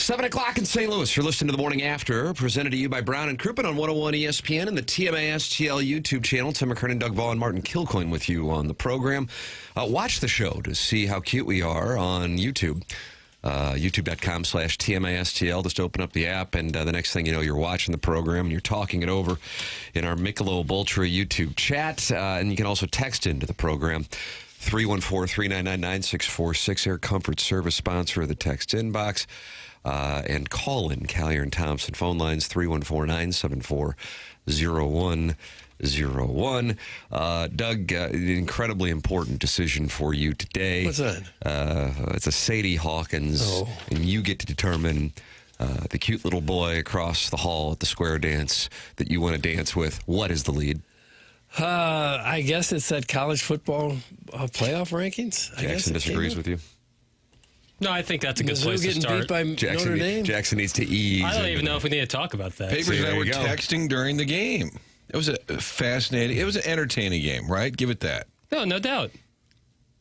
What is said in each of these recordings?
7 o'clock in St. Louis. You're listening to The Morning After, presented to you by Brown and Crouppen on 101 ESPN and the TMASTL YouTube channel. Tim McKernan, Doug Vaughn, Martin Kilcoyne with you on the program. Watch the show to see how cute we are on YouTube. YouTube.com/TMASTL. Just open up the app, and the next thing you know, you're watching the program, and you're talking it over in our Michelob Ultra YouTube chat. And you can also text into the program. 314-399-9646, Air Comfort Service, sponsor of the text inbox. And call in Callier and Thompson phone lines, 314-974-0101. Doug, an incredibly important decision for you today. What's that? It's a Sadie Hawkins, and you get to determine the cute little boy across the hall at the square dance that you want to dance with. What is the lead? I guess it's that college football playoff rankings. Jackson disagrees with you. No, I think that's a good place to getting start. beat by Notre Dame? Jackson needs to ease. I don't even know if we need to talk about that. Papers and I were texting during the game. It was a fascinating, it was an entertaining game, right? Give it that. No doubt.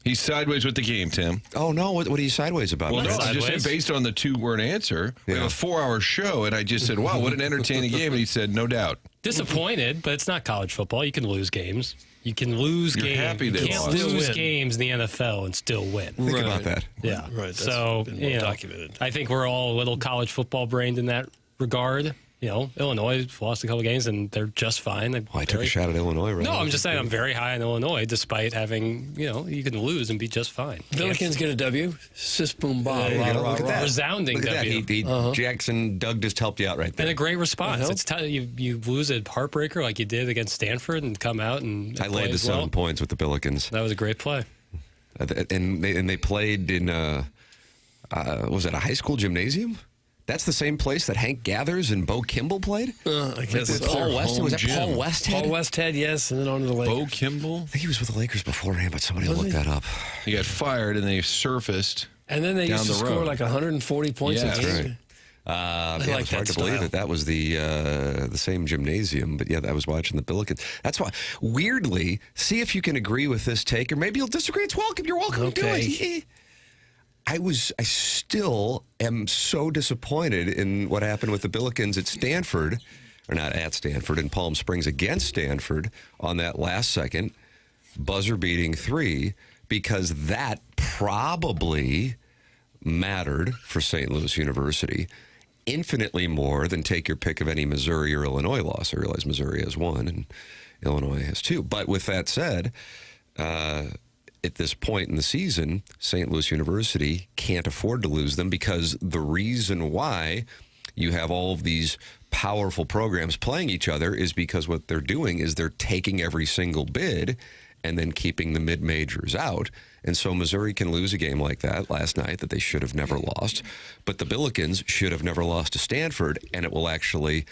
He's sideways with the game, Tim. Oh, no. What are you sideways about? Well, no, I just sideways. said based on the two-word answer. We have a 4-hour show, and I just said, wow, what an entertaining game. And he said, no doubt. Disappointed, but it's not college football. You can lose games. You can lose You're games. happy You they can't lost. lose Still win. games in the NFL and still win. Think about that. Yeah. Right. That's So, been well documented. I think we're all a little college football brained in that regard. You know, Illinois lost a couple games, and they're just fine. I took a shot at Illinois, right? No, I'm just saying I'm very high on Illinois, despite having, you can lose and be just fine. Billikens get a W. Sis boom ba. There you go. Look at that. Resounding Look at W. that. Jackson, Doug just helped you out right there. And a great response. Well, It's you lose a heartbreaker like you did against Stanford and come out and I laid the 7 points with the Billikens. That was a great play. And they played in, was it a high school gymnasium? That's the same place that Hank Gathers and Bo Kimball played? I guess With so. Paul Westhead? Was that gym. Paul Westhead? Paul Westhead, yes, and then on to the Lakers. Bo Kimball, I think he was with the Lakers beforehand, but somebody will look that up. he got fired, and they surfaced. And then they down used to the score road. like 140 points Yeah, a that's game. right. like It's hard that to believe style. that was the same gymnasium, but yeah, I was watching the Billikens. That's why, weirdly, see if you can agree with this take, or maybe you'll disagree. It's welcome. You're welcome to do it. I still am so disappointed in what happened with the Billikens at Stanford, or not at Stanford, in Palm Springs against Stanford on that last second buzzer-beating 3, because that probably mattered for St. Louis University infinitely more than take your pick of any Missouri or Illinois loss. I realize Missouri has 1 and Illinois has 2. But with that said, at this point in the season, St. Louis University can't afford to lose them, because the reason why you have all of these powerful programs playing each other is because what they're doing is they're taking every single bid and then keeping the mid-majors out. And so Missouri can lose a game like that last night that they should have never lost. But the Billikens should have never lost to Stanford, and it will actually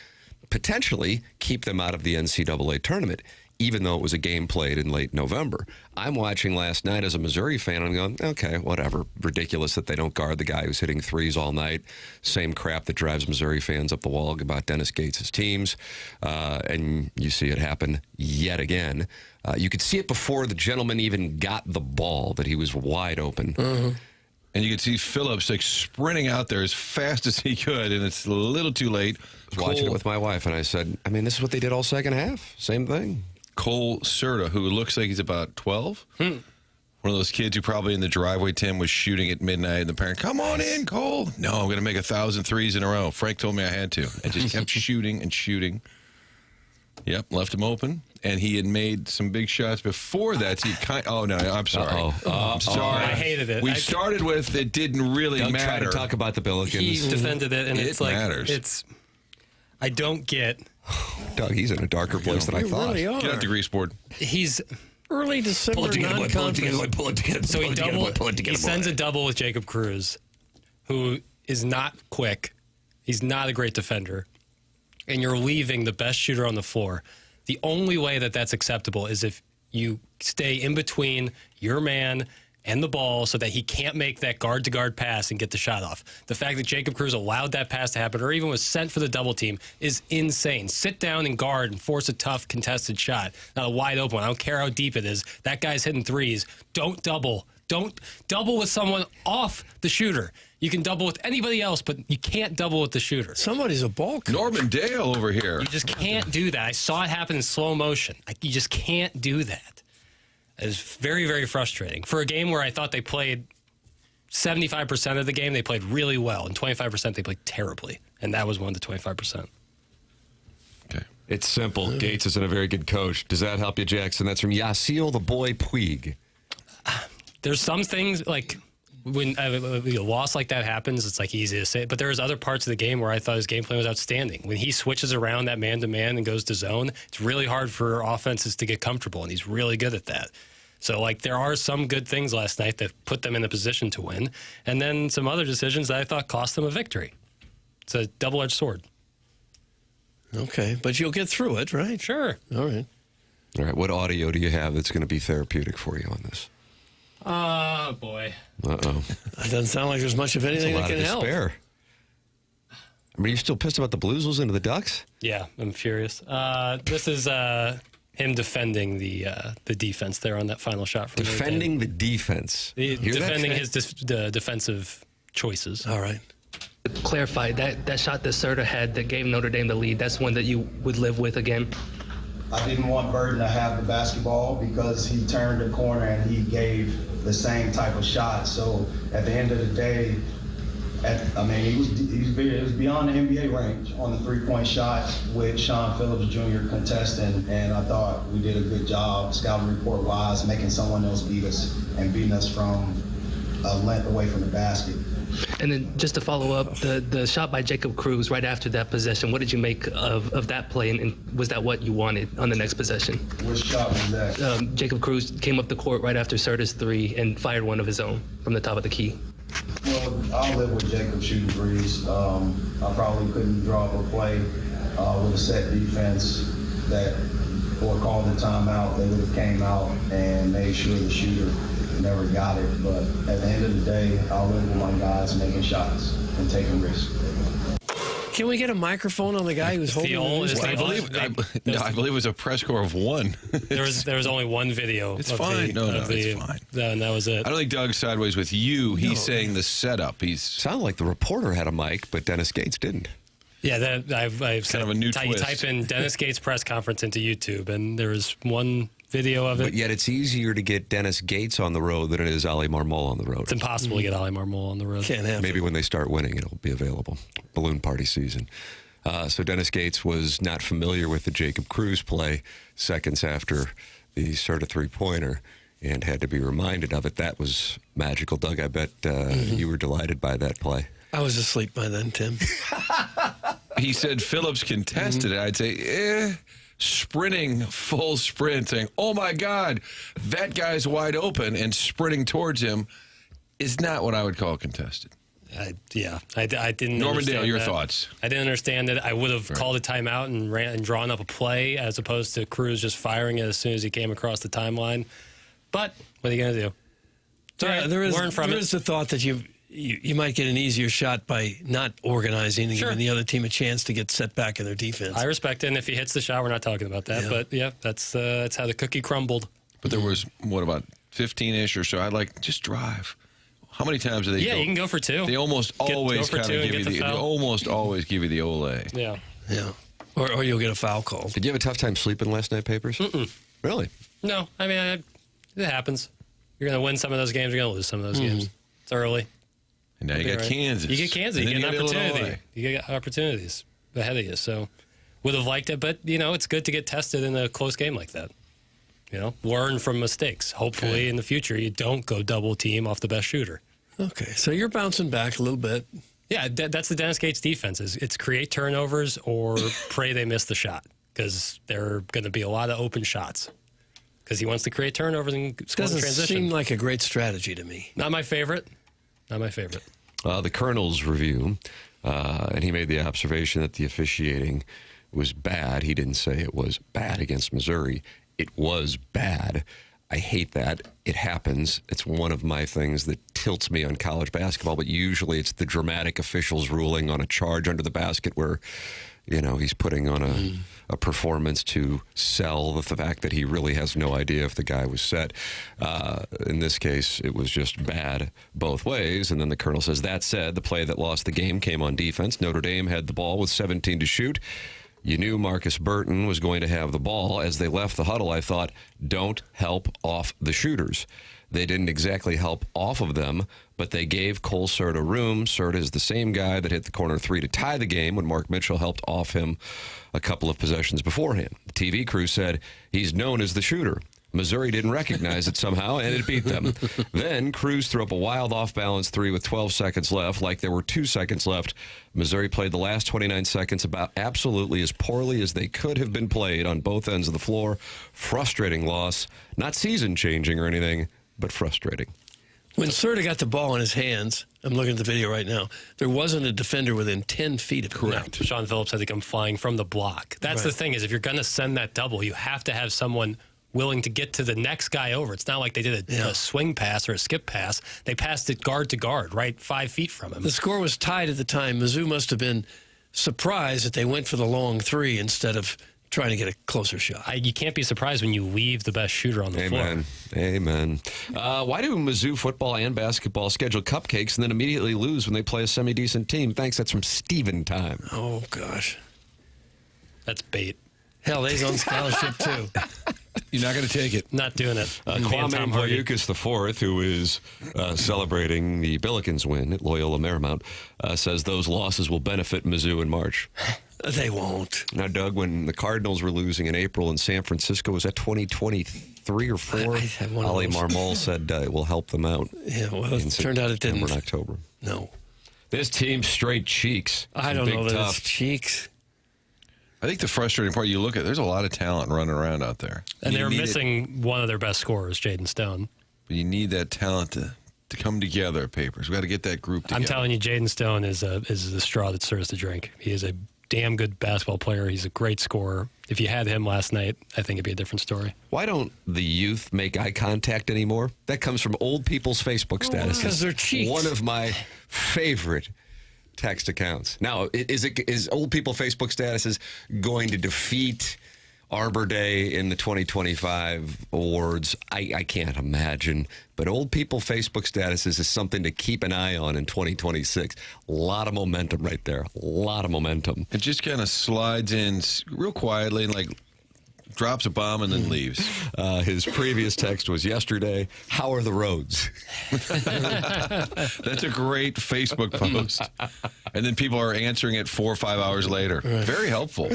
potentially keep them out of the NCAA tournament, even though it was a game played in late November. I'm watching last night as a Missouri fan, and I'm going, okay, whatever. Ridiculous that they don't guard the guy who's hitting threes all night. Same crap that drives Missouri fans up the wall about Dennis Gates' teams. And you see it happen yet again. You could see it before the gentleman even got the ball, that he was wide open. And you could see Phillips like sprinting out there as fast as he could, and it's a little too late. I was watching it with my wife, and I said, I mean, this is what they did all second half. Same thing. Cole Serta, who looks like he's about 12. One of those kids who probably in the driveway, Tim, was shooting at midnight, and the parent, come on in, Cole. No, I'm going to make 1,000 threes in a row. Frank told me I had to. I just kept shooting and shooting. Yep, left him open. And he had made some big shots before that. So I'm sorry. I'm sorry. I hated it. We started with it didn't really Doug tried matter. to talk about the Billikens. He defended it, and It it's like matters. I don't get. Doug, he's in a darker place than I You thought. really are. Get out the grease board. He's Early December non-conference. pull it together. so he sends a double with Jacob Cruz, who is not quick. He's not a great defender, and you're leaving the best shooter on the floor. The only way that that's acceptable is if you stay in between your man and the ball so that he can't make that guard-to-guard pass and get the shot off. The fact that Jacob Cruz allowed that pass to happen or even was sent for the double team is insane. Sit down and guard and force a tough contested shot, not a wide open one. I don't care how deep it is. That guy's hitting threes. Don't double Don't double with someone off the shooter. You can double with anybody else, but you can't double with the shooter. Somebody's a ball coach. Norman Dale over here. You just can't do that. I saw it happen in slow motion. You just can't do that. It's very, very frustrating. For a game where I thought they played 75% of the game, they played really well, and 25% they played terribly. And that was one of the 25%. Okay. It's simple. Gates isn't a very good coach. Does that help you, Jackson? That's from Yasiel the Boy Puig. There's some things, like when a loss like that happens, it's like easy to say. But there's other parts of the game where I thought his game plan was outstanding. When he switches around that man-to-man and goes to zone, it's really hard for offenses to get comfortable, and he's really good at that. So, like, there are some good things last night that put them in a position to win, and then some other decisions that I thought cost them a victory. It's a double-edged sword. Okay, but you'll get through it, right? Sure. All right. All right, what audio do you have that's going to be therapeutic for you on this? Oh, boy. Uh-oh. It doesn't sound like there's much of anything that can help. Despair. I mean, are you still pissed about the Blues losing to the Ducks? Yeah, I'm furious. This is him defending the defense there on that final shot. From Defending the defense. Defending his defensive choices. All right. Clarify, that shot that Serta had that gave Notre Dame the lead, that's one that you would live with again? I didn't want Burton to have the basketball because he turned the corner and he gave the same type of shot. So at the end of the day, it was beyond the NBA range on the three-point shot with Sean Phillips Jr. contesting, and I thought we did a good job, scouting report-wise, making someone else beat us and beating us from a length away from the basket. And then just to follow up, the shot by Jacob Cruz right after that possession, what did you make of that play, and was that what you wanted on the next possession? Which shot was that? Jacob Cruz came up the court right after Serta's three and fired one of his own from the top of the key. Well, I'll live with Jacob shooting threes. I probably couldn't draw up a play with a set defense or called the timeout. They would have came out and made sure the shooter never got it. But at the end of the day, I'll live with my guys making shots and taking risks. Can we get a microphone on the guy who's holding I believe it was a press corps of one. there was only one video. It's fine. It's fine. And that was it. I don't think Doug's sideways with you. He's saying the setup. Sounded like the reporter had a mic, but Dennis Gates didn't. Yeah, I've kind of a new twist. You type in Dennis Gates press conference into YouTube, and there was one video of it. But yet it's easier to get Dennis Gates on the road than it is Ali Marmol on the road. It's impossible to get Ali Marmol on the road. Can't have Maybe it. when they start winning, it'll be available. Balloon party season. So Dennis Gates was not familiar with the Jacob Cruz play seconds after the Serta three-pointer and had to be reminded of it. That was magical. Doug, I bet you were delighted by that play. I was asleep by then, Tim. He said Phillips contested it. I'd say, sprinting full sprint, saying, oh, my God, that guy's wide open, and sprinting towards him is not what I would call contested. I didn't. Norman Dale, your that. thoughts? I didn't understand it. I would have called a timeout and drawn up a play as opposed to Cruz just firing it as soon as he came across the timeline. But what are you going to do? There is the thought that you might get an easier shot by not organizing and giving the other team a chance to get set back in their defense. I respect it, and if he hits the shot, we're not talking about that. Yeah. But, that's how the cookie crumbled. But there was, about 15-ish or so? I'd like, just drive. How many times do they go? You can go for two. They almost always kind of give you they almost always give you the ole. Yeah. Yeah. Or you'll get a foul call. Did you have a tough time sleeping last night, Papers? Mm-mm. Really? No. I mean, it happens. You're going to win some of those games. You're going to lose some of those games. It's early. And now you got Kansas. You get Kansas. You get an opportunity. Illinois. You get opportunities ahead of you. So would have liked it, but, it's good to get tested in a close game like that. Learn from mistakes. Hopefully in the future you don't go double team off the best shooter. Okay, so you're bouncing back a little bit. Yeah, that's the Dennis Gates defense. It's create turnovers or pray they miss the shot because there are going to be a lot of open shots because he wants to create turnovers and score in transition. Doesn't seem like a great strategy to me. Not my favorite. The Colonel's review, and he made the observation that the officiating was bad. He didn't say it was bad against Missouri. It was bad. I hate that. It happens. It's one of my things that tilts me on college basketball, but usually it's the dramatic officials ruling on a charge under the basket where, he's putting on a performance to sell the fact that he really has no idea if the guy was set. In this case, it was just bad both ways. And then the Colonel says, that said, the play that lost the game came on defense. Notre Dame had the ball with 17 to shoot. You knew Marcus Burton was going to have the ball. As they left the huddle, I thought, don't help off the shooters. They didn't exactly help off of them, but they gave Cole Curt room. Curt is the same guy that hit the corner three to tie the game when Mark Mitchell helped off him a couple of possessions beforehand. The TV crew said he's known as the shooter. Missouri didn't recognize it somehow, and it beat them. Then Cruz threw up a wild off-balance three with 12 seconds left, like there were 2 seconds left. Missouri played the last 29 seconds about absolutely as poorly as they could have been played on both ends of the floor. Frustrating loss. Not season-changing or anything, but frustrating. When Curt got the ball in his hands, I'm looking at the video right now, there wasn't a defender within 10 feet of him. Correct. Sean Phillips had to come flying from the block. That's the thing, is if you're going to send that double, you have to have someone willing to get to the next guy over. It's not like they did a swing pass or a skip pass. They passed it guard to guard, right 5 feet from him. The score was tied at the time. Mizzou must have been surprised that they went for the long three instead of trying to get a closer shot. You can't be surprised when you leave the best shooter on the floor. Amen. Why do Mizzou football and basketball schedule cupcakes and then immediately lose when they play a semi-decent team? Thanks. That's from Steven Time. Oh, gosh. That's bait. Hell, they's on scholarship, too. You're not going to take it. Not doing it. Kwame Voyukas IV, who is celebrating the Billikens win at Loyola Marymount, says those losses will benefit Mizzou in March. They won't. Now, Doug, when the Cardinals were losing in April in San Francisco, was that 2023 or 4? Ali Marmol said it will help them out. Yeah, well, it turned out it didn't. In October. No. This team's straight cheeks. I don't know that it's cheeks. I think the frustrating part, you look at, there's a lot of talent running around out there. And they're missing one of their best scorers, Jaden Stone. But you need that talent to come together at Papers. We got to get that group together. I'm telling you, Jaden Stone is the straw that stirs the drink. He is a damn good basketball player. He's a great scorer. If you had him last night, I think it'd be a different story. Why don't the youth make eye contact anymore? That comes from old people's Facebook statuses. Because they're cheeks. One of my favorite text accounts. Now, is old people Facebook statuses going to defeat Arbor Day in the 2025 awards? I can't imagine. But old people Facebook statuses is something to keep an eye on in 2026. A lot of momentum right there. A lot of momentum. It just kind of slides in real quietly and like drops a bomb and then leaves. His previous text was yesterday, how are the roads? That's a great Facebook post. And then people are answering it 4 or 5 hours later. Right. Very helpful.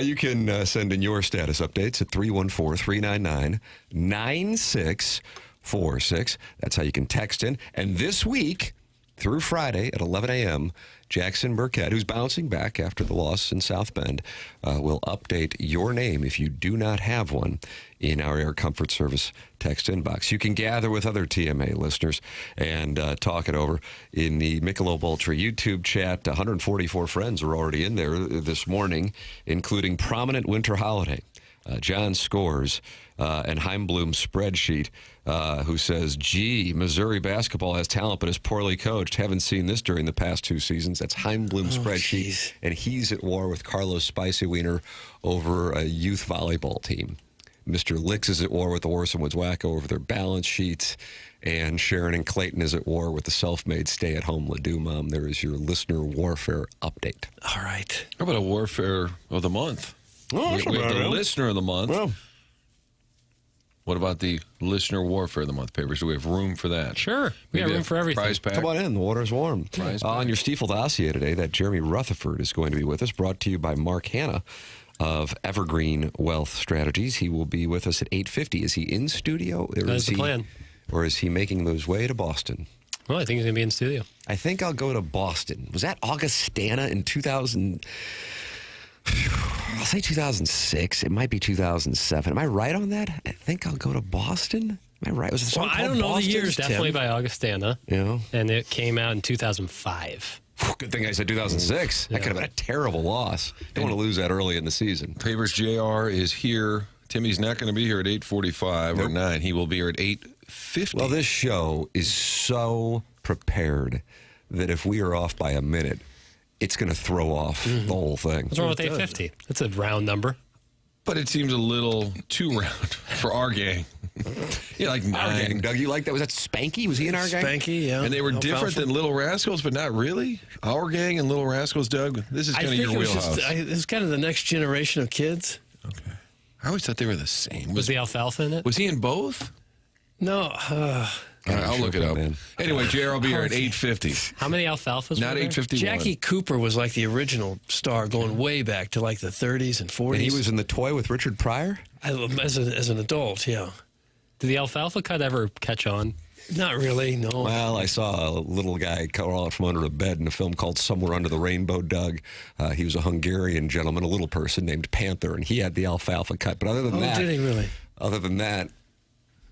You can send in your status updates at 314-399-9646. That's how you can text in. And this week, through Friday at 11 a.m., Jackson Burkett, who's bouncing back after the loss in South Bend, will update your name if you do not have one in our Air Comfort Service text inbox. You can gather with other TMA listeners and talk it over in the Michelob Ultra YouTube chat. 144 friends are already in there this morning, including prominent Winter Holiday, John Scores, and Heimblum's spreadsheet, who says, gee, Missouri basketball has talent but is poorly coached. Haven't seen this during the past 2 seasons. That's Heimblum's spreadsheet. Geez. And he's at war with Carlos Spicy Wiener over a youth volleyball team. Mr. Licks is at war with the Orson Woods Wacko over their balance sheets. And Sharon and Clayton is at war with the self-made stay-at-home Ladue mom. There is your listener warfare update. All right. How about a warfare of the month? Oh, we have the listener of the month. Well, what about the listener warfare of the month, Papers? Do we have room for that? Sure. We got room for everything. Prize pack. come on in. The water's warm. On your Stiefel dossier today, that Jeremy Rutherford is going to be with us, brought to you by Mark Hanna of Evergreen Wealth Strategies. He will be with us at 8:50. Is he in studio? That's the plan. Or is he making his way to Boston? Well, I think he's going to be in studio. I think I'll go to Boston. Was that Augustana in 2000? I'll say 2006. It might be 2007. Am I right on that? I think I'll go to Boston. Am I right? Was it well, I don't know Boston? the years, Definitely Tim. by Augustana. Yeah. And it came out in 2005. Good thing I said 2006. That could have been a terrible loss. Don't want to lose that early in the season. Papers JR is here. Timmy's not going to be here at 8:45 or 9. He will be here at 8:50. Well, this show is so prepared that if we are off by a minute, it's going to throw off the whole thing. What's wrong with 850? That's a round number. But it seems a little too round for our gang. Yeah, like Our 9. gang, Doug, you like that? Was that Spanky? Was he in our gang? Spanky, yeah. And they were different than Little Rascals, but not really. Our gang and Little Rascals, Doug, this is kind of your wheelhouse. It's kind of the next generation of kids. Okay. I always thought they were the same. Was the alfalfa in it? Was he in both? No. All right, I'll look it up. Man. Anyway, JR will be here at 8:50. How many alfalfas Not were there? 8:51. Jackie Cooper was like the original star going way back to like the 30s and 40s. And he was in The Toy with Richard Pryor? As an adult, yeah. Did the alfalfa cut ever catch on? Not really, no. Well, I saw a little guy crawl out from under a bed in a film called Somewhere Under the Rainbow, Doug. He was a Hungarian gentleman, a little person named Panther, and he had the alfalfa cut. But other than that... did he really? Other than that...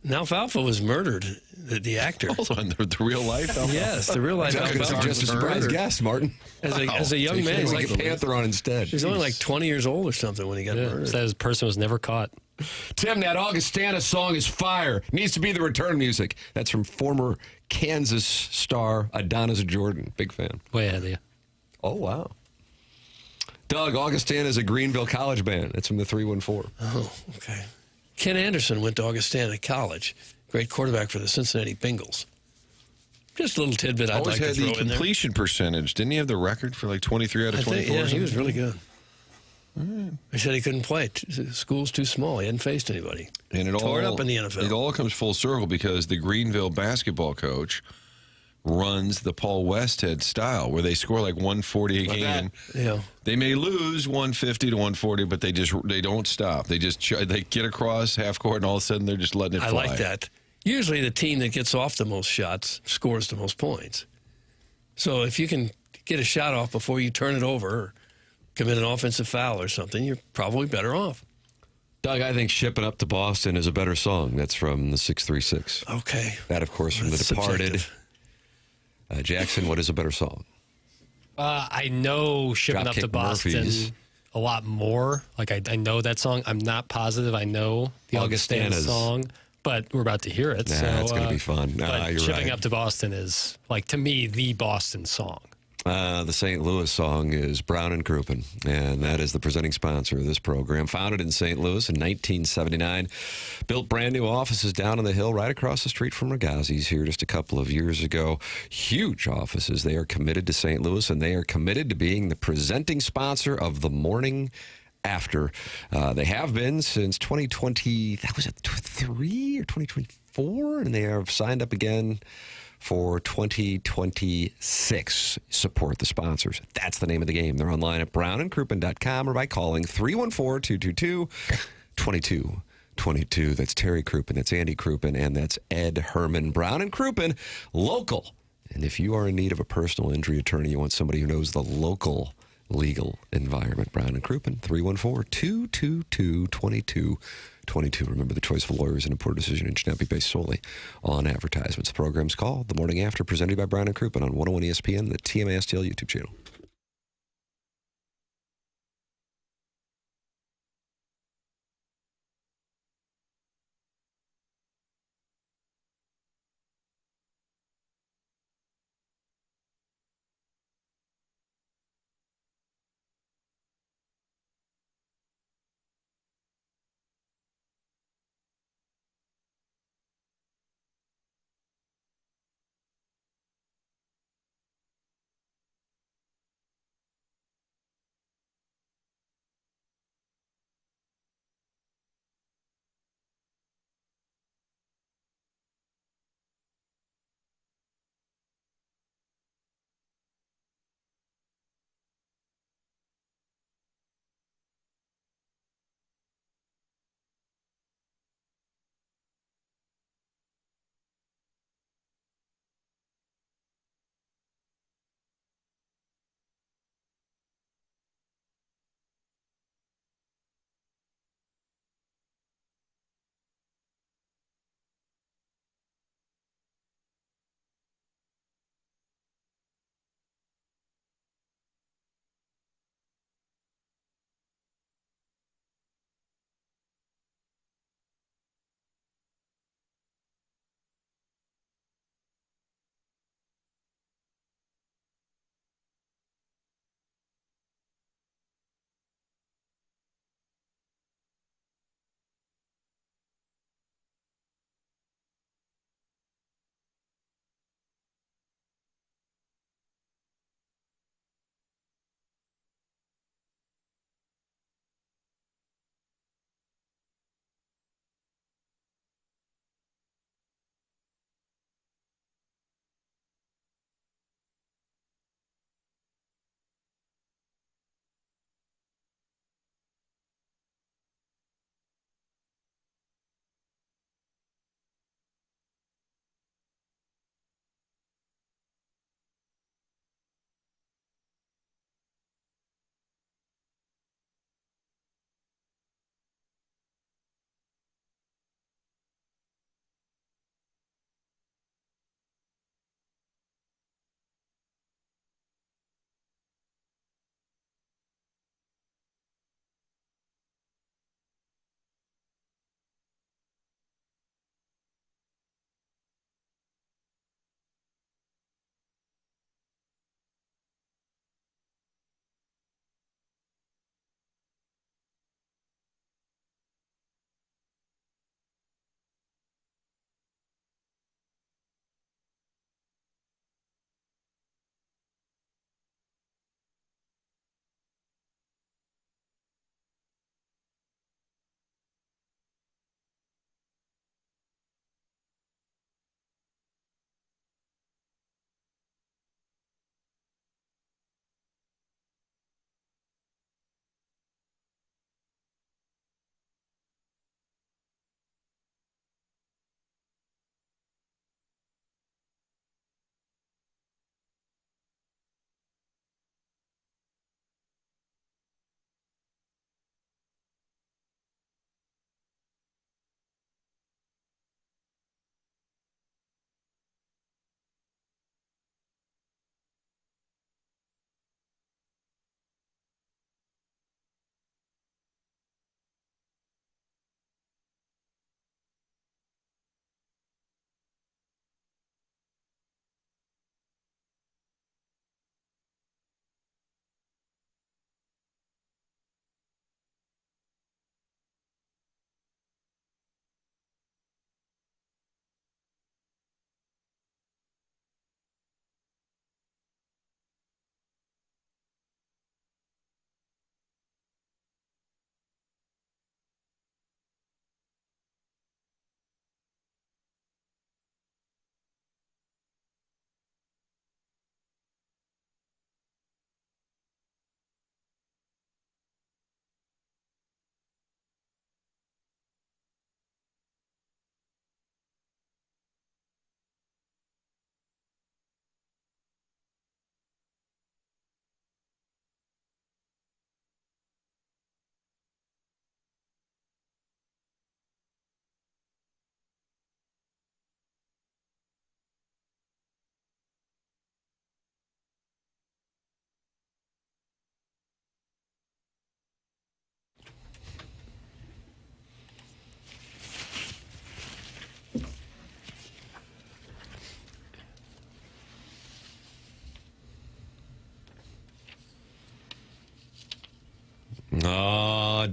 And alfalfa was murdered, the actor. Also on the real life alfalfa? Yes, the real life Doug, alfalfa just a was surprise murdered. guest, Martin. As a young man, He's he like Panther on instead. was only like 20 years old or something when he got murdered. Says person was never caught. Tim, that Augustana song is fire. Needs to be the return music. That's from former Kansas star Adonis Jordan. Big fan. Way ahead of you. Oh, wow. Doug, Augustana is a Greenville College band. That's from the 314. Oh, okay. Ken Anderson went to Augustana College. Great quarterback for the Cincinnati Bengals. Just a little tidbit I'd Always like to had throw the in there. completion percentage. Didn't he have the record for like 23 out of 24? Yeah, he was really good. He said he couldn't play. School's too small. He hadn't faced anybody. And it Tore it up in the NFL. It all comes full circle because the Greenville basketball coach runs the Paul Westhead style, where they score like 140 a game. Yeah. They may lose 150 to 140, but they don't stop. They get across half court, and all of a sudden they're just letting it fly. I like that. Usually the team that gets off the most shots scores the most points. So if you can get a shot off before you turn it over or commit an offensive foul or something, you're probably better off. Doug, I think Shipping Up to Boston is a better song. That's from the 636. Okay. That, of course, from That's The Departed. subjective. Jackson, what is a better song? I know Shipping Up to Dropkick Boston Murphys. a lot more. Like, I know that song. I'm not positive I know the Augustana Augustana's. song, but we're about to hear it. Nah, so it's going to be fun. but You're Shipping right. Up to Boston is, like, to me, the Boston song. The St. Louis song is Brown and Crouppen, and that is the presenting sponsor of this program. Founded in St. Louis in 1979, built brand new offices down on the hill right across the street from Ragazzi's here just a couple of years ago. Huge offices. They are committed to St. Louis, and they are committed to being the presenting sponsor of the morning after. They have been since 2020, that was it, 3 or 2024, and they have signed up again for 2026. Support the sponsors. That's the name of the game. They're online at brownandcrouppen.com or by calling 314-222-2222. That's Terry Crouppen, that's Andy Crouppen, and that's Ed Herman. Brown and Crouppen, local. And if you are in need of a personal injury attorney, you want somebody who knows the local legal environment, Brown and Crouppen, 314-222-2222. Remember, the choice of lawyers in a poor decision and should not be based solely on advertisements. The program's called The Morning After, presented by Brown and Crouppen on 101 ESPN, the TMASTL YouTube channel.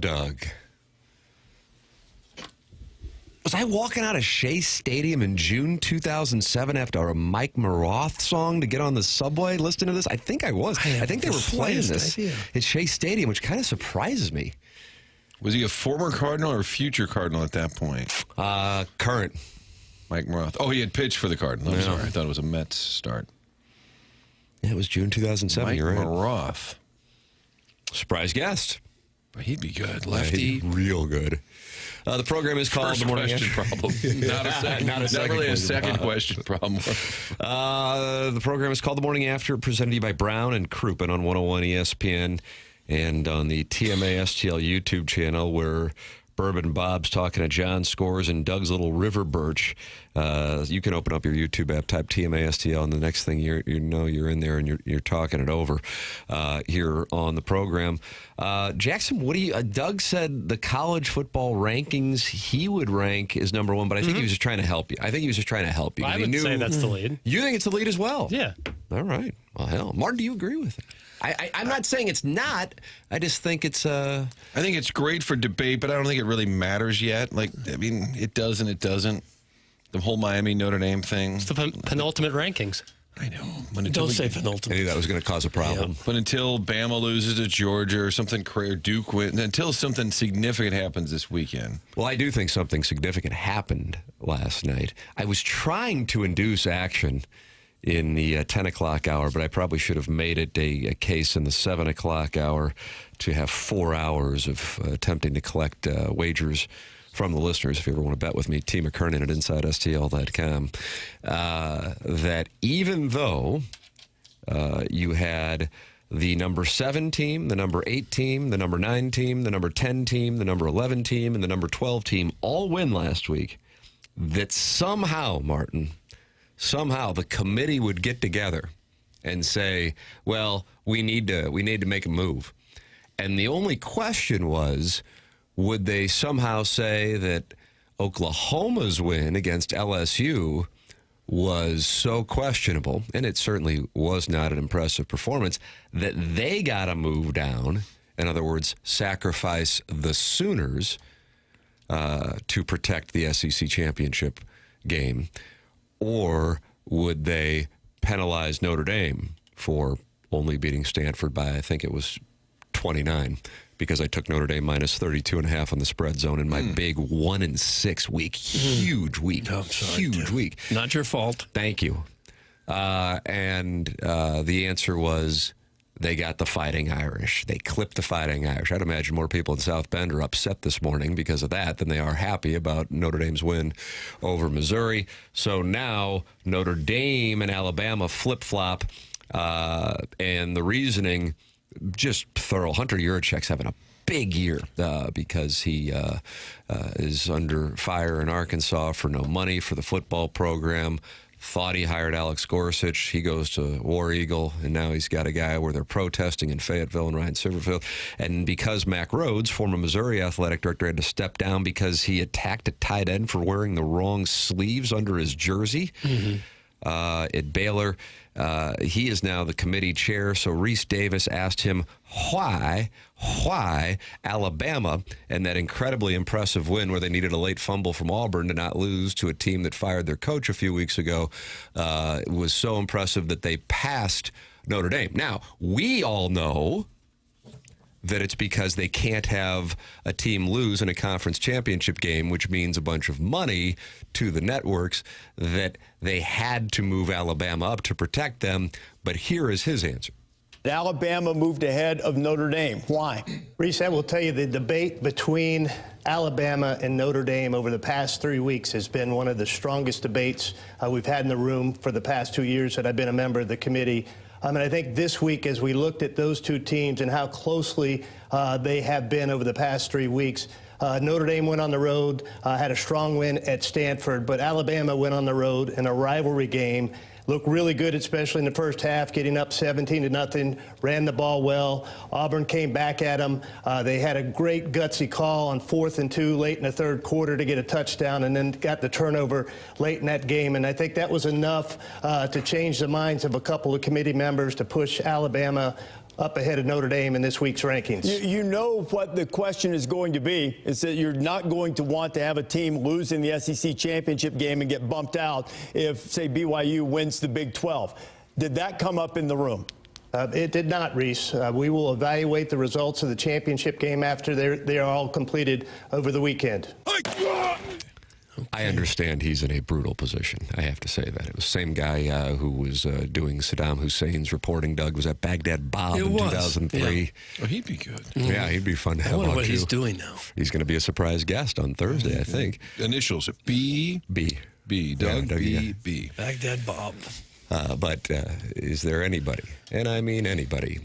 Doug. Was I walking out of Shea Stadium in June 2007 after a Mike Maroth song to get on the subway listening to this? I think I was. I think they were playing this at Shea Stadium, which kind of surprises me. Was he a former Cardinal or future Cardinal at that point? Current. Mike Maroth. Oh, he had pitched for the Cardinals. I'm sorry. I thought it was a Mets start. Yeah, it was June 2007. Mike You're right. Maroth. Surprise guest. But he'd be good. Lefty. Real good. The program is called First The Morning question After. problem. Not a second. Not really a second question problem. The program is called The Morning After, presented to you by Brown and Crouppen on 101 ESPN and on the TMA STL YouTube channel, where Bourbon Bob's talking to John Scores and Doug's little river birch. You can open up your YouTube app, type TMA STL, and the next thing you know, you're in there and you're talking it over here on the program. Jackson, what do you? Doug said the college football rankings he would rank is number one, but I think he was just trying to help you. I think he was just trying to help you. I would say that's the lead. You think it's the lead as well? Yeah. All right. Well, hell, Martin, do you agree with it? I'm not saying it's not. I just think it's. I think it's great for debate, but I don't think it really matters yet. Like, I mean, it does and it doesn't. The whole Miami Notre Dame thing. It's the penultimate rankings. I know. Don't say I penultimate. knew that was going to cause a problem. Yeah. But until Bama loses to Georgia or something, or Duke wins, until something significant happens this weekend. Well, I do think something significant happened last night. I was trying to induce action in the 10 o'clock hour, but I probably should have made it a case in the 7 o'clock hour to have 4 hours of attempting to collect wagers from the listeners. If you ever want to bet with me, T. McKernan at InsideSTL.com. That even though you had the number 7 team, the number 8 team, the number 9 team, the number 10 team, the number 11 team, and the number 12 team all win last week, that somehow, Martin, the committee would get together and say, well, we need to make a move. And the only question was, would they somehow say that Oklahoma's win against LSU was so questionable, and it certainly was not an impressive performance, that they got to move down, in other words, sacrifice the Sooners to protect the SEC championship game? Or would they penalize Notre Dame for only beating Stanford by, I think it was 29, because I took Notre Dame minus 32.5 on the spread zone in my big 1-6 week. Huge week. Oh, sorry, Huge week. Not your fault. Thank you. And the answer was they got the Fighting Irish. They clipped the Fighting Irish. I'd imagine more people in South Bend are upset this morning because of that than they are happy about Notre Dame's win over Missouri. So now Notre Dame and Alabama flip-flop, and the reasoning, just thorough. Hunter Yurachek's having a big year because he is under fire in Arkansas for no money for the football program. Thought he hired Alex Gorsuch. He goes to War Eagle, and now he's got a guy where they're protesting in Fayetteville and Ryan Silverfield. And because Mack Rhodes, former Missouri athletic director, had to step down because he attacked a tight end for wearing the wrong sleeves under his jersey at Baylor, he is now the committee chair. So Reese Davis asked him why Alabama, and that incredibly impressive win where they needed a late fumble from Auburn to not lose to a team that fired their coach a few weeks ago, was so impressive that they passed Notre Dame. Now, we all know that it's because they can't have a team lose in a conference championship game, which means a bunch of money to the networks, that they had to move Alabama up to protect them. But here is his answer. Alabama moved ahead of Notre Dame. Why? Reese, I will tell you the debate between Alabama and Notre Dame over the past 3 weeks has been one of the strongest debates we've had in the room for the past 2 years that I've been a member of the committee. And I think this week, as we looked at those two teams and how closely they have been over the past 3 weeks, Notre Dame went on the road, had a strong win at Stanford, but Alabama went on the road in a rivalry game. Looked really good, especially in the first half, getting up 17-0, ran the ball well. Auburn came back at them. They had a great gutsy call on 4th and 2 late in the third quarter to get a touchdown, and then got the turnover late in that game. And I think that was enough to change the minds of a couple of committee members to push Alabama up ahead of Notre Dame in this week's rankings. You know what the question is going to be, is that you're not going to want to have a team lose in the SEC championship game and get bumped out if, say, BYU wins the Big 12. Did that come up in the room? It did not, Reese. We will evaluate the results of the championship game after they are all completed over the weekend. I understand he's in a brutal position. I have to say that. It was the same guy who was doing Saddam Hussein's reporting, Doug, was at Baghdad Bob in 2003. Yeah. Oh, he'd be good. Yeah, he'd be fun to have I wonder on, what too. he's doing now. He's going to be a surprise guest on Thursday, I think. Initials, B. B. B. Doug, Doug, B. yeah. B. Baghdad Bob. But is there anybody, and I mean anybody,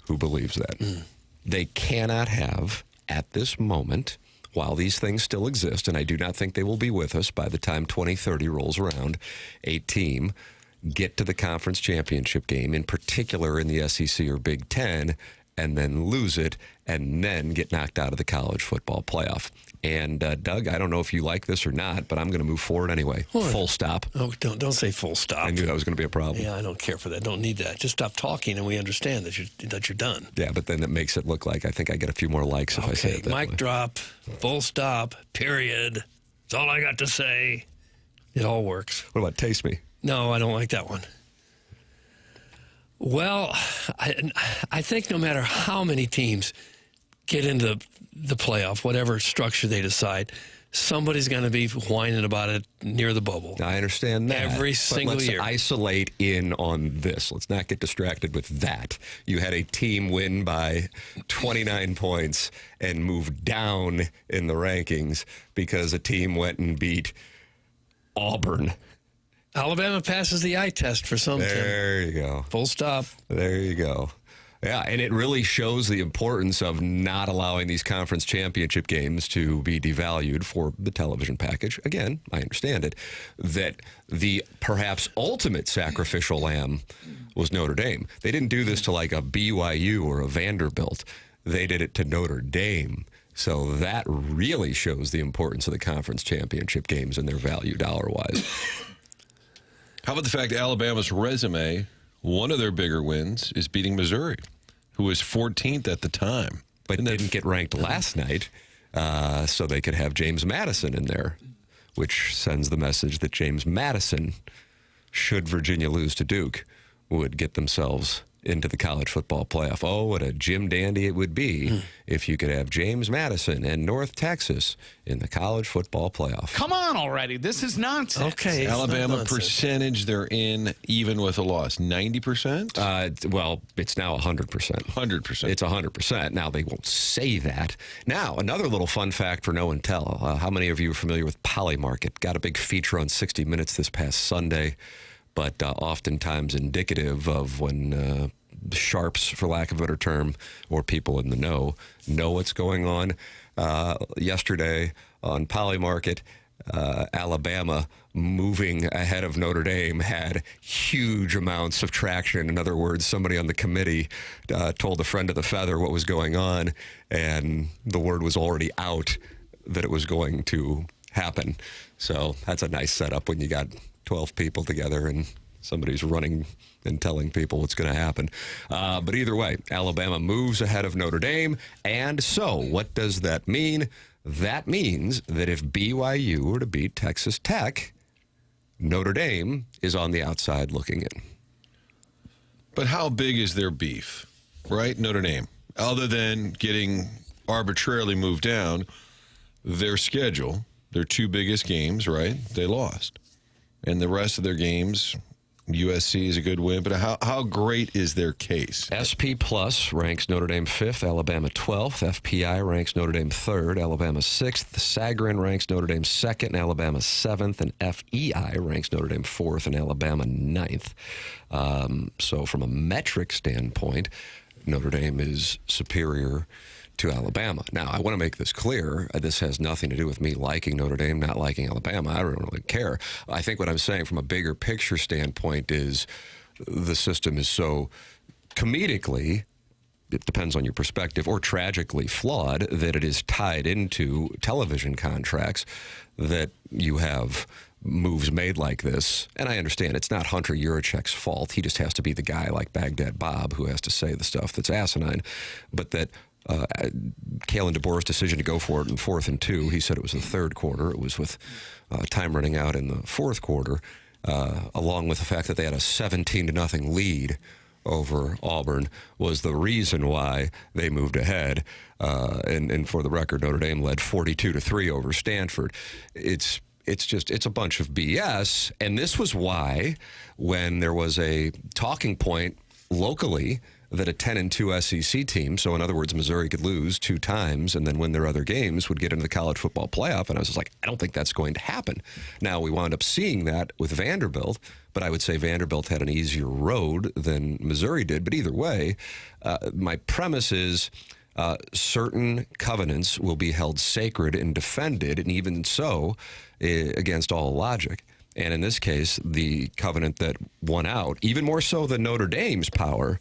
who believes that? They cannot have, at this moment, while these things still exist, and I do not think they will be with us by the time 2030 rolls around, a team get to the conference championship game, in particular in the SEC or Big Ten, and then lose it, and then get knocked out of the college football playoff. And, Doug, I don't know if you like this or not, but I'm going to move forward anyway. What? Full stop. Oh, don't say full stop. I knew that was going to be a problem. Yeah, I don't care for that. Don't need that. Just stop talking, and we understand that you're done. Yeah, but then it makes it look like I think I get a few more likes if I say Okay, it that mic way. drop, full stop, period. That's all I got to say. It all works. What about Taste Me? No, I don't like that one. Well, I think no matter how many teams get into the playoff, whatever structure they decide, somebody's going to be whining about it near the bubble. I understand that. Every But single let's year. isolate in on this. Let's not get distracted with that. You had a team win by 29 points and move down in the rankings because a team went and beat Auburn. Alabama passes the eye test for some team. There you go. Full stop. There you go. Yeah, and it really shows the importance of not allowing these conference championship games to be devalued for the television package. Again, I understand it, that the perhaps ultimate sacrificial lamb was Notre Dame. They didn't do this to like a BYU or a Vanderbilt. They did it to Notre Dame. So that really shows the importance of the conference championship games and their value dollar-wise. How about the fact Alabama's resume, one of their bigger wins, is beating Missouri, who was 14th at the time. But didn't get ranked last night, so they could have James Madison in there, which sends the message that James Madison, should Virginia lose to Duke, would get themselves into the college football playoff. Oh, what a Jim Dandy it would be if you could have James Madison and North Texas in the college football playoff. Come on already. This is nonsense. Okay. it's not Alabama nonsense. percentage they're in even with a loss, 90%? Well, it's now 100%. 100%. It's 100%. Now, they won't say that. Now, another little fun fact for no and tell. How many of you are familiar with Polymarket? Got a big feature on 60 Minutes this past Sunday, but oftentimes indicative of when the sharps, for lack of a better term, or people in the know what's going on. Yesterday on Polymarket, Alabama moving ahead of Notre Dame had huge amounts of traction. In other words, somebody on the committee told a friend of the feather what was going on, and the word was already out that it was going to happen. So that's a nice setup when you got 12 people together and somebody's running and telling people what's going to happen. But either way, Alabama moves ahead of Notre Dame. And so what does that mean? That means that if BYU were to beat Texas Tech, Notre Dame is on the outside looking in. But how big is their beef, right? Notre Dame. Other than getting arbitrarily moved down, their schedule, their two biggest games, right? They lost. And the rest of their games, USC is a good win, but how great is their case? SP Plus ranks Notre Dame 5th, Alabama 12th. FPI ranks Notre Dame 3rd, Alabama 6th. Sagarin ranks Notre Dame 2nd, and Alabama 7th. And FEI ranks Notre Dame 4th, and Alabama 9th. So from a metric standpoint, Notre Dame is superior to Alabama. Now, I want to make this clear. This has nothing to do with me liking Notre Dame, not liking Alabama. I don't really care. I think what I'm saying from a bigger picture standpoint is the system is so comedically it depends on your perspective, or tragically flawed, that it is tied into television contracts that you have moves made like this. And I understand it's not Hunter Yurichek's fault. He just has to be the guy like Baghdad Bob who has to say the stuff that's asinine. But that Kalen DeBoer's decision to go for it in 4th and 2, he said it was the third quarter. It was with time running out in the fourth quarter, along with the fact that they had a 17-0 lead over Auburn, was the reason why they moved ahead. And for the record, Notre Dame led 42-3 over Stanford. It's a bunch of BS. And this was why, when there was a talking point locally that a 10-2 SEC team, so in other words, Missouri could lose 2 times and then win their other games, would get into the college football playoff. And I was just like, I don't think that's going to happen. Now, we wound up seeing that with Vanderbilt, but I would say Vanderbilt had an easier road than Missouri did. But either way, my premise is certain covenants will be held sacred and defended, and even so, against all logic. And in this case, the covenant that won out, even more so than Notre Dame's power,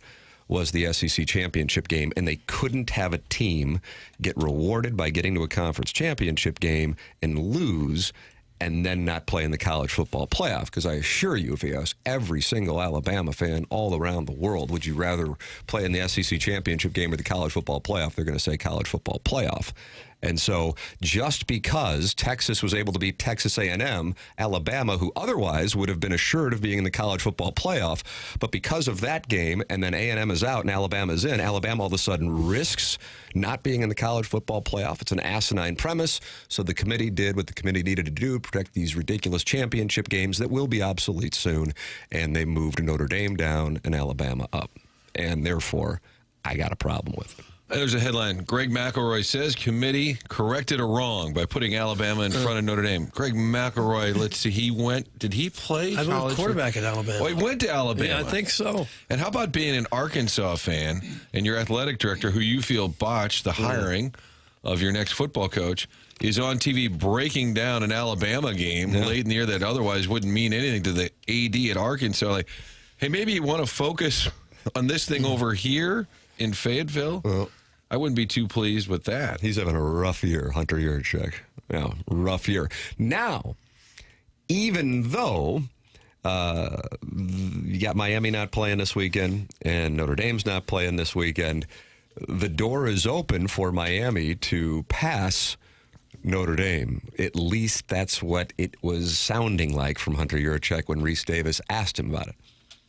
was the SEC championship game, and they couldn't have a team get rewarded by getting to a conference championship game and lose and then not play in the college football playoff. Because I assure you, if you ask every single Alabama fan all around the world, would you rather play in the SEC championship game or the college football playoff, they're going to say college football playoff. And so just because Texas was able to beat Texas A&M, Alabama, who otherwise would have been assured of being in the college football playoff, but because of that game, and then A&M is out and Alabama is in, Alabama all of a sudden risks not being in the college football playoff. It's an asinine premise. So the committee did what the committee needed to do, protect these ridiculous championship games that will be obsolete soon, and they moved Notre Dame down and Alabama up. And therefore, I got a problem with it. There's a headline. Greg McElroy says committee corrected a wrong by putting Alabama in front of Notre Dame. Greg McElroy, let's see, did he play I college? was quarterback at Alabama. Oh, he went to Alabama. Yeah, I think so. And how about being an Arkansas fan and your athletic director, who you feel botched the hiring of your next football coach, is on TV breaking down an Alabama game late in the year that otherwise wouldn't mean anything to the AD at Arkansas. Like, hey, maybe you want to focus on this thing over here in Fayetteville? Well, I wouldn't be too pleased with that. He's having a rough year, Hunter Yurichek. Yeah, rough year. Now, even though you got Miami not playing this weekend and Notre Dame's not playing this weekend, the door is open for Miami to pass Notre Dame. At least that's what it was sounding like from Hunter Yurichek when Reese Davis asked him about it.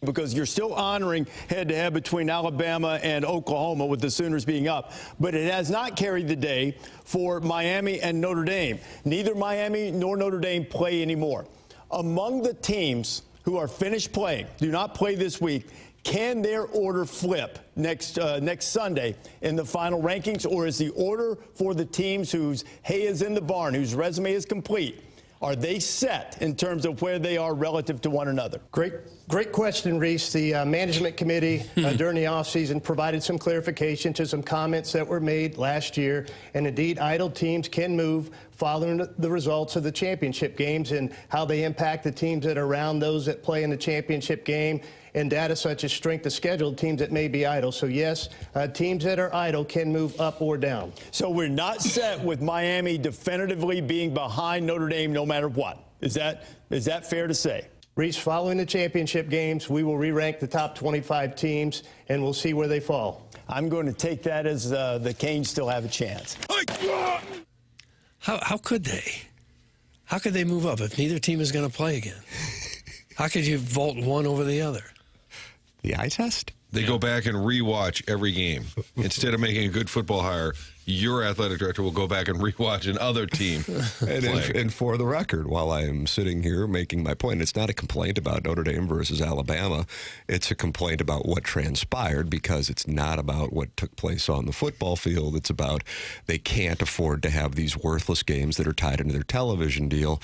Because you're still honoring head-to-head between Alabama and Oklahoma with the Sooners being up. But it has not carried the day for Miami and Notre Dame. Neither Miami nor Notre Dame play anymore. Among the teams who are finished playing, do not play this week, can their order flip next Sunday in the final rankings? Or is the order for the teams whose hay is in the barn, whose resume is complete, are they set in terms of where they are relative to one another? Great question, Reese. The management committee during the offseason provided some clarification to some comments that were made last year. And indeed, idle teams can move following the results of the championship games and how they impact the teams that are around those that play in the championship game, and data such as strength of schedule, teams that may be idle. So yes, teams that are idle can move up or down. So we're not set with Miami definitively being behind Notre Dame no matter what. Is that fair to say? Reese, following the championship games, we will re-rank the top 25 teams, and we'll see where they fall. I'm going to take that as the Canes still have a chance. How could they? How could they move up if neither team is going to play again? How could you vault one over the other? The eye test? They go back and rewatch every game. Instead of making a good football hire, your athletic director will go back and rewatch another team. And for the record, while I am sitting here making my point, it's not a complaint about Notre Dame versus Alabama. It's a complaint about what transpired, because it's not about what took place on the football field. It's about they can't afford to have these worthless games that are tied into their television deal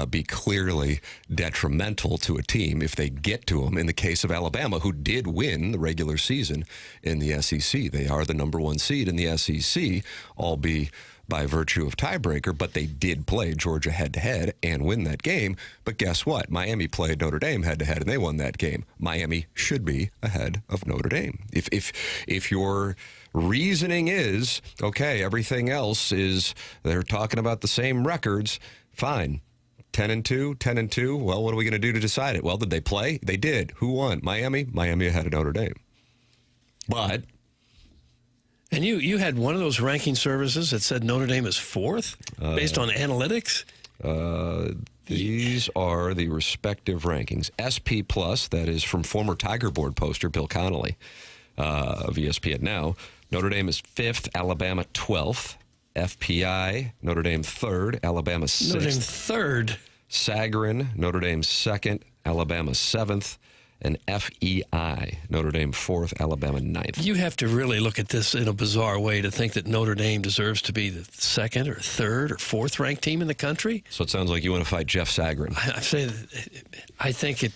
be clearly detrimental to a team if they get to them. In the case of Alabama, who did win the regular season in the SEC, they are the #1 seed in the SEC, albeit by virtue of tiebreaker, but they did play Georgia head-to-head and win that game. But guess what? Miami played Notre Dame head-to-head, and they won that game. Miami should be ahead of Notre Dame. If your reasoning is, okay, everything else is, they're talking about the same records, fine. 10-2, 10-2. Well, what are we going to do to decide it? Well, did they play? They did. Who won? Miami? Miami ahead of Notre Dame. But... And you had one of those ranking services that said Notre Dame is fourth based on analytics? These are the respective rankings. SP Plus, that is from former Tiger Board poster Bill Connolly of ESPN now. Notre Dame is 5th, Alabama 12th. FPI, Notre Dame 3rd, Alabama 6th. Notre Dame 3rd. Sagarin, Notre Dame 2nd, Alabama 7th. And FEI, Notre Dame 4th, Alabama 9th. You have to really look at this in a bizarre way to think that Notre Dame deserves to be the 2nd or 3rd or 4th ranked team in the country. So it sounds like you want to fight Jeff Sagarin. I think it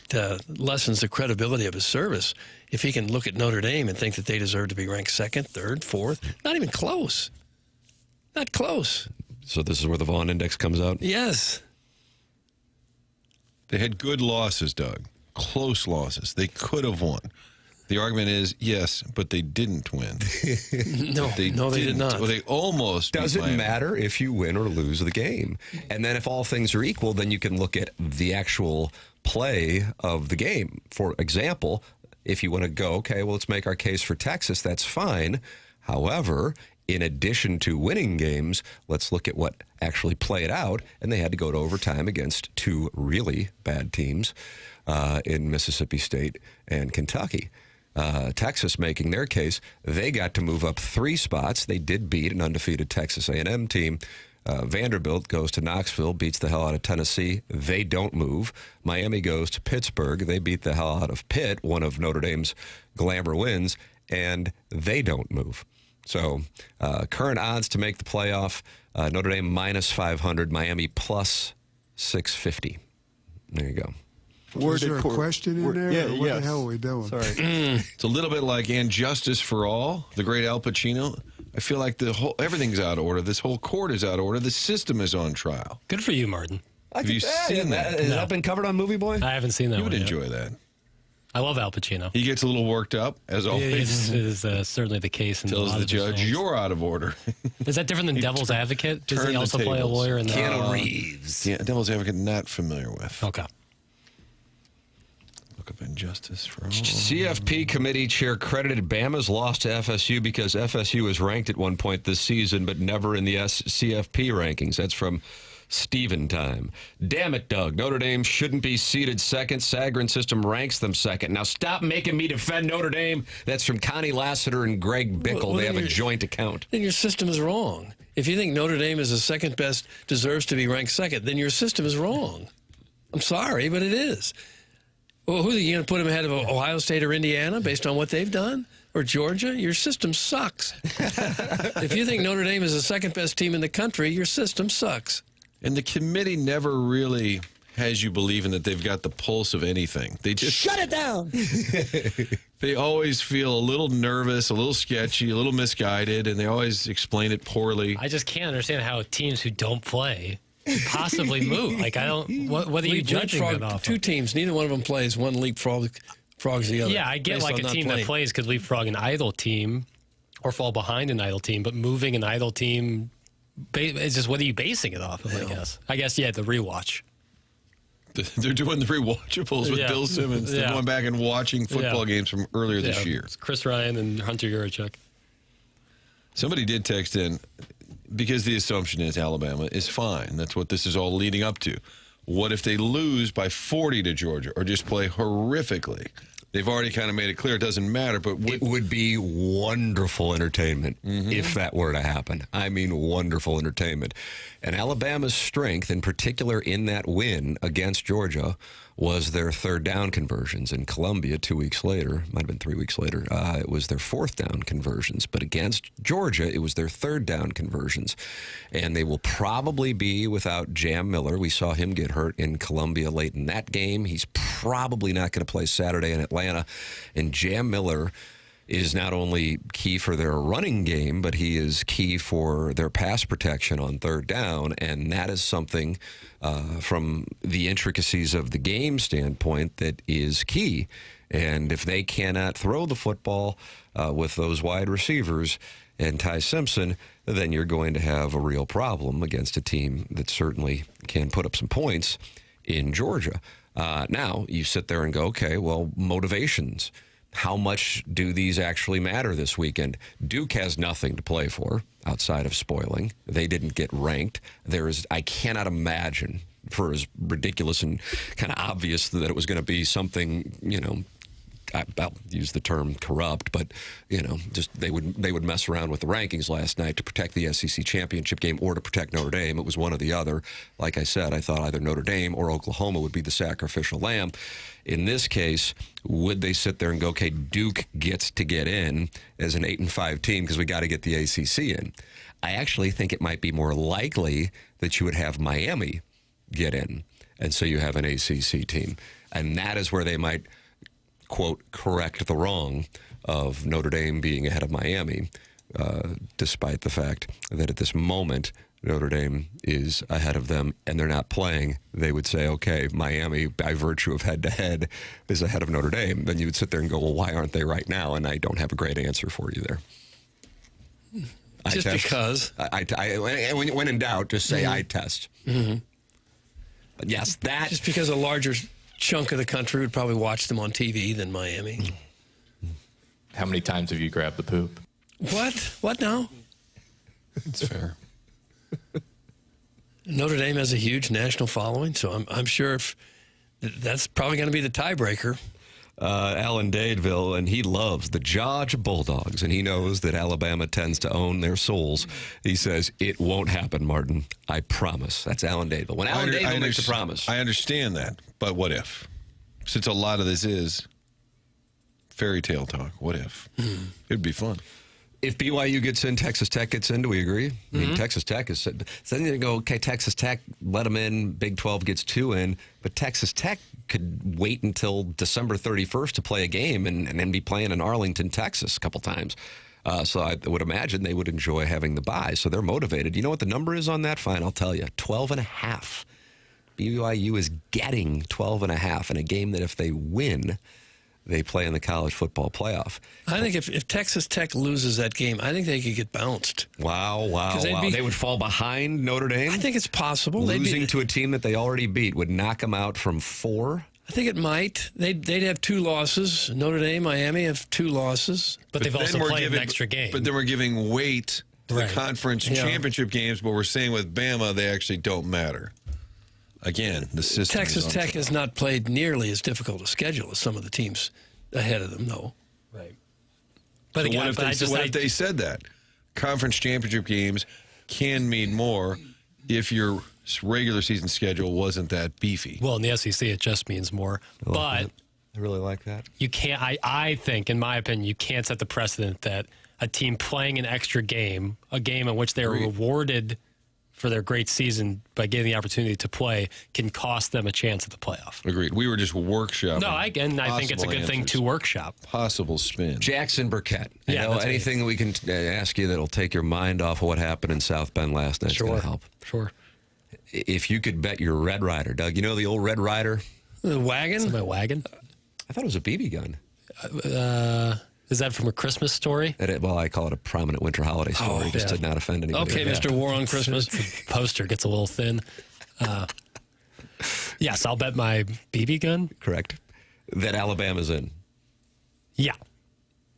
lessens the credibility of his service if he can look at Notre Dame and think that they deserve to be ranked 2nd, 3rd, 4th. Not even close. Not close. So this is where the Vaughn Index comes out? Yes. They had good losses, Doug. Close losses. They could have won. The argument is, yes, but they didn't win. No, they did not. Well, they almost Doesn't matter if you win or lose the game. And then if all things are equal, then you can look at the actual play of the game. For example, if you want to go, okay, well, let's make our case for Texas, that's fine. However, in addition to winning games, let's look at what actually played out. And they had to go to overtime against two really bad teams in Mississippi State and Kentucky. Texas making their case, they got to move up 3 spots. They did beat an undefeated Texas A&M team. Vanderbilt goes to Knoxville, beats the hell out of Tennessee. They don't move. Miami goes to Pittsburgh. They beat the hell out of Pitt, one of Notre Dame's glamour wins, and they don't move. So current odds to make the playoff, Notre Dame minus 500, Miami plus 650. There you go. Was there a question in there? Yeah, what the hell are we doing? Sorry. It's a little bit like "And Justice for All," the great Al Pacino. I feel like everything's out of order. This whole court is out of order. The system is on trial. Good for you, Martin. Have you seen that? Has that been covered on Movie Boy? I haven't seen that You would one yet. enjoy that. I love Al Pacino. He gets a little worked up, as always. This is certainly the case. In Tells a lot the of his judge, films. "You're out of order." Is that different than Devil's Advocate? Does he turn the also play a tables. lawyer in that? Keanu Reeves. Yeah, Devil's Advocate, not familiar with. Okay. Look up "Injustice for All." CFP committee chair credited Bama's loss to FSU because FSU was ranked at one point this season, but never in the CFP rankings. That's from Steven Time. Damn it, Doug. Notre Dame shouldn't be seated second. Sagarin system ranks them second. Now stop making me defend Notre Dame. That's from Connie Lassiter and Greg Bickle. Well, they have a joint account. Then your system is wrong. If you think Notre Dame is the second best, deserves to be ranked second, then your system is wrong. I'm sorry, but it is. Well, who are you going to put them ahead of Ohio State or Indiana based on what they've done? Or Georgia? Your system sucks. If you think Notre Dame is the second best team in the country, your system sucks. And the committee never really has you believing that they've got the pulse of anything. They just shut it down. They always feel a little nervous, a little sketchy, a little misguided, and they always explain it poorly. I just can't understand how teams who don't play could possibly move. Like, I don't. What are you judging that off? Two teams, neither one of them plays. One leapfrogs the other. Yeah, I get based like on a team not that playing. plays could leapfrog an idle team or fall behind an idle team, but moving an idle team, it's just what are you basing it off of, I guess, yeah, the rewatch. They're doing the rewatchables with Bill Simmons. They're going back and watching football games from earlier this year. It's Chris Ryan and Hunter Yurachek. Somebody did text in, because the assumption is Alabama is fine. That's what this is all leading up to. What if they lose by 40 to Georgia or just play horrifically? They've already kind of made it clear it doesn't matter, but it would be wonderful entertainment if that were to happen. I mean, wonderful entertainment. And Alabama's strength, in particular in that win against Georgia, was their third down conversions. In Columbia 2 weeks later, might have been 3 weeks later, it was their fourth down conversions. But against Georgia, it was their third down conversions. And they will probably be without Jam Miller. We saw him get hurt in Columbia late in that game. He's probably not going to play Saturday in Atlanta. And Jam Miller is not only key for their running game, but he is key for their pass protection on third down. And that is something from the intricacies of the game standpoint that is key. And if they cannot throw the football with those wide receivers and Ty Simpson, then you're going to have a real problem against a team that certainly can put up some points in Georgia. Now, you sit there and go, okay, well, motivations. How much do these actually matter this weekend? Duke has nothing to play for outside of spoiling. They didn't get ranked. I cannot imagine, for as ridiculous and kind of obvious that it was going to be something, I'll use the term corrupt, but just they would mess around with the rankings last night to protect the SEC championship game or to protect Notre Dame. It was one or the other. Like I said, I thought either Notre Dame or Oklahoma would be the sacrificial lamb. In this case, would they sit there and go, okay, Duke gets to get in as an 8-5 team because we got to get the ACC in? I actually think it might be more likely that you would have Miami get in, and so you have an ACC team, and that is where they might, quote, correct the wrong of Notre Dame being ahead of Miami, despite the fact that at this moment Notre Dame is ahead of them and they're not playing. They would say, okay, Miami, by virtue of head-to-head, is ahead of Notre Dame. Then you would sit there and go, well, why aren't they right now? And I don't have a great answer for you there. Just because. When in doubt, just say I test. Mm-hmm. But yes, that. Just because a larger chunk of the country would probably watch them on TV than Miami. How many times have you grabbed the poop? What? What now? It's fair. Notre Dame has a huge national following, so I'm sure that's probably going to be the tiebreaker. Alan Dadeville, and he loves the Georgia Bulldogs, and he knows that Alabama tends to own their souls. He says, it won't happen, Martin. I promise. That's Alan Dadeville. When Alan Dadeville makes a promise. I understand that, but what if? Since a lot of this is fairy tale talk, what if? It'd be fun. If BYU gets in, Texas Tech gets in, do we agree? I mean, Texas Tech is... So then you go, okay, Texas Tech, let them in, Big 12 gets 2 in, but Texas Tech could wait until December 31st to play a game and then be playing in Arlington, Texas a couple times. So I would imagine they would enjoy having the bye, so they're motivated. You know what the number is on that? Fine, I'll tell you. 12.5. BYU is getting 12.5 in a game that if they win... they play in the college football playoff. I think if Texas Tech loses that game, I think they could get bounced. Wow. They would fall behind Notre Dame? I think it's possible. Losing to a team that they already beat would knock them out from 4? I think it might. They'd have 2 losses. Notre Dame, Miami have 2 losses. But they've also played an extra game. But then we're giving weight to the conference championship games, but we're saying with Bama, they actually don't matter. Again, the system. Texas Tech has not played nearly as difficult a schedule as some of the teams ahead of them, though. Right. But so again, what if they said that? Conference championship games can mean more if your regular season schedule wasn't that beefy. Well, in the SEC, it just means more. I really like that. You can't. I think, in my opinion, you can't set the precedent that a team playing an extra game, a game in which they are rewarded for their great season by getting the opportunity to play, can cost them a chance at the playoff. Agreed. We were just workshopping. No, I think it's a good thing to workshop. Possible spin. Jackson Burkett. Yeah, anything we can ask you that'll take your mind off of what happened in South Bend last night is going to help. Sure. If you could bet your Red Ryder, Doug, you know the old Red Ryder? The wagon? Is it my wagon? I thought it was a BB gun. Is that from A Christmas Story? Well, I call it a prominent winter holiday story, just to not offend anybody. Okay, Mr. War on Christmas. The poster gets a little thin. Yes, I'll bet my BB gun. Correct. That Alabama's in. Yeah.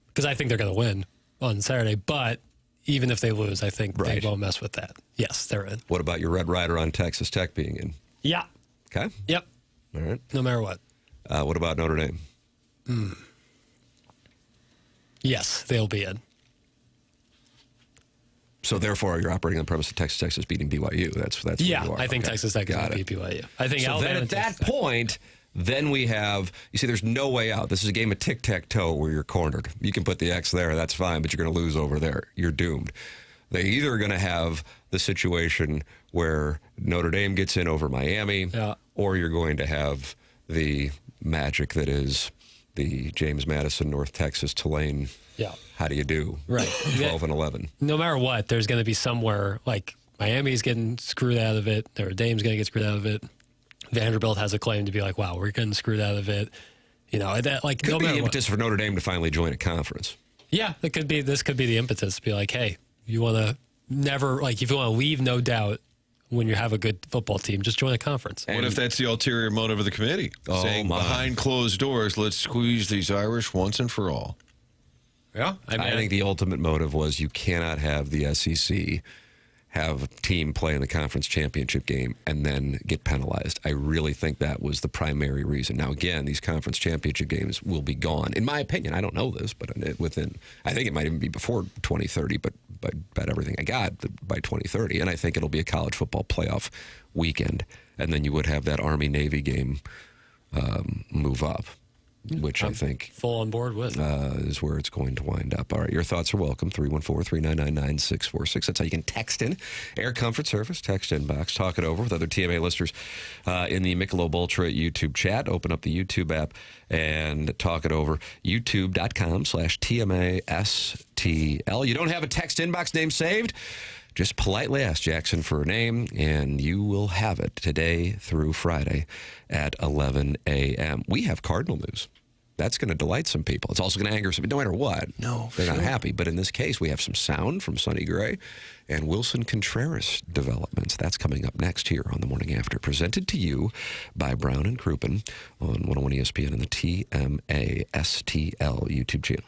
Because I think they're going to win on Saturday. But even if they lose, I think they won't mess with that. Yes, they're in. What about your Red Ryder on Texas Tech being in? Yeah. Okay. Yep. All right. No matter what. What about Notre Dame? Yes, they'll be in. So therefore, you're operating on the premise that Texas Tech is beating BYU. That's where yeah. you are. I think Texas Tech is going to beat BYU. I think. So then at that point, then we have. You see, there's no way out. This is a game of tic-tac-toe where you're cornered. You can put the X there, that's fine, but you're going to lose over there. You're doomed. They either are going to have the situation where Notre Dame gets in over Miami, or you're going to have the magic that is the James Madison, North Texas, Tulane. Yeah. How do you do? Right. 12 and 11. No matter what, there's going to be somewhere like Miami's getting screwed out of it. Notre Dame's going to get screwed out of it. Vanderbilt has a claim to be like, wow, we're getting screwed out of it. You know, that like Could no be the matter what. impetus for Notre Dame to finally join a conference. Yeah, it could be. This could be the impetus to be like, hey, you want to never like if you want to leave no doubt when you have a good football team, just join a conference. What if that's the ulterior motive of the committee? Saying behind closed doors, let's squeeze these Irish once and for all. Yeah, I think the ultimate motive was you cannot have the SEC have a team play in the conference championship game and then get penalized. I really think that was the primary reason. Now, again, these conference championship games will be gone. In my opinion, I don't know this, but I think it might even be before 2030, but bet everything I got by 2030. And I think it'll be a college football playoff weekend. And then you would have that Army-Navy game move up, which I think full on board with is where it's going to wind up. All right, your thoughts are welcome. 314-399-9646. That's how you can text in. Air Comfort Service, text inbox. Talk it over with other TMA listeners in the Michelob Ultra YouTube chat. Open up the YouTube app and talk it over. YouTube.com/TMASTL. You don't have a text inbox name saved? Just politely ask Jackson for a name, and you will have it today through Friday at 11 a.m. We have Cardinal news. That's going to delight some people. It's also going to anger some people. No matter what, they're not happy. But in this case, we have some sound from Sonny Gray and Wilson Contreras developments. That's coming up next here on The Morning After. Presented to you by Brown and Crouppen on 101 ESPN and the TMASTL YouTube channel.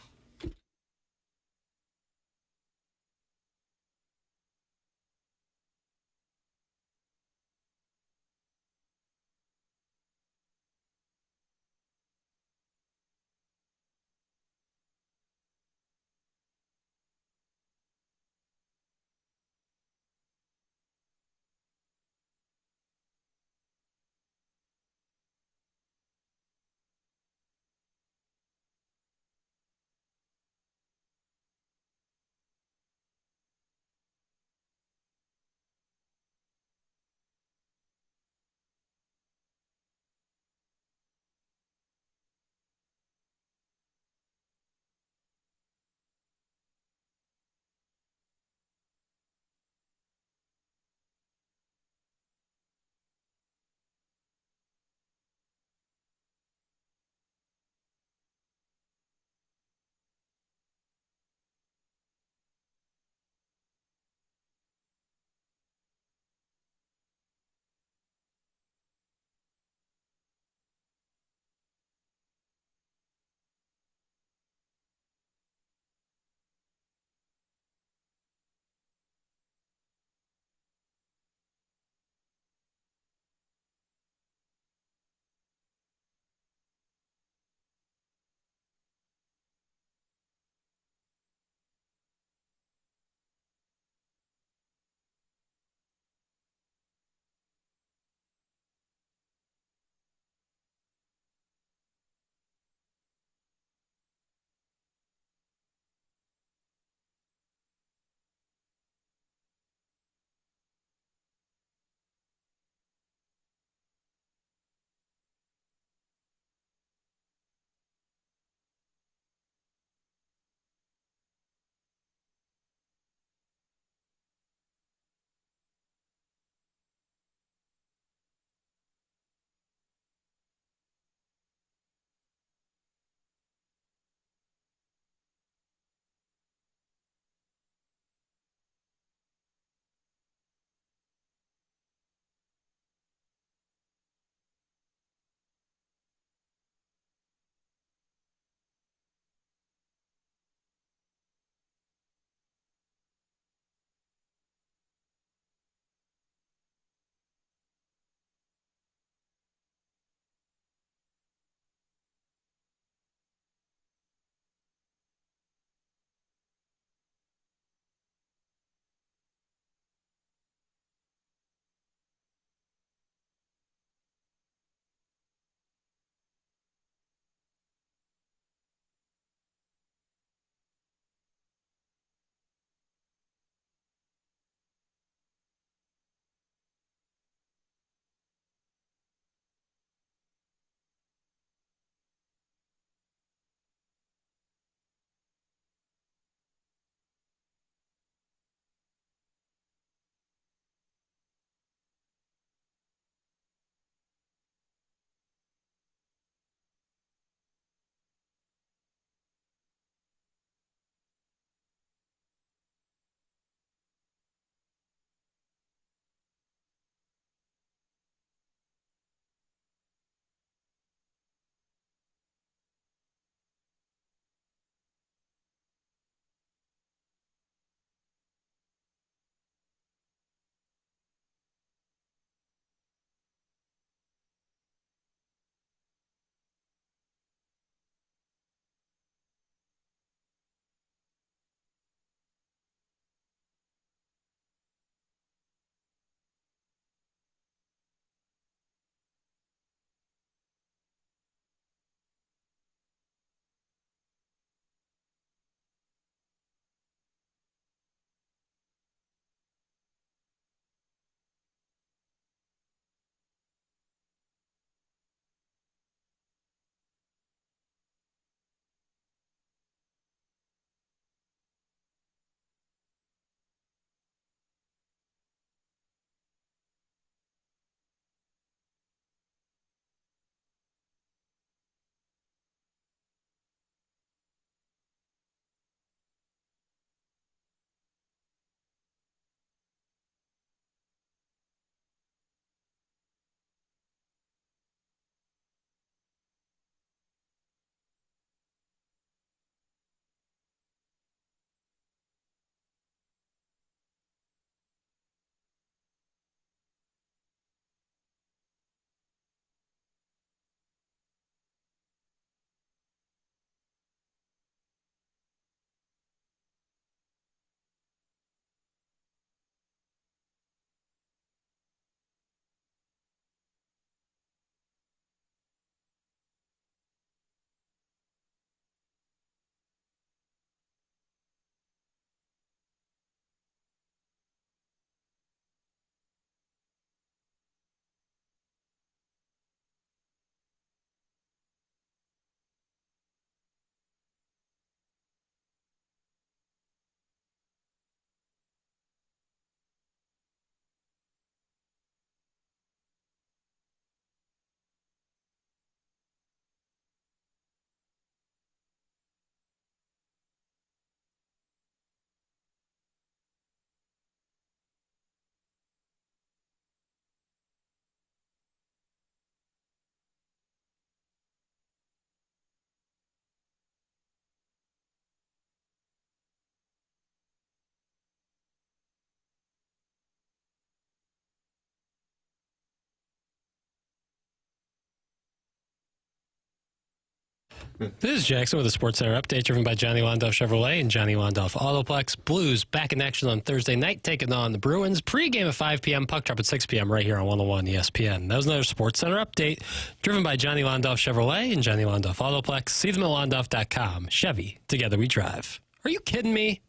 This is Jackson with a Sports Center update driven by Johnny Wandoff Chevrolet and Johnny Wandoff Autoplex. Blues back in action on Thursday night, taking on the Bruins. Pre-game at 5 p.m., puck drop at 6 p.m. right here on 101 ESPN. That was another Sports Center update driven by Johnny Wandoff Chevrolet and Johnny Wandoff Autoplex. See them at wandoff.com. Chevy, together we drive. Are you kidding me?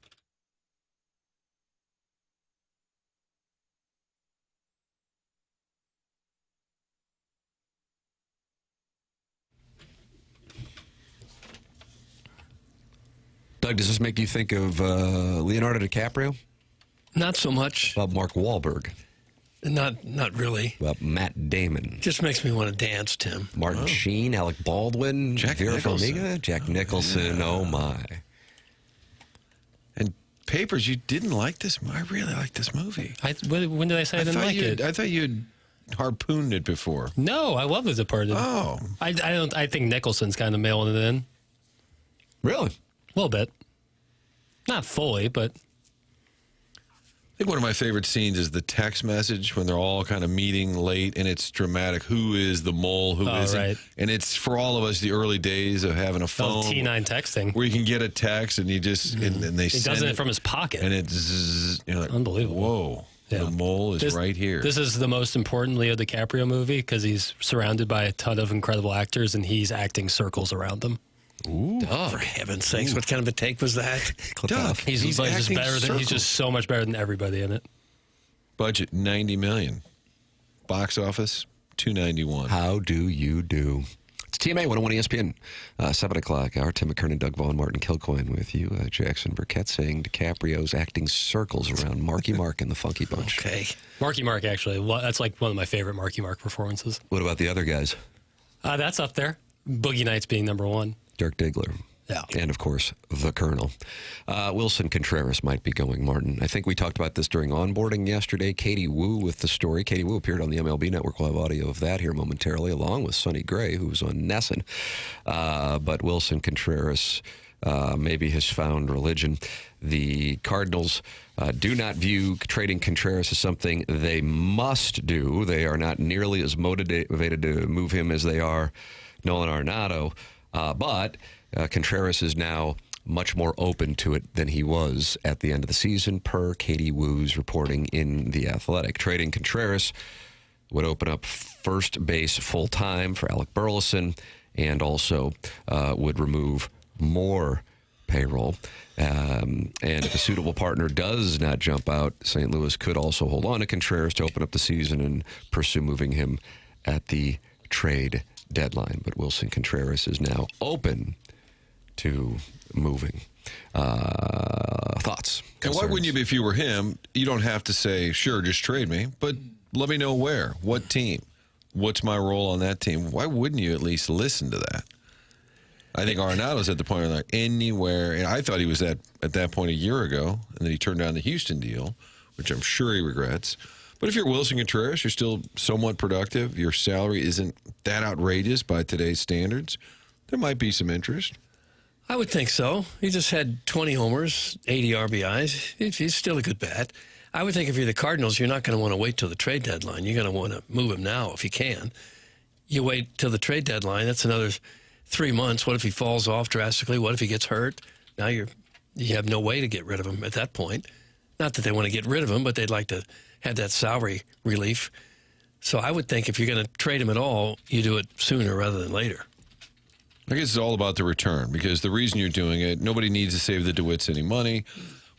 Doug, does this make you think of Leonardo DiCaprio? Not so much. About Mark Wahlberg? Not really. About Matt Damon? Just makes me want to dance, Tim. Martin Sheen, Alec Baldwin, Vera Nicholson. Farmiga, Jack Nicholson. Oh my! And Papers, you didn't like this? I really like this movie. When did I say I didn't like it? I thought you had harpooned it before. No, I love The Departed. Oh, I think Nicholson's kind of mailing it in. Really? A little bit. Not fully, but... I think one of my favorite scenes is the text message when they're all kind of meeting late, and it's dramatic. Who is the mole? Who isn't? Right. And it's, for all of us, the early days of having a phone. T9 texting. Where you can get a text, and you just... And they He send does it from his pocket. And it's... You're like, unbelievable. Whoa. Yeah. The mole is right here. This is the most important Leo DiCaprio movie because he's surrounded by a ton of incredible actors, and he's acting circles around them. Ooh, for heaven's sakes, what kind of a take was that? Doug, he's just acting better than, he's just so much better than everybody in it. Budget $90 million. Box office $291. How do you do? It's TMA 101 ESPN, 7 o'clock hour. Tim McKernan, Doug Vaughn, Martin Kilcoyne with you. Jackson Burkett saying DiCaprio's acting circles around Marky Mark and the Funky Bunch. Okay. Marky Mark, actually. That's like one of my favorite Marky Mark performances. What about the other guys? That's up there. Boogie Nights being number one. Dirk Diggler. Yeah. And, of course, the Colonel. Wilson Contreras might be going, Martin. I think we talked about this during onboarding yesterday. Katie Wu with the story. Katie Wu appeared on the MLB Network. We'll have audio of that here momentarily, along with Sonny Gray, who was on Nesson. But Wilson Contreras maybe has found religion. The Cardinals do not view trading Contreras as something they must do. They are not nearly as motivated to move him as they are Nolan Arenado. But Contreras is now much more open to it than he was at the end of the season, per Katie Wu's reporting in The Athletic. Trading Contreras would open up first base full-time for Alec Burleson and also would remove more payroll. And if a suitable partner does not jump out, St. Louis could also hold on to Contreras to open up the season and pursue moving him at the trade deadline. But Wilson Contreras is now open to moving. Thoughts? And why wouldn't you be if you were him? You don't have to say, sure, just trade me, but let me know where, what team, what's my role on that team. Why wouldn't you at least listen to that? I think Arenado's at the point where like anywhere, and I thought he was at that point a year ago, and then he turned down the Houston deal, which I'm sure he regrets. But if you're Wilson Contreras, you're still somewhat productive. Your salary isn't that outrageous by today's standards. There might be some interest. I would think so. He just had 20 homers, 80 RBIs. He's still a good bat. I would think if you're the Cardinals, you're not going to want to wait till the trade deadline. You're going to want to move him now if you can. You wait till the trade deadline. That's another 3 months. What if he falls off drastically? What if he gets hurt? Now you have no way to get rid of him at that point. Not that they want to get rid of him, but they'd like to have that salary relief. So I would think if you're going to trade him at all, you do it sooner rather than later. I guess it's all about the return, because the reason you're doing it, nobody needs to save the DeWitts any money.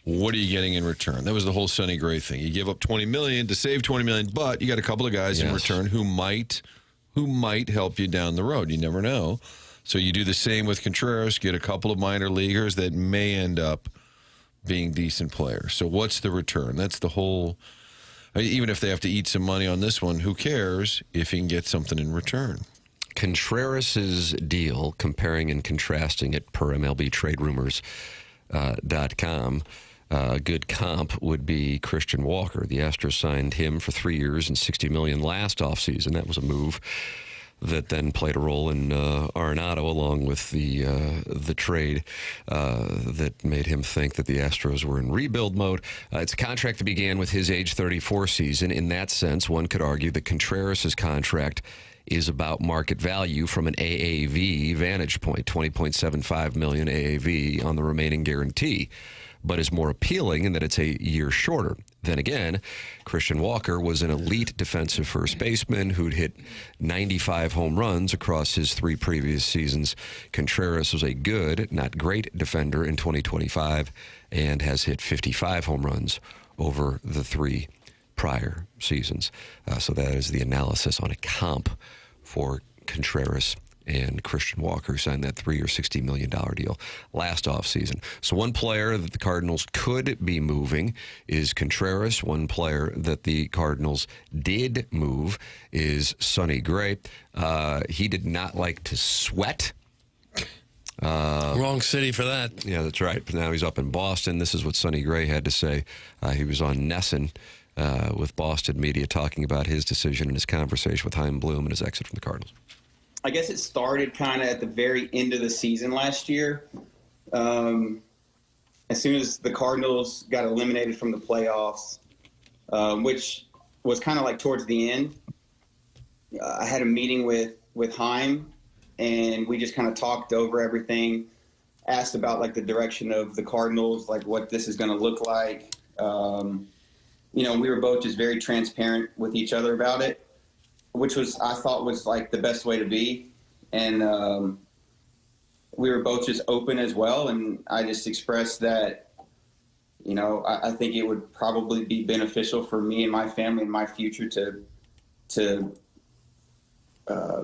What are you getting in return? That was the whole Sonny Gray thing. You give up $20 million to save $20 million, but you got a couple of guys in return who might help you down the road. You never know. So you do the same with Contreras, get a couple of minor leaguers that may end up being decent players. So what's the return? That's the whole... Even if they have to eat some money on this one, who cares if he can get something in return? Contreras' deal, comparing and contrasting it per MLB Trade Rumors.com, good comp would be Christian Walker. The Astros signed him for 3 years and $60 million last offseason. That was a move that then played a role in Arenado, along with the trade that made him think that the Astros were in rebuild mode. It's a contract that began with his age 34 season. In that sense, one could argue that Contreras' contract is about market value from an AAV vantage point, $20.75 million AAV on the remaining guarantee, but is more appealing in that it's a year shorter. Then again, Christian Walker was an elite defensive first baseman who'd hit 95 home runs across his 3 previous seasons. Contreras was a good, not great defender in 2025 and has hit 55 home runs over the 3 prior seasons. So that is the analysis on a comp for Contreras and Christian Walker, who signed that 3-year, $60 million deal last offseason. So one player that the Cardinals could be moving is Contreras. One player that the Cardinals did move is Sonny Gray. He did not like to sweat. Wrong city for that. Yeah, that's right. But now he's up in Boston. This is what Sonny Gray had to say. He was on Nesson with Boston media talking about his decision and his conversation with Chaim Bloom and his exit from the Cardinals. I guess it started kind of at the very end of the season last year. As soon as the Cardinals got eliminated from the playoffs, which was kind of like towards the end, I had a meeting with Chaim, and we just kind of talked over everything, asked about like the direction of the Cardinals, like what this is going to look like. We were both just very transparent with each other about it, which I thought was like the best way to be. And we were both just open as well. And I just expressed that, I think it would probably be beneficial for me and my family and my future to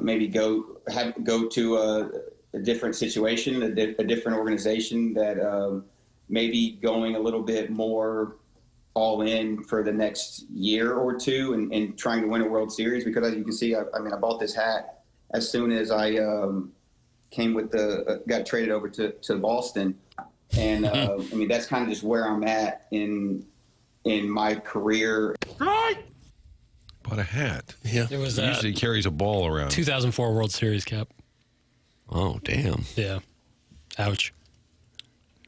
maybe go to a different situation, a different organization that maybe going a little bit more all in for the next year or two and trying to win a World Series. Because as you can see, I bought this hat as soon as I got traded over to Boston. And that's kind of just where I'm at in my career. Bought a hat. Yeah. It was usually carries a ball around. 2004 World Series cap. Oh, damn. Yeah. Ouch.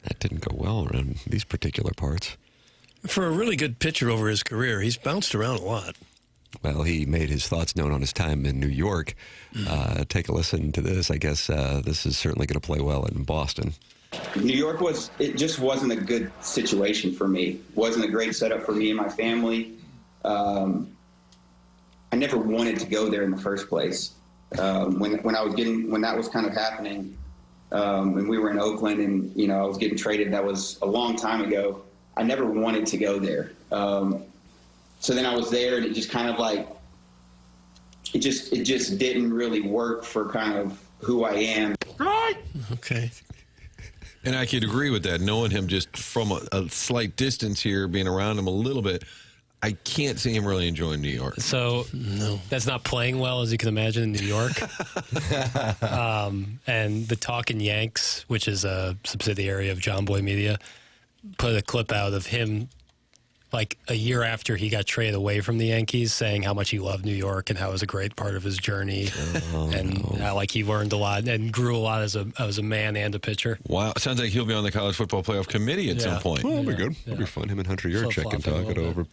That didn't go well around these particular parts. For a really good pitcher over his career, he's bounced around a lot. Well, he made his thoughts known on his time in New York. Take a listen to this. I guess this is certainly going to play well in Boston. New York just wasn't a good situation for me. Wasn't a great setup for me and my family. I never wanted to go there in the first place. When that was kind of happening, when we were in Oakland and I was getting traded, that was a long time ago. I never wanted to go there. So then I was there, and it just kind of like it just didn't really work for kind of who I am. Okay. And I could agree with that. Knowing him just from a slight distance here, being around him a little bit, I can't see him really enjoying New York. So that's not playing well, as you can imagine, in New York. And the Talkin' Yanks, which is a subsidiary of John Boy Media, put a clip out of him like a year after he got traded away from the Yankees, saying how much he loved New York and how it was a great part of his journey, how like he learned a lot and grew a lot as a man and a pitcher. Wow, it sounds like he'll be on the college football playoff committee at some point. Well, that'll be good. It'll be fun. Him and Hunter Yurchek can talk it over.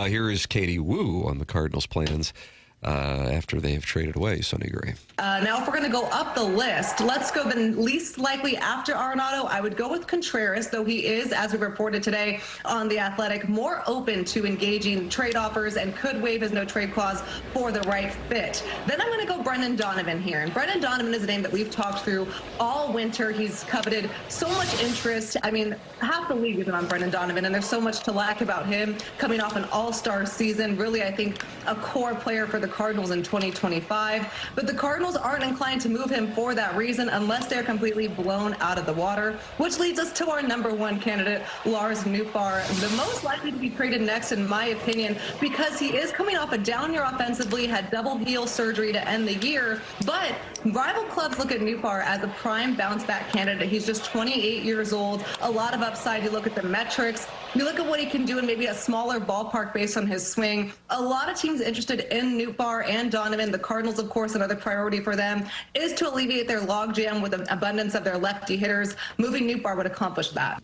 Here is Katie Wu on the Cardinals' plans after they have traded away Sonny Gray. Now, if we're going to go up the list, let's go the least likely after Arenado. I would go with Contreras, though he is, as we reported today on The Athletic, more open to engaging trade offers and could waive his no-trade clause for the right fit. Then I'm going to go Brendan Donovan here. And Brendan Donovan is a name that we've talked through all winter. He's coveted so much interest. I mean, half the league is on Brendan Donovan, and there's so much to lack about him coming off an all-star season. Really, I think a core player for the Cardinals in 2025. But the Cardinals aren't inclined to move him for that reason unless they're completely blown out of the water, which leads us to our number one candidate, Lars Nootbaar, the most likely to be traded next, in my opinion, because he is coming off a down year offensively, had double heel surgery to end the year, but Rival clubs look at Newbar as a prime bounce-back candidate. He's just 28 years old. A lot of upside. You look at the metrics. You look at what he can do in maybe a smaller ballpark based on his swing. A lot of teams interested in Newbar and Donovan. The Cardinals, of course, another priority for them is to alleviate their logjam with an abundance of their lefty hitters. Moving Newbar would accomplish that.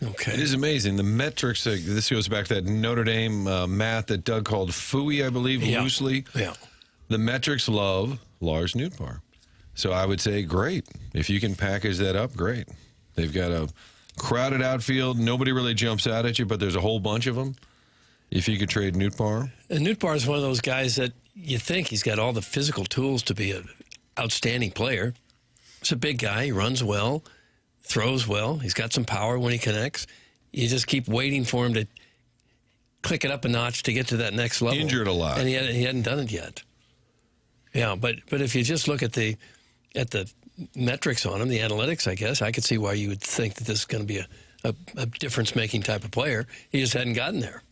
Okay. It is amazing. The metrics, this goes back to that Notre Dame math that Doug called FUI, I believe, loosely. Yeah. The metrics love Lars Nootbaar. So I would say, great. If you can package that up, great. They've got a crowded outfield. Nobody really jumps out at you, but there's a whole bunch of them. If you could trade Nootbaar. And Nootbaar is one of those guys that you think he's got all the physical tools to be an outstanding player. He's a big guy. He runs well, throws well. He's got some power when he connects. You just keep waiting for him to click it up a notch to get to that next level. Injured a lot. And he hadn't done it yet. Yeah, but if you just look at the metrics on him, the analytics, I guess, I could see why you would think that this is going to be a difference-making type of player. He just hadn't gotten there.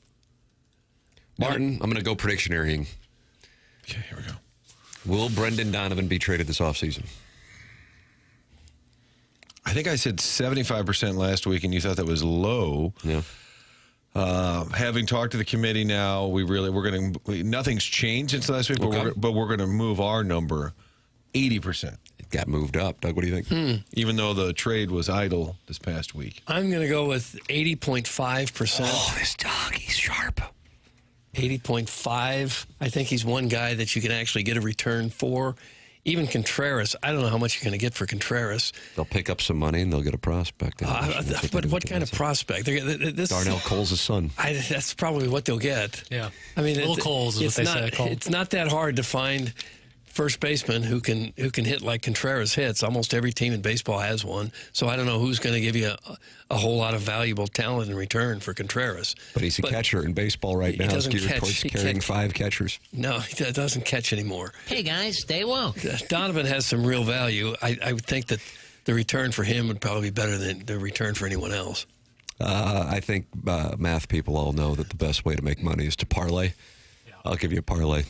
Martin, I'm going to go predictioneering. Okay, here we go. Will Brendan Donovan be traded this offseason? I think I said 75% last week, and you thought that was low. Yeah. Having talked to the committee now, nothing's changed since last week, but we're going to move our number 80%. It got moved up. Doug, what do you think? Even though the trade was idle this past week. I'm going to go with 80.5%. Oh, this Doug, he's sharp. 80.5. I think he's one guy that you can actually get a return for. Even Contreras, I don't know how much you're going to get for Contreras. They'll pick up some money and they'll get a prospect. But what kind of prospect? Darnell Cole's son. That's probably what they'll get. Yeah. I mean, Little Coles is what they say. It's not that hard to find first baseman who can hit like Contreras hits. Almost every team in baseball has one. So I don't know who's going to give you a whole lot of valuable talent in return for Contreras. But he's a catcher in baseball right now. He's carrying 5 catchers. No, he doesn't catch anymore. Hey, guys, stay woke. Donovan has some real value. I would think that the return for him would probably be better than the return for anyone else. I think math people all know that the best way to make money is to parlay. Yeah. I'll give you a parlay.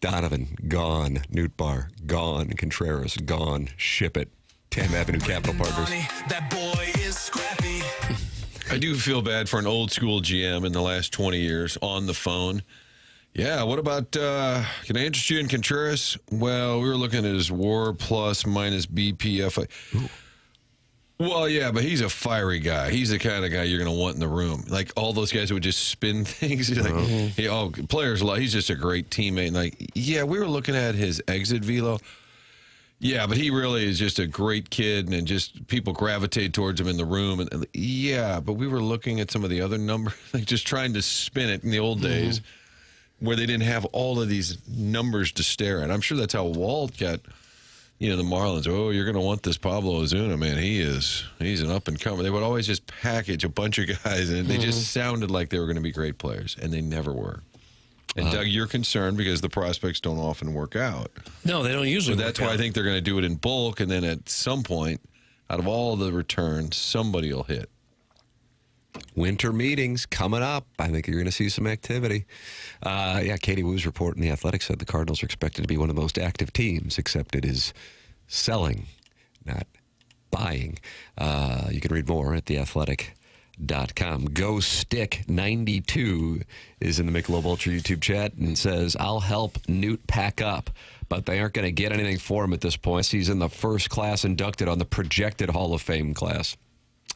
Donovan, gone. Nootbaar, gone. Contreras, gone. Ship it. Tam Avenue Capital Partners. That boy is scrappy. I do feel bad for an old school GM in the last 20 years on the phone. Yeah, what about, can I interest you in Contreras? Well, we were looking at his WAR plus minus BPF. Ooh. Well, yeah, but he's a fiery guy. He's the kind of guy you're going to want in the room. Like all those guys who would just spin things. Like, players, he's just a great teammate. And like, yeah, we were looking at his exit velo. Yeah, but he really is just a great kid, and just people gravitate towards him in the room. And yeah, but we were looking at some of the other numbers, like just trying to spin it in the old days, where they didn't have all of these numbers to stare at. I'm sure that's how Walt got. The Marlins, you're going to want this Pablo Ozuna, man. He's an up-and-comer. They would always just package a bunch of guys, and they just sounded like they were going to be great players, and they never were. And, Doug, you're concerned because the prospects don't often work out. No, they don't usually So that's why I think they're going to do it in bulk, and then at some point, out of all the returns, somebody will hit. Winter meetings coming up. I think you're going to see some activity. Katie Woo's report in The Athletic said the Cardinals are expected to be one of the most active teams, except it is selling, not buying. You can read more at theathletic.com. Go Stick 92 is in the Michelob Ultra YouTube chat and says, I'll help Newt pack up, but they aren't going to get anything for him at this point. He's in the first class inducted on the projected Hall of Fame class.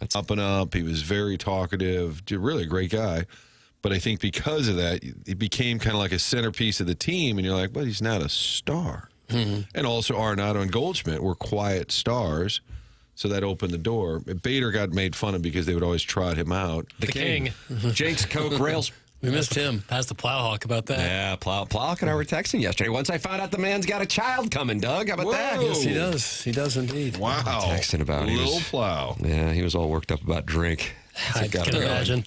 That's up and up. He was very talkative, really a great guy. But I think because of that, he became kind of like a centerpiece of the team. And you're like, well, he's not a star. Mm-hmm. And also Arenado and Goldschmidt were quiet stars. So that opened the door. Bader got made fun of because they would always trot him out. The king. Jake's Coke Rails. We missed him. Pass the Plowhawk about that. Yeah, Plowhawk and I were texting yesterday. Once I found out the man's got a child coming, Doug. How about that? Yes, he does. He does indeed. Wow. Texting about it. Little Plow. Yeah, he was all worked up about drink. I can imagine.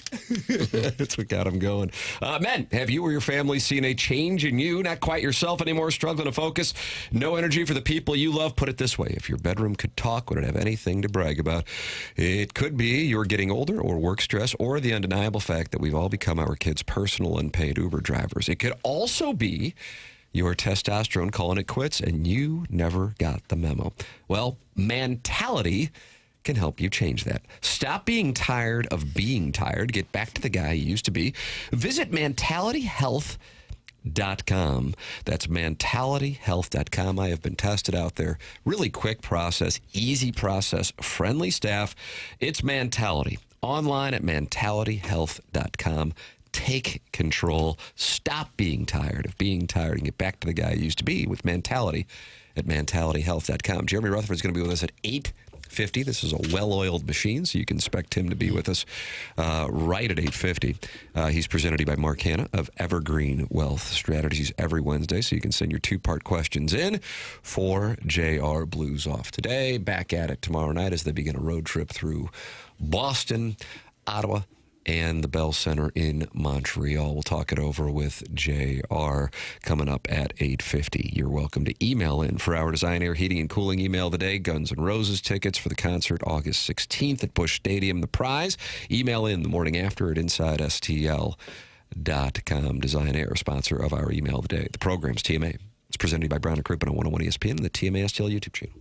That's what got him going. Men, have you or your family seen a change in you? Not quite yourself anymore, struggling to focus, no energy for the people you love? Put it this way. If your bedroom could talk, would it have anything to brag about? It could be you're getting older, or work stress, or the undeniable fact that we've all become our kids' personal unpaid Uber drivers. It could also be your testosterone calling it quits, and you never got the memo. Well, Mentality can help you change that. Stop being tired of being tired. Get back to the guy you used to be. Visit mentalityhealth.com. That's mentalityhealth.com. I have been tested out there. Really quick process, easy process, friendly staff. It's Mentality. Online at mentalityhealth.com. Take control. Stop being tired of being tired and get back to the guy you used to be with Mentality at mentalityhealth.com. Jeremy Rutherford is going to be with us at 8:50. This is a well-oiled machine, so you can expect him to be with us right at 8:50. He's presented to you by Mark Hanna of Evergreen Wealth Strategies every Wednesday, so you can send your two-part questions in for JR Blues Off today. Back at it tomorrow night as they begin a road trip through Boston, Ottawa, and the Bell Center in Montreal. We'll talk it over with JR coming up at 8:50. You're welcome to email in for our Design Air Heating and Cooling email of the day. Guns N' Roses tickets for the concert August 16th at Busch Stadium. The prize, email in the morning after at InsideSTL.com. Design Air, sponsor of our email of the day. The program's TMA. It's presented by Brown and Crouppen on 101 ESPN and the TMA STL YouTube channel.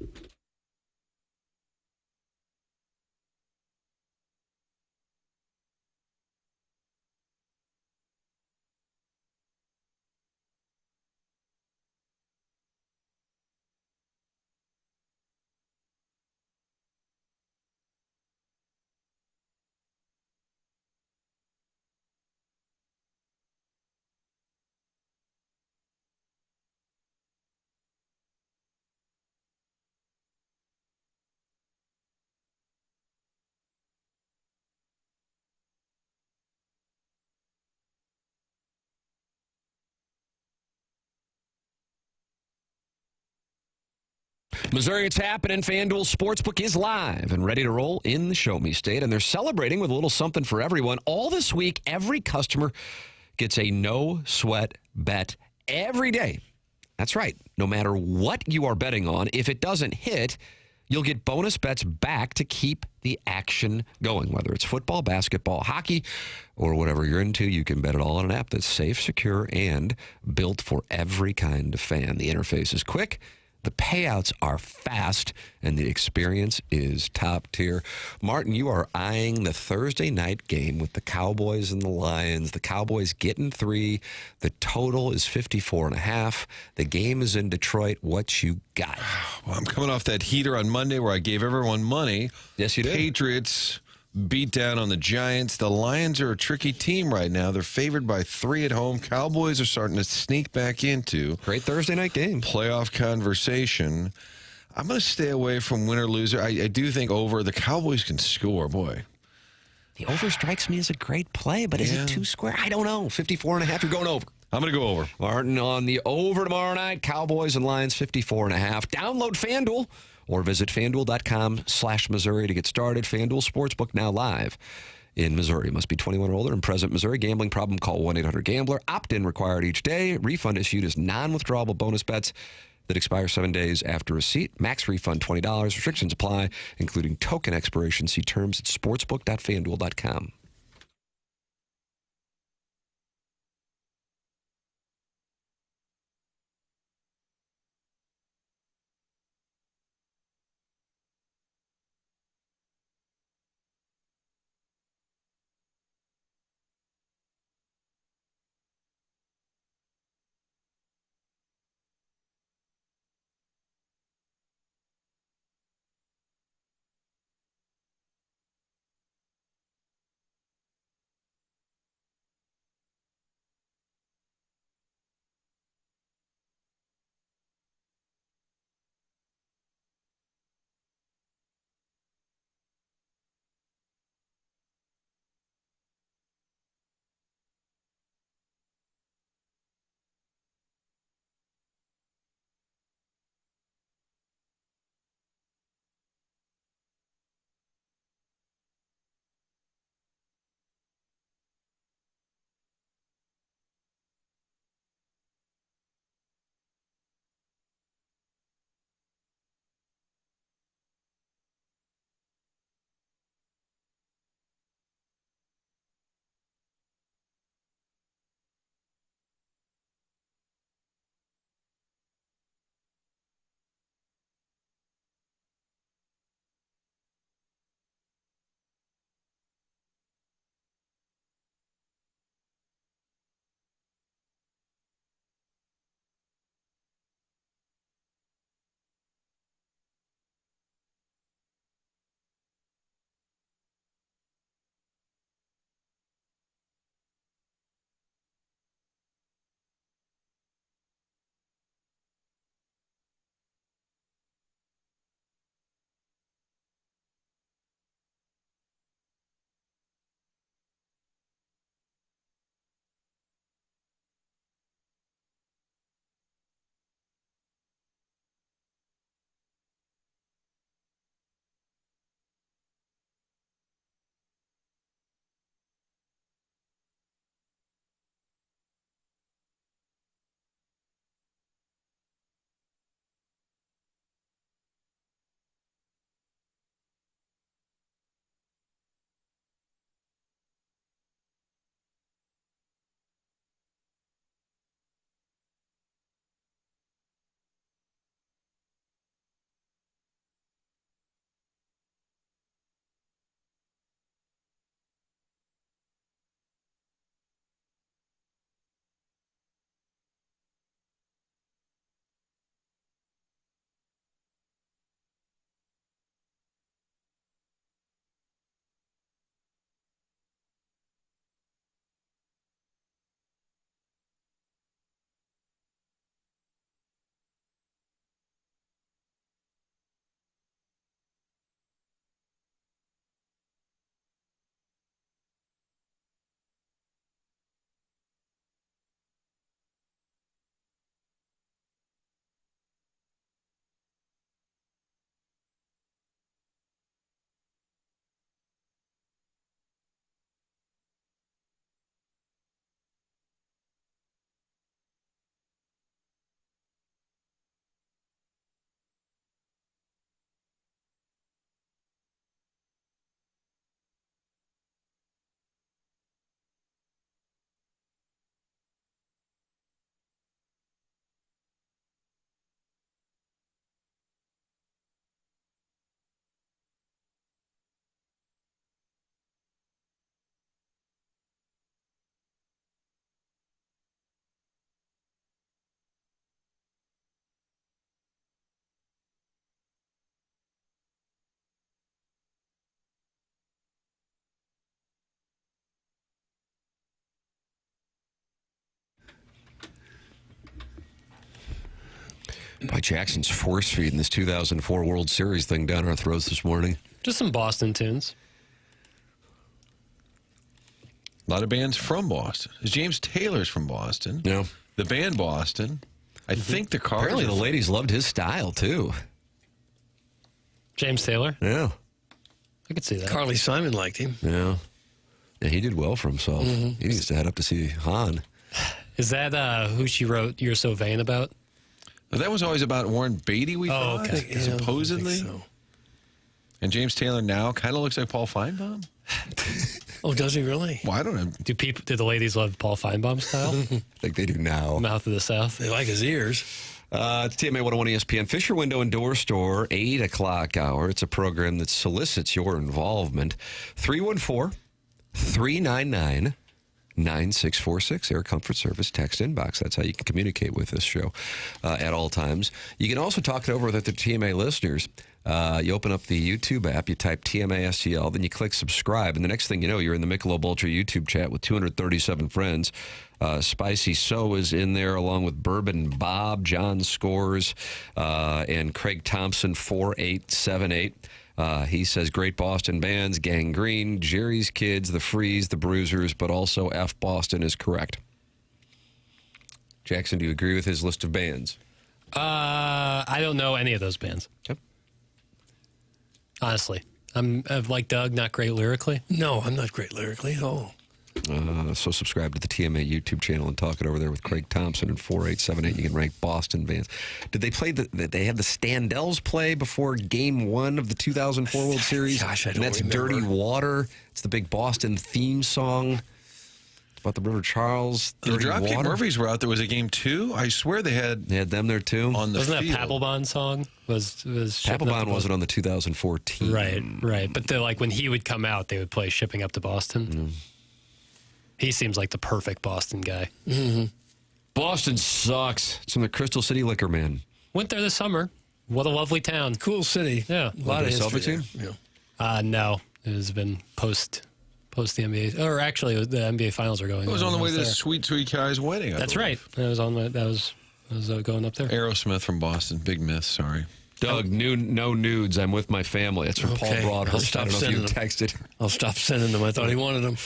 Missouri, it's happening. FanDuel Sportsbook is live and ready to roll in the Show Me State, and they're celebrating with a little something for everyone. All this week, every customer gets a no-sweat bet every day. That's right. No matter what you are betting on, if it doesn't hit, you'll get bonus bets back to keep the action going. Whether it's football, basketball, hockey, or whatever you're into, you can bet it all on an app that's safe, secure, and built for every kind of fan. The interface is quick. The payouts are fast, and the experience is top tier. Martin, you are eyeing the Thursday night game with the Cowboys and the Lions. The Cowboys getting 3. The total is 54.5. The game is in Detroit. What you got? Well, I'm coming off that heater on Monday where I gave everyone money. Yes, you did. Patriots beat down on the Giants. The Lions are a tricky team right now. They're favored by 3 at home. Cowboys are starting to sneak back into great Thursday night game. Playoff conversation. I'm going to stay away from winner loser. I do think over. The Cowboys can score, boy. The over strikes me as a great play, but is it too square? I don't know. 54.5, you're going over. I'm going to go over. Martin on the over tomorrow night. Cowboys and Lions 54.5. Download FanDuel or visit FanDuel.com/Missouri to get started. FanDuel Sportsbook now live in Missouri. Must be 21 or older in present Missouri. Gambling problem, call 1-800-GAMBLER. Opt-in required each day. Refund issued as non-withdrawable bonus bets that expire 7 days after receipt. Max refund $20. Restrictions apply, including token expiration. See terms at sportsbook.fanduel.com. By Jackson's force feeding this 2004 World Series thing down our throats this morning. Just some Boston tunes. A lot of bands from Boston. James Taylor's from Boston. Yeah. The band Boston. I think the Cars. Apparently the ladies loved his style, too. James Taylor? Yeah. I could see that. Carly Simon liked him. Yeah. Yeah, he did well for himself. He needs to head up to see Han. Is that who she wrote You're So Vain about? Well, that was always about Warren Beatty, we thought, okay. supposedly. So. And James Taylor now kind of looks like Paul Feinbaum. Oh, does he really? Well, I don't know. Do the ladies love Paul Feinbaum style? I think they do now. Mouth of the South. They like his ears. It's TMA 101 ESPN Fisher Window and Door Store, 8 o'clock hour. It's a program that solicits your involvement. 314-399-9646. Air Comfort Service text inbox. That's how you can communicate with this show at all times. You can also talk it over with the TMA listeners. You open up the YouTube app, you type TMA-STL, then you click subscribe, and the next thing you know, you're in the Michelob Ultra YouTube chat with 237 friends. Spicy So is in there, along with Bourbon Bob, John Scores, and Craig Thompson, 4878. He says, great Boston bands, Gangrene, Jerry's Kids, The Freeze, The Bruisers, but also F. Boston is correct. Jackson, do you agree with his list of bands? I don't know any of those bands. Yep. Honestly. I'm like Doug, not great lyrically. No, I'm not great lyrically at all. So subscribe to the TMA YouTube channel and talk it over there with Craig Thompson and 4878. You can rank Boston bands. Did they play they had the Standells play before Game 1 of the 2004 World Series? Gosh, I don't And that's remember. Dirty Water. It's the big Boston theme song. It's about the River Charles. The Dirty Dropkick Water. Murphys were out there. Was it Game 2? I swear they had them there too. On the Wasn't field. that Papelbon song? Was Shipping Up Papelbon to wasn't on the 2014. Right. But like when he would come out, they would play Shipping Up to Boston. He seems like the perfect Boston guy. Boston sucks. It's from the Crystal City Liquor Man. Went there this summer. What a lovely town. Cool city. Yeah. A lot of history there. team? Yeah. No. It has been post the NBA. Or actually, the NBA Finals are going on. It was on the way to the there. Sweet Sweet Guy's wedding. I That's believe. right. I was going up there. Aerosmith from Boston. Big myth, sorry. Doug, no nudes. I'm with my family. That's from Okay. Paul Broadhurst. I'll I stop don't know if you sending them. texted. I'll stop sending them. I thought he wanted them.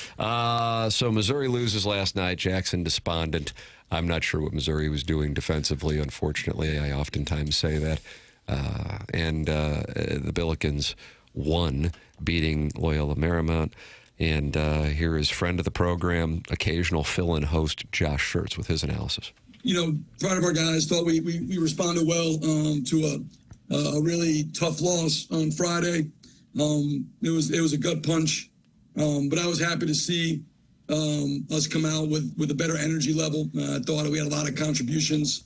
So Missouri loses last night. Jackson despondent. I'm not sure what Missouri was doing defensively, unfortunately. I oftentimes say that. And the Billikens won, beating Loyola Marymount. And here is friend of the program, occasional fill-in host Josh Schertz with his analysis. You know, proud of our guys. Thought we responded well to a really tough loss on Friday. It was a gut punch, but I was happy to see us come out with a better energy level. I thought we had a lot of contributions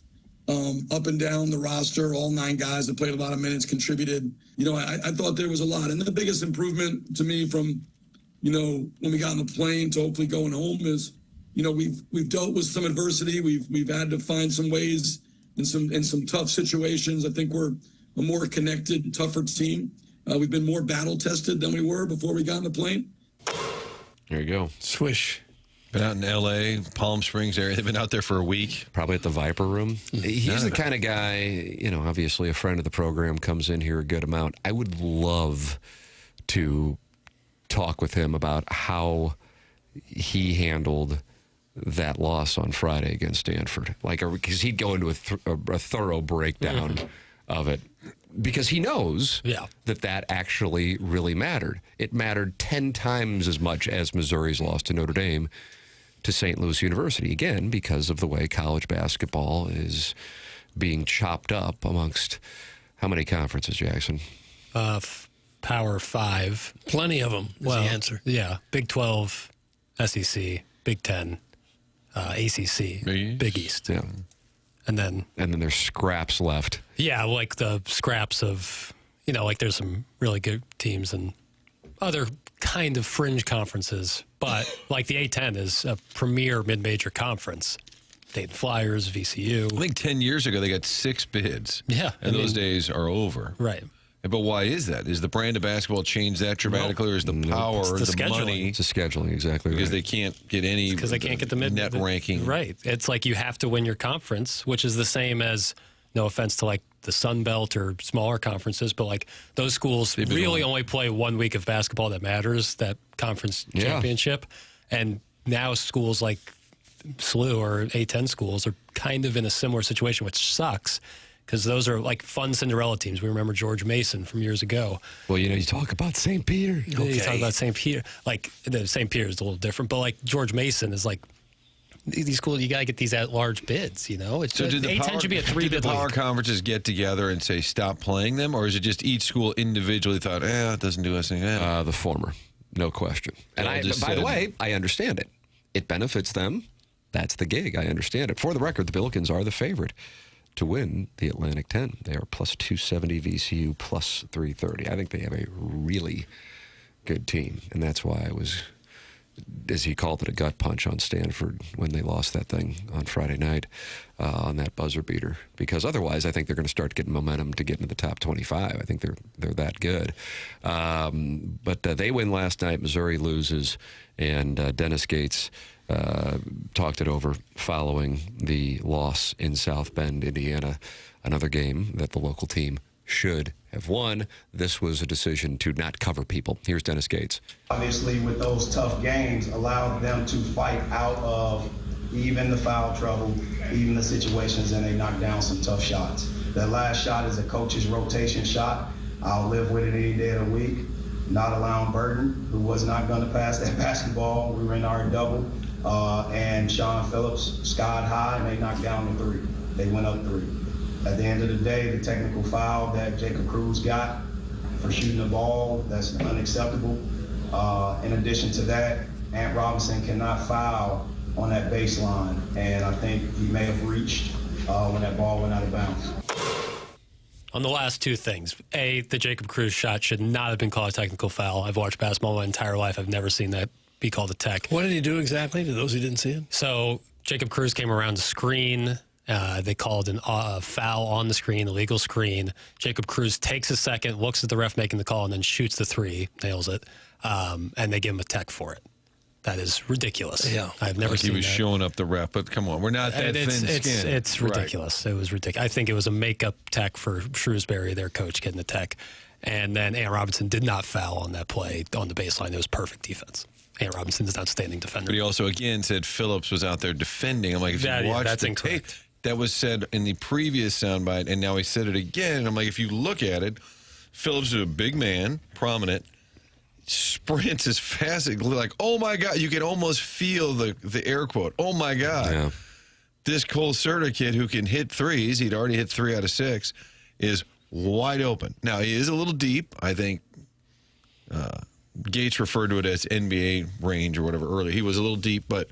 up and down the roster. All 9 guys that played a lot of minutes contributed. You know, I thought there was a lot. And the biggest improvement to me from, you know, when we got on the plane to hopefully going home is, you know, we've dealt with some adversity. We've had to find some ways in some tough situations. I think we're a more connected, tougher team. We've been more battle tested than we were before we got on the plane. There you go. Swish. Been out in L.A., Palm Springs area. They've been out there for a week. Probably at the Viper Room. He's the kind of guy, you know, obviously a friend of the program, comes in here a good amount. I would love to talk with him about how he handled that loss on Friday against Stanford. Like, because he'd go into a thorough breakdown of it. Because he knows that actually really mattered. It mattered 10 times as much as Missouri's loss to Notre Dame to St. Louis University. Again, because of the way college basketball is being chopped up amongst how many conferences, Jackson? Power 5. Plenty of them is the answer. Yeah. Big 12, SEC, Big 10, ACC, Big East. Yeah. And then there's scraps left. Yeah, like the scraps of, you know, like there's some really good teams and other kind of fringe conferences. But like the A-10 is a premier mid-major conference. Dayton Flyers, VCU. I think 10 years ago they got 6 bids. Yeah. And those days are over. Right. But why is that? Is the brand of basketball changed that dramatically, or is the power, It's the scheduling. money? It's the scheduling, exactly. Because they can't get any. Because they can't get the net ranking. Right. It's like you have to win your conference, which is the same as No offense to like the Sun Belt or smaller conferences, but like those schools really only play 1 week of basketball that matters, that conference championship. And now schools like SLU or A10 schools are kind of in a similar situation, which sucks because those are like fun Cinderella teams. We remember George Mason from years ago. Well, you talk about St. Peter. You talk about St. Peter. Like, St. Peter is a little different, but like George Mason is like, these schools, you got to get these at-large bids, It's So did the A10 should be a 3-bid did the power league. conferences get together and say stop playing them, or is it just each school individually thought, it doesn't do us anything? The former, no question. And by the way, I understand it. It benefits them. That's the gig. I understand it. For the record, the Billikens are the favorite to win the Atlantic 10. They are plus 270, VCU plus 330. I think they have a really good team, and that's why I was, as he called it, a gut punch on Stanford when they lost that thing on Friday night on that buzzer beater. Because otherwise, I think they're going to start getting momentum to get into the top 25. I think they're that good. But they win last night. Missouri loses, and Dennis Gates talked it over following the loss in South Bend, Indiana, another game that the local team should have won. This was a decision to not cover people. Here's Dennis Gates. Obviously, with those tough games, allowed them to fight out of even the foul trouble, even the situations, and they knocked down some tough shots. That last shot is a coach's rotation shot. I'll live with it any day of the week. Not allowing Burton, who was not going to pass that basketball. We were in our double. And Sean Phillips skied high, and they knocked down the three. They went up three. At the end of the day, the technical foul that Jacob Cruz got for shooting the ball, that's unacceptable. In addition to that, Ant Robinson cannot foul on that baseline, and I think he may have reached when that ball went out of bounds. On the last two things, A, the Jacob Cruz shot should not have been called a technical foul. I've watched basketball my entire life. I've never seen that be called a tech. What did he do exactly to those who didn't see it? So Jacob Cruz came around the screen. They called a foul on the screen, a legal screen. Jacob Cruz takes a second, looks at the ref making the call, and then shoots the three, nails it, and they give him a tech for it. That is ridiculous. Yeah. I've never seen he was that. showing up the ref, but come on, we're not that thin-skinned. It's ridiculous. Right. It was ridiculous. I think it was a makeup tech for Shrewsbury, their coach, getting the tech. And then Ant Robinson did not foul on that play on the baseline. It was perfect defense. Ant Robinson is an outstanding defender. But he also, again, said Phillips was out there defending. I'm like, if you watch the tape, that was said in the previous soundbite, and now he said it again. And I'm like, if you look at it, Phillips is a big man, prominent, sprints as fast as, like, oh my God, you can almost feel the air quote, oh my God. Yeah. This Cole Serta kid who can hit threes, he'd already hit 3 out of 6, is wide open. Now, he is a little deep. I think Gates referred to it as NBA range or whatever earlier. He was a little deep, but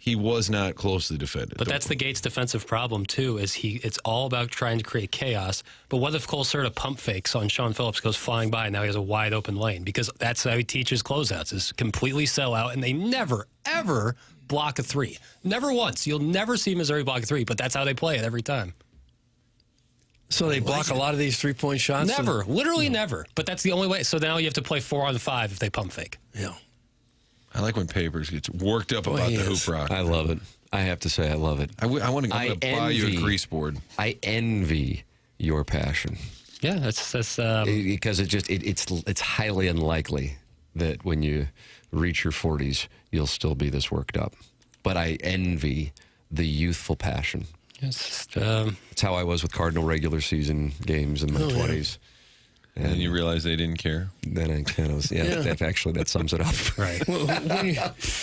he was not closely defended. But that's the Gates defensive problem, too, is it's all about trying to create chaos. But what if Cole Serta pump fakes on Sean Phillips, goes flying by, and now he has a wide open lane? Because that's how he teaches closeouts, is completely sell out, and they never, ever block a three. Never once. You'll never see Missouri block a three, but that's how they play it every time. So they block a lot of these three-point shots? Never. Literally never. But that's the only way. So now you have to play 4-on-5 if they pump fake. Yeah. I like when Papers gets worked up about the hoop rock. I love it. I have to say I love it. I want to buy you a grease board. I envy your passion. Yeah, that's because it's highly unlikely that when you reach your 40s, you'll still be this worked up. But I envy the youthful passion. It's And then you realize they didn't care. Then I kind of, that sums it up. Right. Well,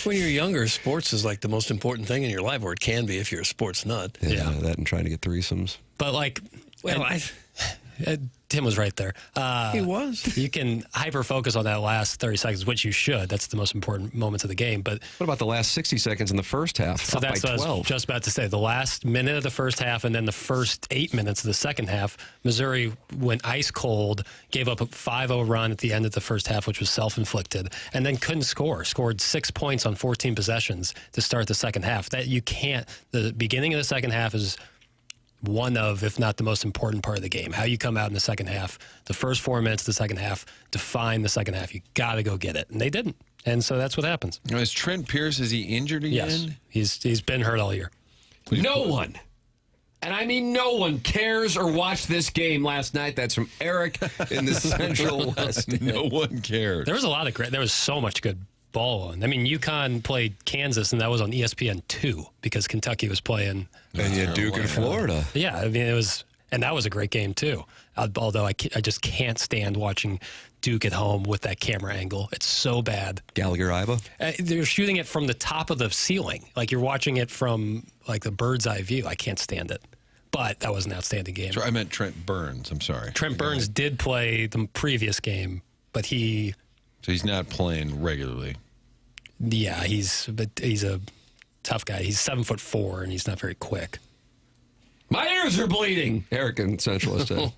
when you're younger, sports is like the most important thing in your life, or it can be if you're a sports nut. Yeah. That and trying to get threesomes. But Tim was right there. He was. You can hyper-focus on that last 30 seconds, which you should. That's the most important moments of the game. But what about the last 60 seconds in the first half? So that's what I was just about to say. The last minute of the first half and then the first 8 minutes of the second half, Missouri went ice cold, gave up a 5-0 run at the end of the first half, which was self-inflicted, and then couldn't score. Scored 6 points on 14 possessions to start the second half. That you can't. The beginning of the second half is one of, if not the most important part of the game. How you come out in the second half, the first 4 minutes of the second half, define the second half. You got to go get it. And they didn't. And so that's what happens. Now, is Trent Pierce, is he injured again? Yes. He's been hurt all year. No one And I mean, no one cares or watched this game last night. That's from Eric in the Central West. No one cared. There was so much good ball on. I mean, UConn played Kansas, and that was on ESPN 2 because Kentucky was playing. And you had Duke in Florida. Yeah, I mean, and that was a great game, too. Although I just can't stand watching Duke at home with that camera angle. It's so bad. Gallagher-Iba? They're shooting it from the top of the ceiling. Like you're watching it from like the bird's eye view. I can't stand it. But that was an outstanding game. Sorry, I meant Trent Burns. I'm sorry. Trent Burns did play the previous game, but So he's not playing regularly. Yeah, he's a tough guy. He's 7'4", and he's not very quick. My ears are bleeding, Eric in Central said.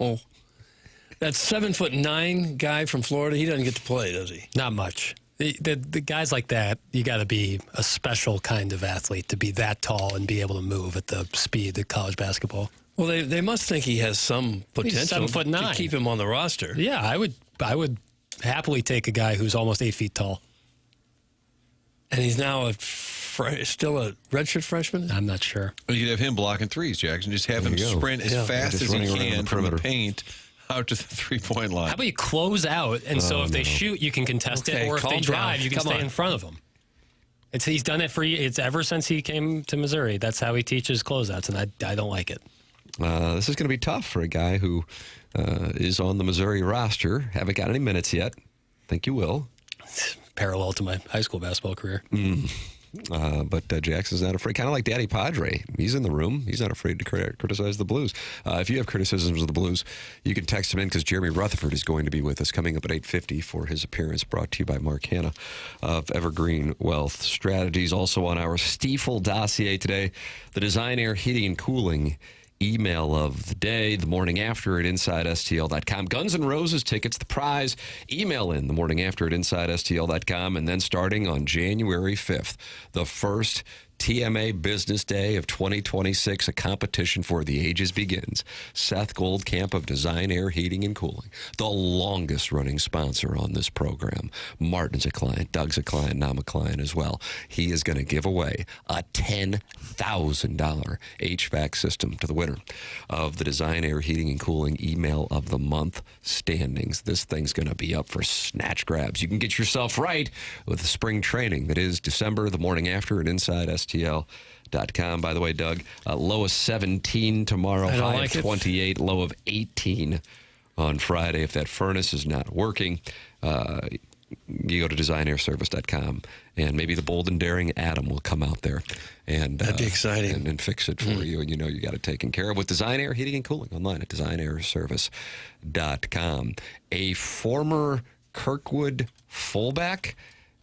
That 7'9" guy from Florida, he doesn't get to play, does he? Not much. The guys like that, you got to be a special kind of athlete to be that tall and be able to move at the speed of college basketball. Well, they must think he has some potential He's 7'9" to keep him on the roster. Yeah, I would happily take a guy who's almost 8 feet tall. And he's now still a redshirt freshman? I'm not sure. Well, you could have him blocking threes, Jackson. Just have him sprint as fast as he can from the paint out to the three-point line. How about you close out, and so if they shoot, you can contest it, or if they drive, you can stay in front of them. He's done it it's ever since he came to Missouri. That's how he teaches closeouts, and I don't like it. This is going to be tough for a guy who is on the Missouri roster. Haven't got any minutes yet. Think you will. Parallel to my high school basketball career. But Jackson's not afraid. Kind of like Daddy Padre. He's in the room. He's not afraid to criticize the Blues. If you have criticisms of the Blues, you can text him in because Jeremy Rutherford is going to be with us coming up at 8:50 for his appearance, brought to you by Mark Hanna of Evergreen Wealth Strategies. Also on our Stiefel dossier today, the Design Air Heating and Cooling email of the day, the morning after at InsideSTL.com. Guns N' Roses tickets, the prize. Email in the morning after at InsideSTL.com. And then starting on January 5th, the first TMA Business Day of 2026, a competition for the ages begins. Seth Goldcamp of Design Air Heating and Cooling, the longest running sponsor on this program. Martin's a client, Doug's a client, and I'm a client as well. He is going to give away a $10,000 HVAC system to the winner of the Design Air Heating and Cooling Email of the Month standings. This thing's going to be up for snatch grabs. You can get yourself right with the spring training that is December, the morning after at InsideSTL.com. By the way, Doug, low of 17 tomorrow, high of 28, low of 18 on Friday. If that furnace is not working, you go to designairservice.com, and maybe the bold and daring Adam will come out there and that'd be exciting and fix it for you, and you know you got it taken care of with Design Air Heating and Cooling online at designairservice.com. A former Kirkwood fullback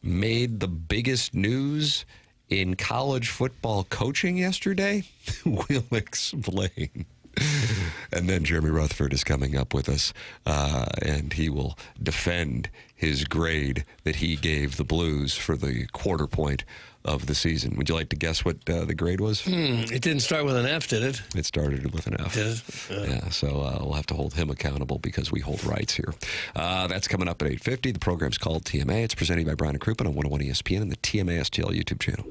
made the biggest news in college football coaching yesterday. We'll explain. And then Jeremy Rutherford is coming up with us, and he will defend his grade that he gave the Blues for the quarter point of the season. Would you like to guess what the grade was? It didn't start with an F, did it? It started with an F. Did it? Yeah, so we'll have to hold him accountable because we hold rights here. That's coming up at 8:50. The program's called TMA. It's presented by Brian and Crouppen on 101 ESPN and the TMA STL YouTube channel.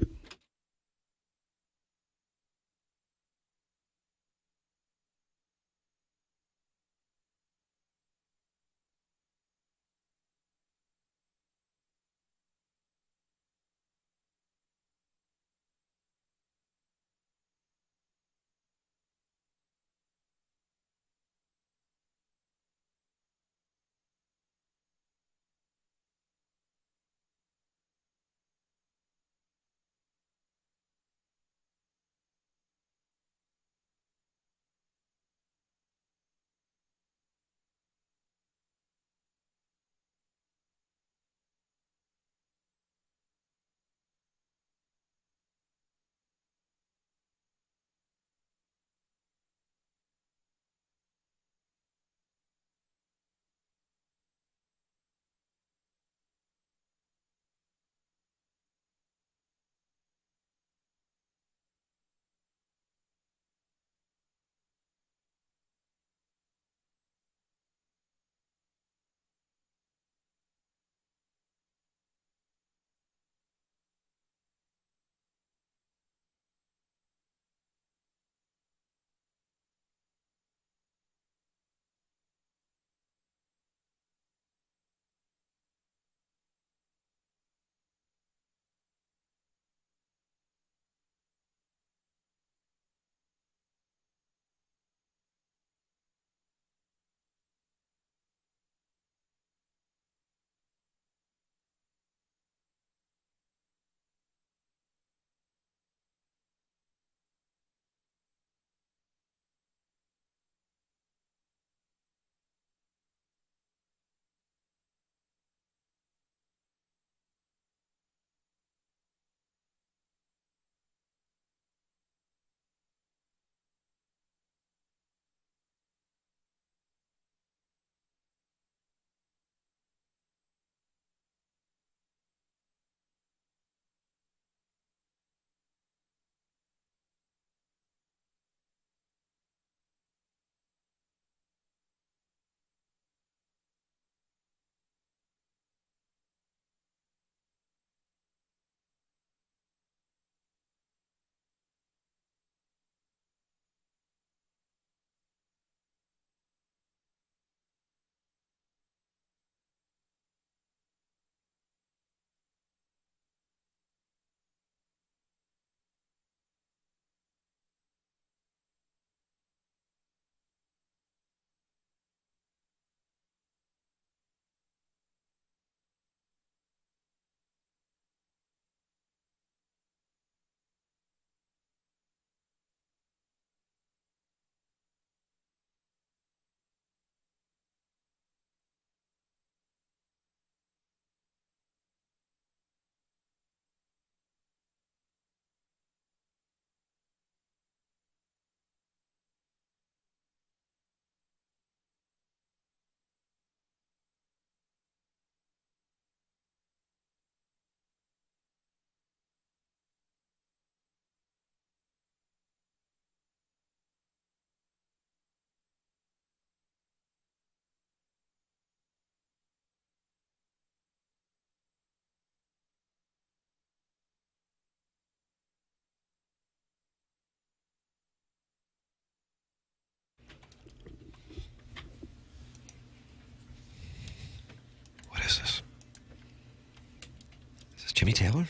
Jimmy Taylor?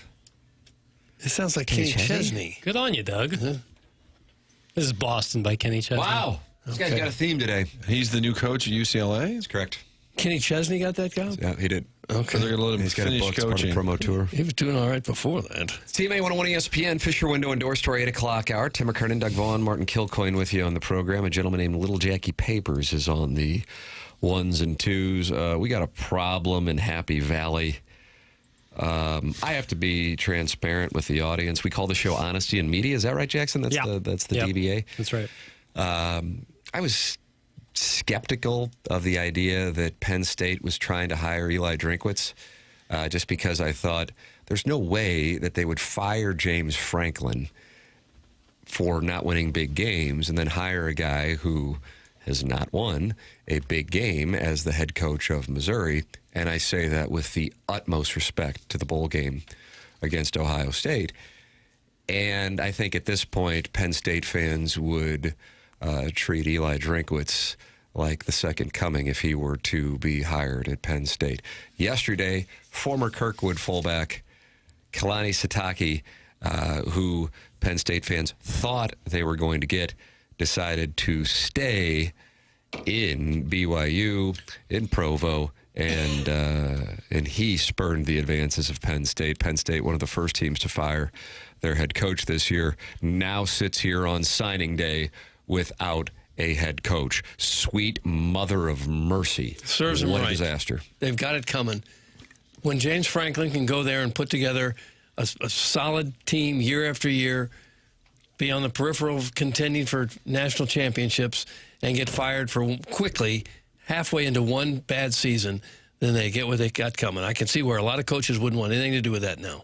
It sounds like Kenny Chesney. Good on you, Doug. This is Boston by Kenny Chesney. Wow. This guy's got a theme today. He's the new coach at UCLA? That's correct. Kenny Chesney got that job? Yeah, he did. Okay. They're going to let him He's got a finish book, part of the coaching. promo tour. He was doing all right before that. TMA 101 ESPN, Fisher Window and Door Store, 8 o'clock hour. Tim McKernan, Doug Vaughn, Martin Kilcoyne with you on the program. A gentleman named Little Jackie Papers is on the ones and twos. We got a problem in Happy Valley. I have to be transparent with the audience. We call the show Honesty in Media. Is that right, Jackson? That's the DBA? That's right. I was skeptical of the idea that Penn State was trying to hire Eli Drinkwitz just because I thought there's no way that they would fire James Franklin for not winning big games and then hire a guy who has not won a big game as the head coach of Missouri. And I say that with the utmost respect to the bowl game against Ohio State. And I think at this point, Penn State fans would treat Eli Drinkwitz like the second coming if he were to be hired at Penn State. Yesterday, former Kirkwood fullback Kalani Sitaki, who Penn State fans thought they were going to get, decided to stay in BYU, in Provo, and he spurned the advances of Penn State. Penn State, one of the first teams to fire their head coach this year, now sits here on signing day without a head coach. Sweet mother of mercy. Serves them what right. a disaster. They've got it coming. When James Franklin can go there and put together a solid team year after year, be on the peripheral of contending for national championships, and get fired for quickly halfway into one bad season, then they get what they got coming. I can see where a lot of coaches wouldn't want anything to do with that now.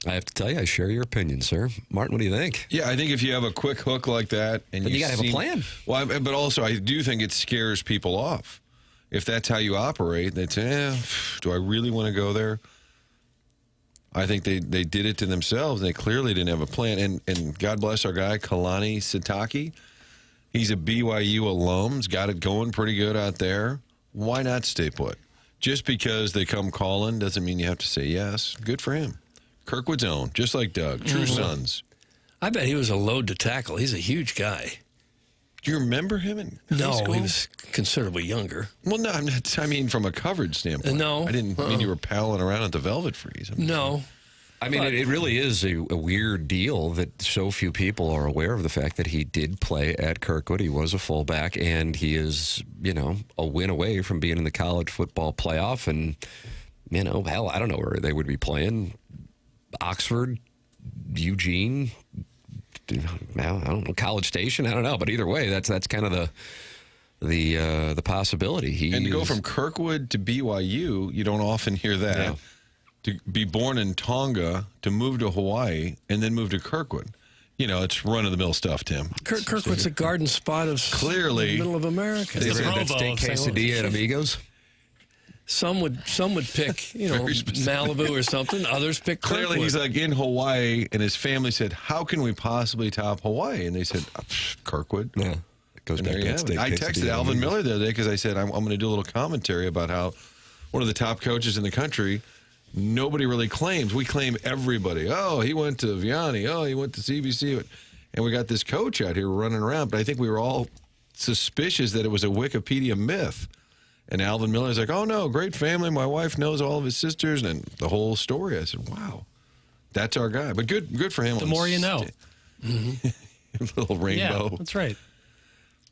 I have to tell you, I share your opinion, sir. Martin, what do you think? Yeah, I think if you have a quick hook like that, and you got to have a plan. Well, but also I do think it scares people off. If that's how you operate, they say, do I really want to go there? I think they did it to themselves. They clearly didn't have a plan. And God bless our guy, Kalani Sitaki. He's a BYU alum. He's got it going pretty good out there. Why not stay put? Just because they come calling doesn't mean you have to say yes. Good for him. Kirkwood's own, just like Doug. True sons. I bet he was a load to tackle. He's a huge guy. Do you remember him in high No, school? he was considerably younger. Well, no, I mean from a coverage standpoint. No. I didn't mean you were palling around at the Velvet Freeze. No. I mean, it really is a weird deal that so few people are aware of the fact that he did play at Kirkwood. He was a fullback, and he is, a win away from being in the college football playoff. And, hell, I don't know where they would be playing. Oxford, Eugene, I don't know, College Station. I don't know, but either way, that's kind of the possibility. And to go from Kirkwood to BYU, you don't often hear that. Yeah. To be born in Tonga, to move to Hawaii, and then move to Kirkwood. It's run-of-the-mill stuff, Tim. Kirkwood's a garden spot of Clearly, the middle of America. They ever had that steak quesadilla at Amigos? Some would pick, Malibu or something. Others pick Kirkwood. Clearly, he's like in Hawaii, and his family said, "How can we possibly top Hawaii?" And they said, Kirkwood. Yeah, it goes back to that steak I quesadilla texted at Alvin Amigos. Miller the other day because I said I'm going to do a little commentary about how one of the top coaches in the country. Nobody really claims. We claim everybody. Oh, he went to Vianney. Oh, he went to CBC. And we got this coach out here running around. But I think we were all suspicious that it was a Wikipedia myth. And Alvin Miller's like, oh, no, great family. My wife knows all of his sisters. And the whole story. I said, wow, that's our guy. But good for him. The more you know. Little rainbow. Yeah, that's right.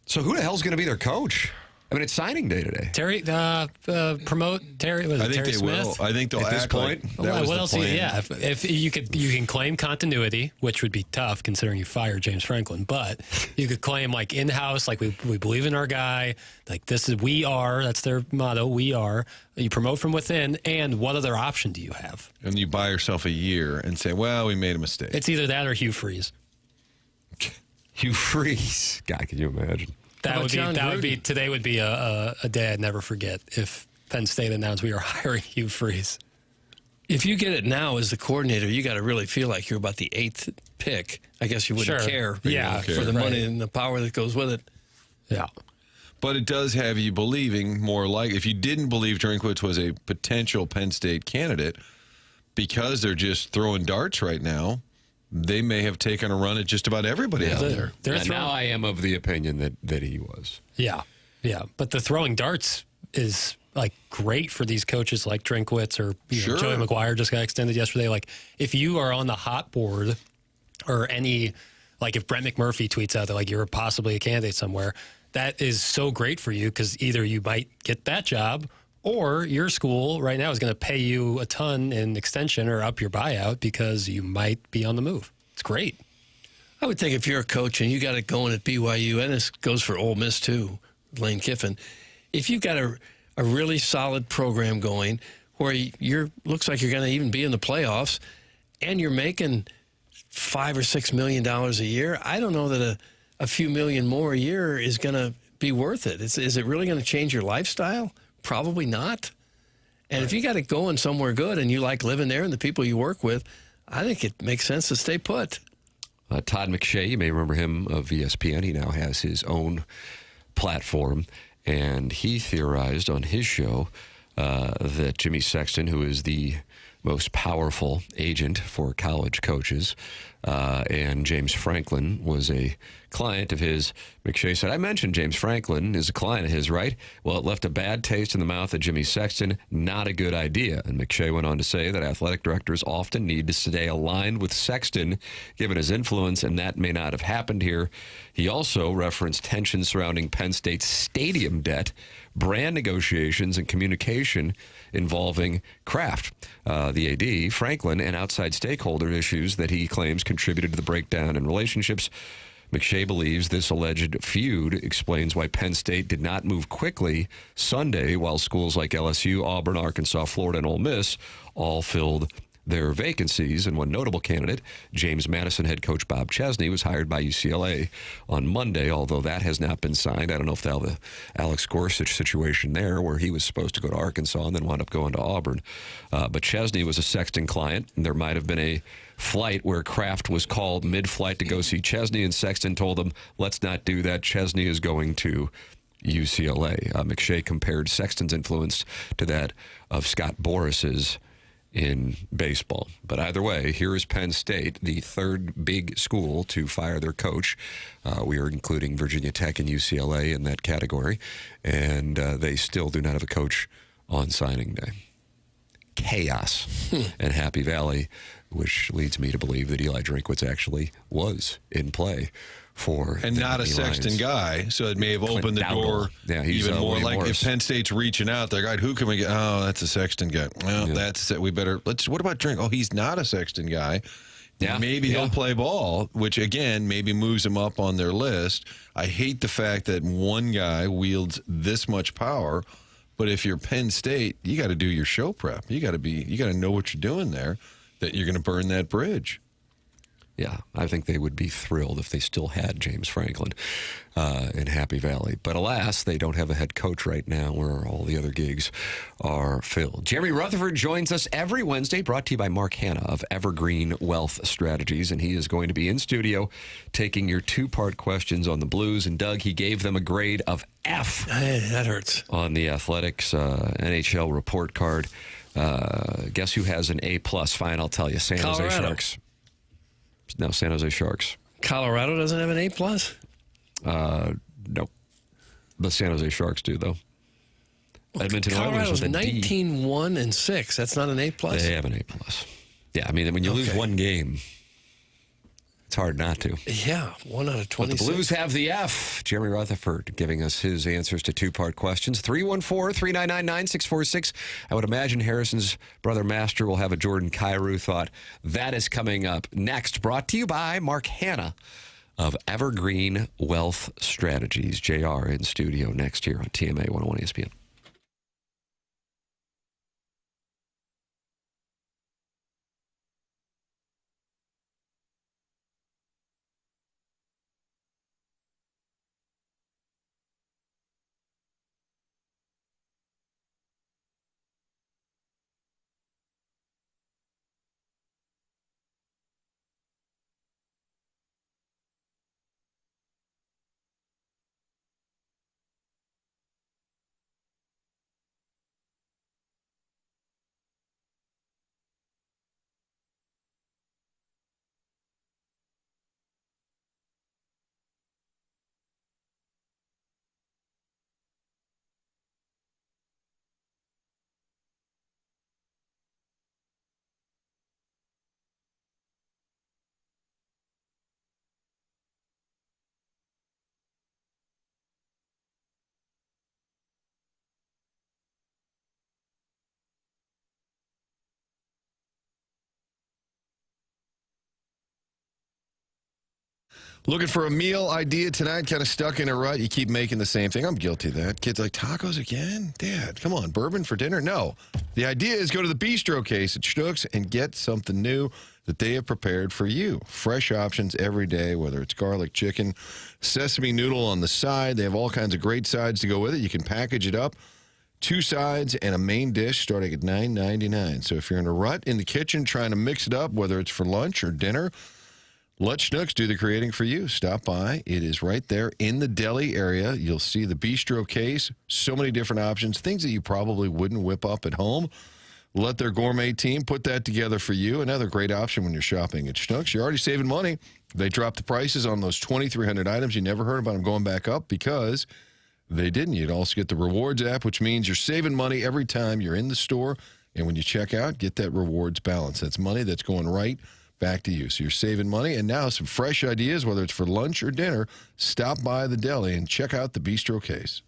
So who the hell's going to be their coach? I mean, it's signing day today. Terry, promote Terry. Was I it think Terry they Smith? will. I think they'll At this act point? like that Well, was what the else? plan. Yeah, if you can claim continuity, which would be tough considering you fired James Franklin, but you could claim like in-house, like we believe in our guy, like this is we are. That's their motto. We are. You promote from within, and what other option do you have? And you buy yourself a year and say, well, we made a mistake. It's either that or Hugh Freeze. Hugh Freeze. God, can you imagine? Today would be a day I'd never forget if Penn State announced we are hiring Hugh Freeze. If you get it now as the coordinator, you got to really feel like you're about the 8th pick. I guess you wouldn't care. Yeah, for the money and the power that goes with it. Yeah. But it does have you believing more like if you didn't believe Drinkwitz was a potential Penn State candidate, because they're just throwing darts right now, they may have taken a run at just about everybody out there. And now I am of the opinion that he was. Yeah. But the throwing darts is like great for these coaches like Drinkwitz or Sure. Joey McGuire just got extended yesterday. Like if you are on the hot board or any, like if Brent McMurphy tweets out that like you're possibly a candidate somewhere, that is so great for you because either you might get that job or your school right now is going to pay you a ton in extension or up your buyout because you might be on the move. It's great. I would think if you're a coach and you got it going at BYU, and this goes for Ole Miss too, Lane Kiffin, if you've got a really solid program going where looks like you're going to even be in the playoffs and you're making $5 or $6 million a year, I don't know that a few million more a year is going to be worth it. Is it really going to change your lifestyle? Probably not. And if you got it going somewhere good and you like living there and the people you work with, I think it makes sense to stay put. Todd McShay, you may remember him of ESPN. He now has his own platform, and he theorized on his show that Jimmy Sexton, who is the most powerful agent for college coaches, and James Franklin was a client of his. McShay said, I mentioned James Franklin is a client of his, right? Well, it left a bad taste in the mouth of Jimmy Sexton. Not a good idea. And McShay went on to say that athletic directors often need to stay aligned with Sexton, given his influence, and that may not have happened here. He also referenced tensions surrounding Penn State's stadium debt, brand negotiations, and communication involving Kraft, the AD, Franklin, and outside stakeholder issues that he claims contributed to the breakdown in relationships. McShay believes this alleged feud explains why Penn State did not move quickly Sunday, while schools like LSU, Auburn, Arkansas, Florida, and Ole Miss all filled their vacancies. And one notable candidate, James Madison head coach Bob Chesney, was hired by UCLA on Monday, although that has not been signed. I don't know if they'll have the Alex Gorsuch situation there, where he was supposed to go to Arkansas and then wound up going to Auburn. But Chesney was a Sexton client, and there might have been a flight where Kraft was called mid-flight to go see Chesney, and Sexton told him, let's not do that. Chesney is going to UCLA. McShay compared Sexton's influence to that of Scott Boris's in baseball. But either way, here is Penn State, the third big school to fire their coach. We are including Virginia Tech and UCLA in that category, and they still do not have a coach on signing day. Chaos in Happy Valley, which leads me to believe that Eli Drinkwitz actually was in play for and not a Sexton guy, so it may have opened the door even more. Like if Penn State's reaching out, they're like, who can we get? Oh, that's a Sexton guy. Well, that's it. We better what about Drink? Oh, he's not a Sexton guy. Yeah, maybe he'll play ball, which again maybe moves him up on their list. I hate the fact that one guy wields this much power, but if you're Penn State, you got to do your show prep. You got to know what you're doing there, that you're going to burn that bridge. Yeah, I think they would be thrilled if they still had James Franklin in Happy Valley. But alas, they don't have a head coach right now where all the other gigs are filled. Jeremy Rutherford joins us every Wednesday, brought to you by Mark Hanna of Evergreen Wealth Strategies. And he is going to be in studio taking your two-part questions on the Blues. And Doug, he gave them a grade of F. That hurts. On the Athletics NHL report card. Guess who has an A+? Fine, I'll tell you. San Jose Sharks. No, San Jose Sharks. Colorado doesn't have an A+? No. The San Jose Sharks do, though. Edmonton Colorado's Oilers with a 19-1-6. That's not an A+? They have an A+. Yeah, I mean, when you lose one game, it's hard not to. Yeah, 1 out of 26. But the Blues have the F. Jeremy Rutherford giving us his answers to two-part questions. 314-399-9646. I would imagine Harrison's brother Master will have a Jordan Kyrou thought. That is coming up next. Brought to you by Mark Hanna of Evergreen Wealth Strategies. JR in studio next year on TMA 101 ESPN. Looking for a meal idea tonight, kind of stuck in a rut. You keep making the same thing. I'm guilty of that. Kids like, tacos again? Dad, come on, bourbon for dinner? No. The idea is go to the bistro case at Schnucks and get something new that they have prepared for you. Fresh options every day, whether it's garlic chicken, sesame noodle on the side. They have all kinds of great sides to go with it. You can package it up. 2 sides and a main dish starting at $9.99. So if you're in a rut in the kitchen trying to mix it up, whether it's for lunch or dinner, let Schnucks do the creating for you. Stop by. It is right there in the deli area. You'll see the bistro case. So many different options, things that you probably wouldn't whip up at home. Let their gourmet team put that together for you. Another great option when you're shopping at Schnucks. You're already saving money. They dropped the prices on those 2,300 items. You never heard about them going back up because they didn't. You'd also get the rewards app, which means you're saving money every time you're in the store. And when you check out, get that rewards balance. That's money that's going right back to you. So you're saving money. And now some fresh ideas, whether it's for lunch or dinner. Stop by the deli and check out the bistro case.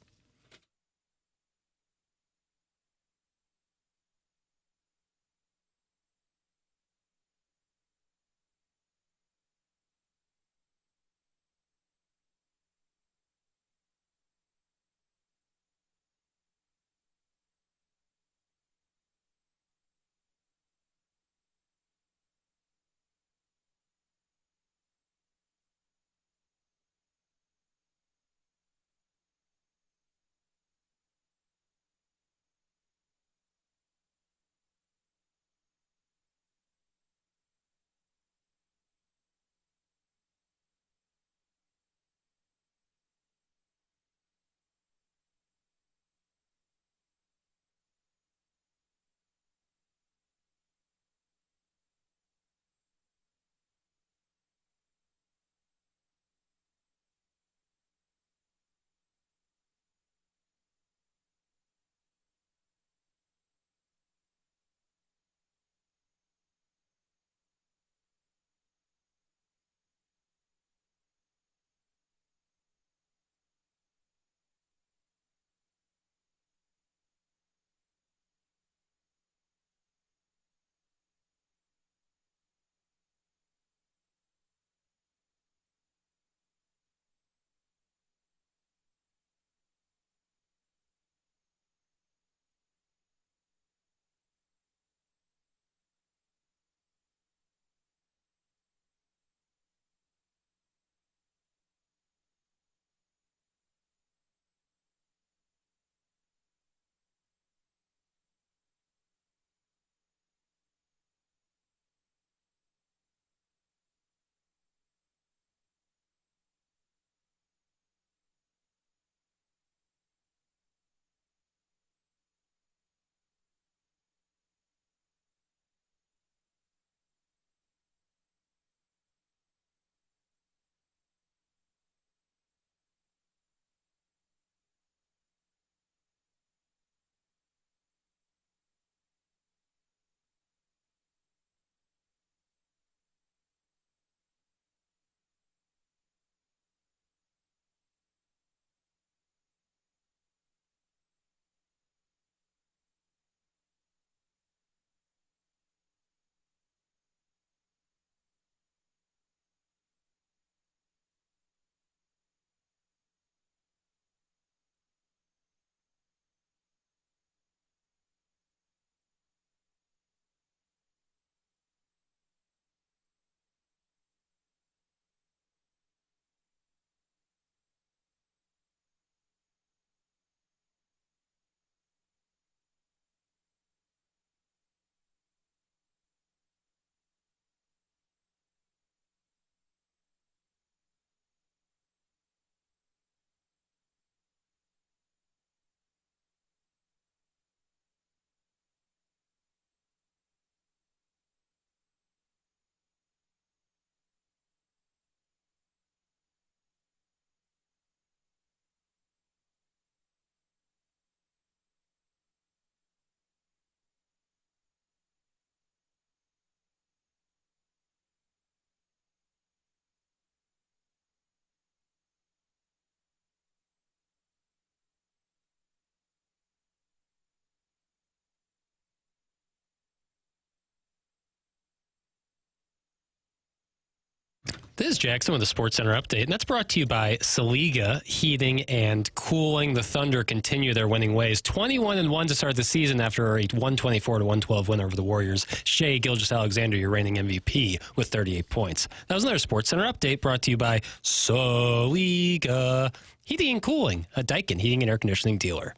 This is Jackson with the Sports Center update, and that's brought to you by Saliga Heating and Cooling. The Thunder continue their winning ways. 21-1 to start the season after a 124-112 win over the Warriors. Shai Gilgeous-Alexander, your reigning MVP, with 38 points. That was another Sports Center update brought to you by Saliga Heating and Cooling, a Daikin heating and air conditioning dealer.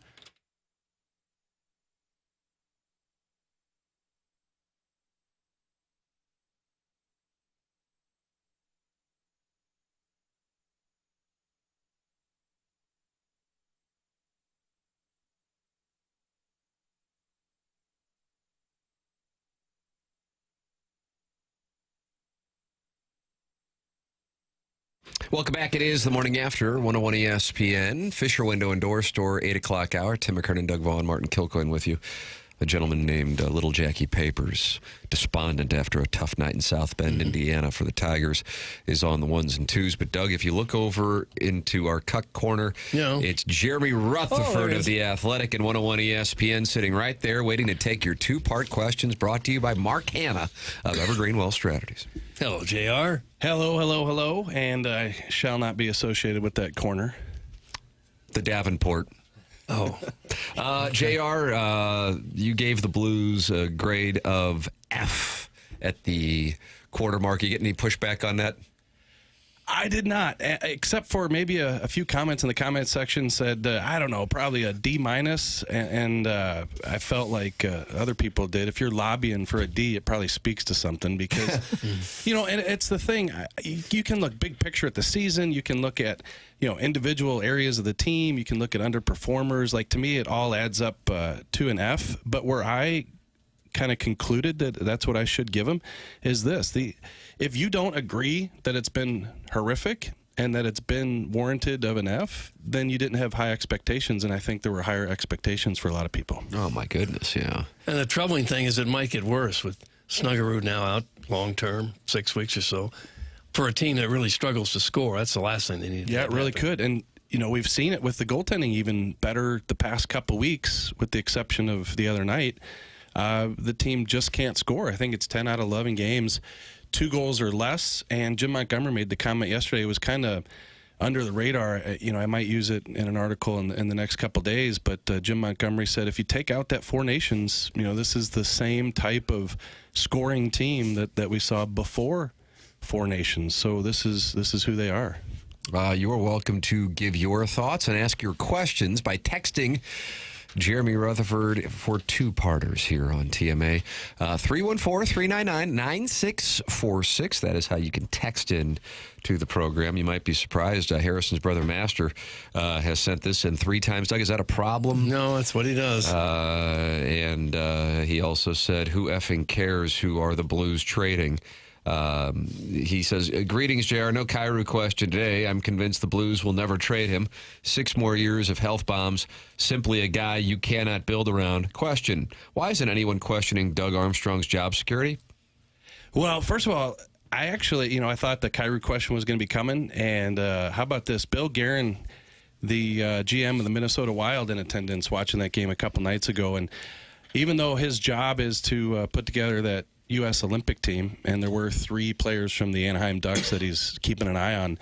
Welcome back. It is the morning after 101 ESPN. Fisher Window and Door Store, 8 o'clock hour. Tim McKernan, Doug Vaughn, Martin Kilcoyne with you. A gentleman named Little Jackie Papers, despondent after a tough night in South Bend, Indiana for the Tigers, is on the ones and twos. But, Doug, if you look over into our cuck corner, it's Jeremy Rutherford of The Athletic and 101 ESPN sitting right there waiting to take your two-part questions, brought to you by Mark Hanna of Evergreen Wealth Strategies. Hello, JR. Hello, and I shall not be associated with that corner. The Davenport. Oh. JR, you gave the Blues a grade of F at the quarter mark. You get any pushback on that? I did not, except for maybe a few comments in the comment section said, I don't know, probably a D-, and I felt like other people did. If you're lobbying for a D, it probably speaks to something because, and it's the thing. You can look big picture at the season. You can look at, individual areas of the team. You can look at underperformers. Like, to me, it all adds up to an F. But where I kind of concluded that that's what I should give him is this. If you don't agree that it's been horrific and that it's been warranted of an F, then you didn't have high expectations, and I think there were higher expectations for a lot of people. Oh, my goodness, yeah. And the troubling thing is it might get worse with Snuggerud now out long-term, 6 weeks or so. For a team that really struggles to score, that's the last thing they need to Yeah, it really could. And, we've seen it with the goaltending even better the past couple weeks, with the exception of the other night. The team just can't score. I think it's 10 out of 11 games, 2 goals or less. And Jim Montgomery made the comment yesterday. It was kind of under the radar. I might use it in an article in the next couple days. But Jim Montgomery said if you take out that Four Nations, this is the same type of scoring team that we saw before Four Nations. So this is who they are. You are welcome to give your thoughts and ask your questions by texting Jeremy Rutherford for two-parters here on TMA. 314-399-9646. That is how you can text in to the program. You might be surprised. Harrison's brother Master has sent this in 3 times. Doug, is that a problem? No, that's what he does. And he also said, who effing cares who are the Blues trading? He says, greetings, JR. No Kyrou question today. I'm convinced the Blues will never trade him. 6 more years of health bombs. Simply a guy you cannot build around. Question, why isn't anyone questioning Doug Armstrong's job security? Well, first of all, I actually, I thought the Kyrou question was going to be coming. And how about this? Bill Guerin, the GM of the Minnesota Wild, in attendance watching that game a couple nights ago. And even though his job is to put together that U.S. Olympic team, and there were 3 players from the Anaheim Ducks that he's keeping an eye on,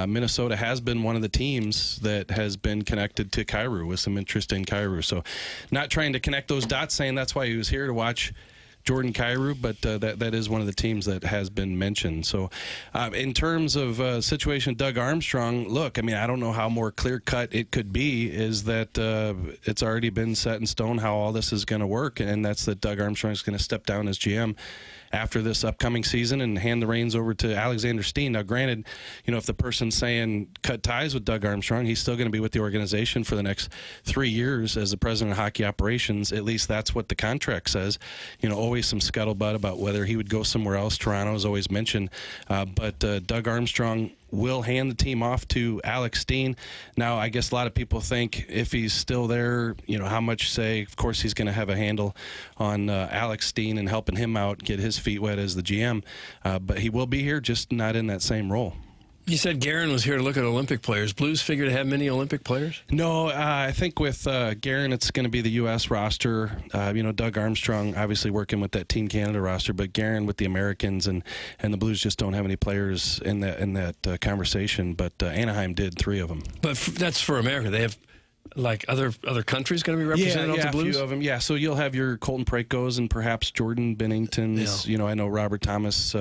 Minnesota has been one of the teams that has been connected to Kyrou with some interest in Kyrou. So not trying to connect those dots, saying that's why he was here to watch Jordan Kyrou, but that is one of the teams that has been mentioned. So in terms of situation Doug Armstrong, look, I don't know how more clear-cut it could be, is that it's already been set in stone how all this is going to work, and that's that Doug Armstrong is going to step down as GM after this upcoming season and hand the reins over to Alexander Steen. Now, granted, if the person's saying cut ties with Doug Armstrong, he's still going to be with the organization for the next 3 years as the president of hockey operations. At least that's what the contract says. Always some scuttlebutt about whether he would go somewhere else. Toronto is always mentioned. But Doug Armstrong will hand the team off to Alex Steen. Now, I guess a lot of people think if he's still there, how much say, of course, he's going to have a handle on Alex Steen and helping him out, get his feet wet as the GM. But he will be here, just not in that same role. You said Guerin was here to look at Olympic players. Blues figure to have many Olympic players? No, I think with Guerin, it's going to be the U.S. roster. Doug Armstrong obviously working with that Team Canada roster, but Guerin with the Americans, and the Blues just don't have any players in that conversation. But Anaheim did 3 of them. But that's for America. They have like other countries going to be represented on the Blues? A few of them. Yeah, so you'll have your Colton Prakos and perhaps Jordan Bennington's. Yeah. I know Robert Thomas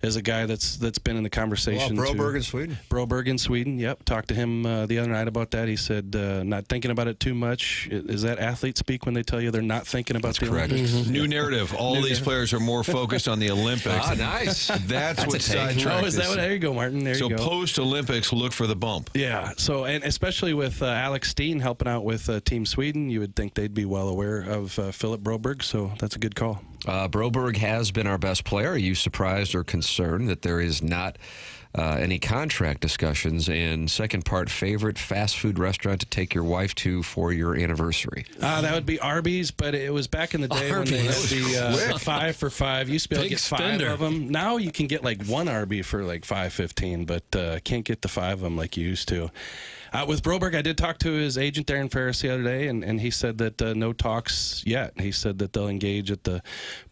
is a guy that's been in the conversation. Broberg in Sweden. Broberg in Sweden. Yep, talked to him the other night about that. He said not thinking about it too much. Is that athlete speak when they tell you they're not thinking about the Olympics? Mm-hmm. New narrative. All these players are more focused on the Olympics. Nice. That's what sidetracked. Oh, is that what? There you go, Martin. There you go. So post Olympics, look for the bump. Yeah. So and especially with Alex Steen helping out with Team Sweden, you would think they'd be well aware of Philip Broberg. So that's a good call. Broberg has been our best player. Are you surprised or concerned that there is not any contract discussions? And second part, favorite fast food restaurant to take your wife to for your anniversary? That would be Arby's, but it was back in the day when they had the 5 for $5. You used to be able to get 5 of them. Now you can get like 1 Arby for like $5.15, but can't get the 5 of them like you used to. With Broberg, I did talk to his agent, Darren Ferris, the other day, and he said that no talks yet. He said that they'll engage at the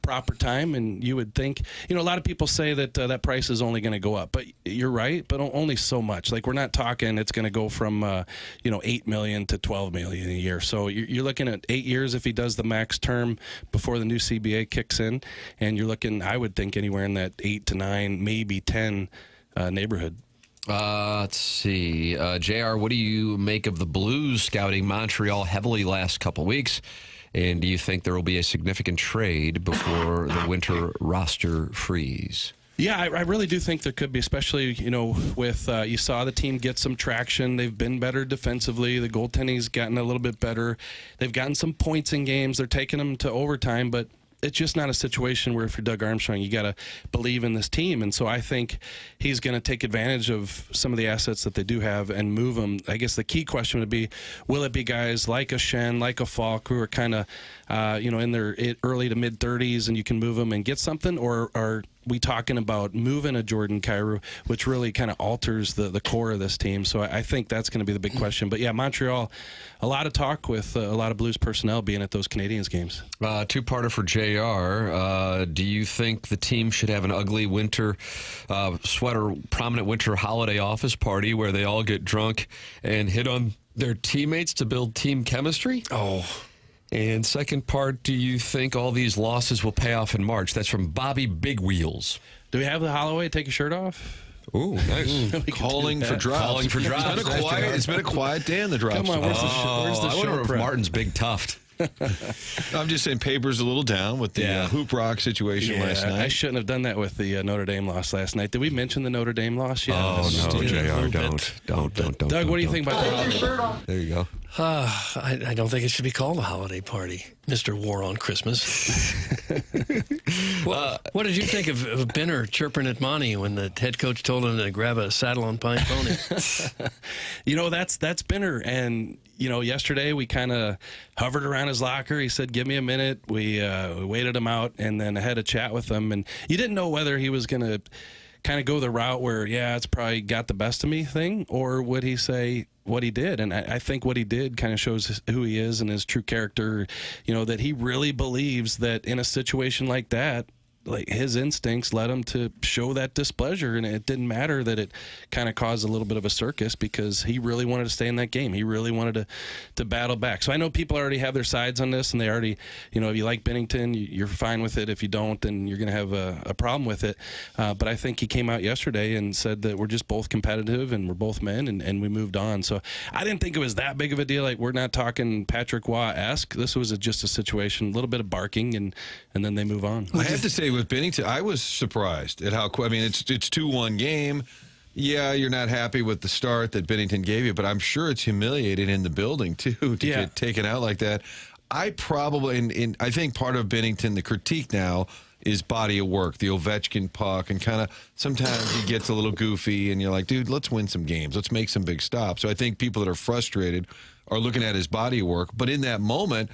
proper time, and you would think, a lot of people say that that price is only going to go up, but you're right, but only so much. Like, we're not talking it's going to go from, $8 million to $12 million a year. So you're looking at 8 years if he does the max term before the new CBA kicks in, and you're looking, I would think, anywhere in that 8 to 9, maybe 10 neighborhood. Let's see. JR, what do you make of the Blues scouting Montreal heavily last couple weeks? And do you think there will be a significant trade before the winter roster freeze? Yeah, I really do think there could be, especially, with you saw the team get some traction. They've been better defensively. The goaltending's gotten a little bit better. They've gotten some points in games. They're taking them to overtime, but it's just not a situation where if you're Doug Armstrong, you got to believe in this team. And so I think he's going to take advantage of some of the assets that they do have and move them. I guess the key question would be, will it be guys like a Shen, like a Falk, who are kind of, in their early to mid-30s and you can move them and get something? Or are we talking about moving a Jordan Kyrou, which really kind of alters the core of this team? So I think that's going to be the big question. But, yeah, Montreal, a lot of talk with a lot of Blues personnel being at those Canadiens games. Two-parter for JR. Do you think the team should have an ugly winter sweater, prominent winter holiday office party where they all get drunk and hit on their teammates to build team chemistry? Oh. And second part, do you think all these losses will pay off in March? That's from Bobby Big Wheels. Do we have the Holloway take your shirt off? Ooh, nice. Calling for drops. Calling for drops. It's been a quiet day in the drops. Come on, where's the I wonder if Martin's big tuft. I'm just saying paper's a little down with the Hoop Rock situation last night. I shouldn't have done that with the Notre Dame loss last night. Did we mention the Notre Dame loss yet? Oh, no, JR, don't. Doug, what do you think about that? There you go. I don't think it should be called a holiday party, Mr. War on Christmas. What did you think of Benner chirping at Monty when the head coach told him to grab a saddle on Pine Pony? That's Benner. And, yesterday we kind of hovered around his locker. He said, give me a minute. We waited him out and then I had a chat with him. And you didn't know whether he was going to kind of go the route where, it's probably got the best of me thing, or would he say what he did? And I think what he did kind of shows who he is and his true character, that he really believes that in a situation like that, like his instincts led him to show that displeasure, and it didn't matter that it kind of caused a little bit of a circus because he really wanted to stay in that game. He really wanted to battle back. So I know people already have their sides on this, and they already, if you like Bennington, you're fine with it. If you don't, then you're going to have a problem with it. But I think he came out yesterday and said that we're just both competitive and we're both men, and we moved on. So I didn't think it was that big of a deal. Like, we're not talking Patrick Waugh-esque. This was just a situation, a little bit of barking, and then they move on. I have to say, with Bennington, I was surprised at how quick. I mean, it's 2-1 game. Yeah, you're not happy with the start that Bennington gave you, but I'm sure it's humiliating in the building too to get taken out like that. I probably, I think part of Bennington, the critique now is body of work, the Ovechkin puck, and kind of sometimes he gets a little goofy, and you're like, dude, let's win some games, let's make some big stops. So I think people that are frustrated are looking at his body of work, but in that moment,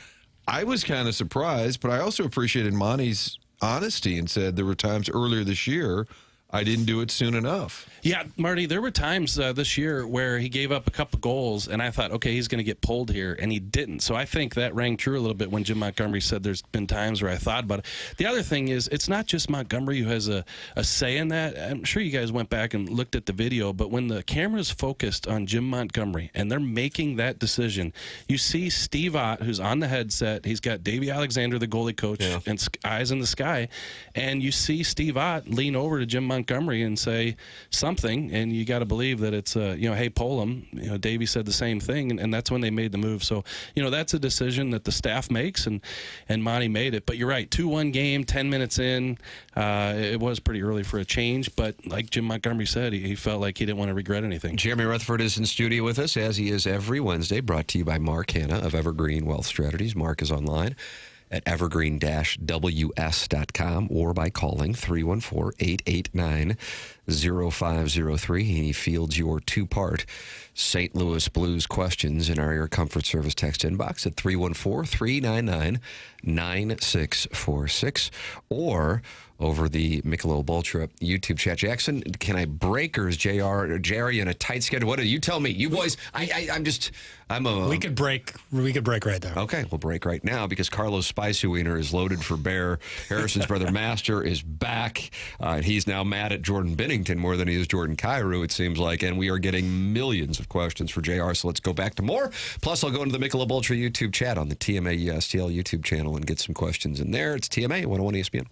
I was kind of surprised, but I also appreciated Monty's honesty and said there were times earlier this year I didn't do it soon enough. Yeah, Marty, there were times this year where he gave up a couple goals, and I thought, okay, he's going to get pulled here, and he didn't. So I think that rang true a little bit when Jim Montgomery said there's been times where I thought about it. The other thing is, it's not just Montgomery who has a say in that. I'm sure you guys went back and looked at the video, but when the camera's focused on Jim Montgomery and they're making that decision, you see Steve Ott, who's on the headset. He's got Davey Alexander, the goalie coach, and eyes in the sky, and you see Steve Ott lean over to Jim Montgomery and say something, and you got to believe that it's hey, pull him. Davey said the same thing, and that's when they made the move. So that's a decision that the staff makes, and Monty made it. But you're right, 2-1 game, 10 minutes in, it was pretty early for a change. But like Jim Montgomery said, he felt like he didn't want to regret anything. Jeremy Rutherford is in studio with us, as he is every Wednesday. Brought to you by Mark Hanna of Evergreen Wealth Strategies. Mark is online at evergreen-ws.com or by calling 314-889-0503. He fields your two-part St. Louis Blues questions in our Air Comfort Service text inbox at 314-399-9646 or over the Michelob Ultra YouTube chat. Jackson, can I break, or is JR in a tight schedule? What do you tell me? You boys, We could break right there. Okay, we'll break right now because Carlos Spicy Wiener is loaded for bear. Harrison's brother Master is back. He's now mad at Jordan Bennington more than he is Jordan Kyrou, it seems like, and we are getting millions of questions for JR, so let's go back to more. Plus, I'll go into the Michelob Ultra YouTube chat on the TMA STL YouTube channel and get some questions in there. It's TMA 101 ESPN.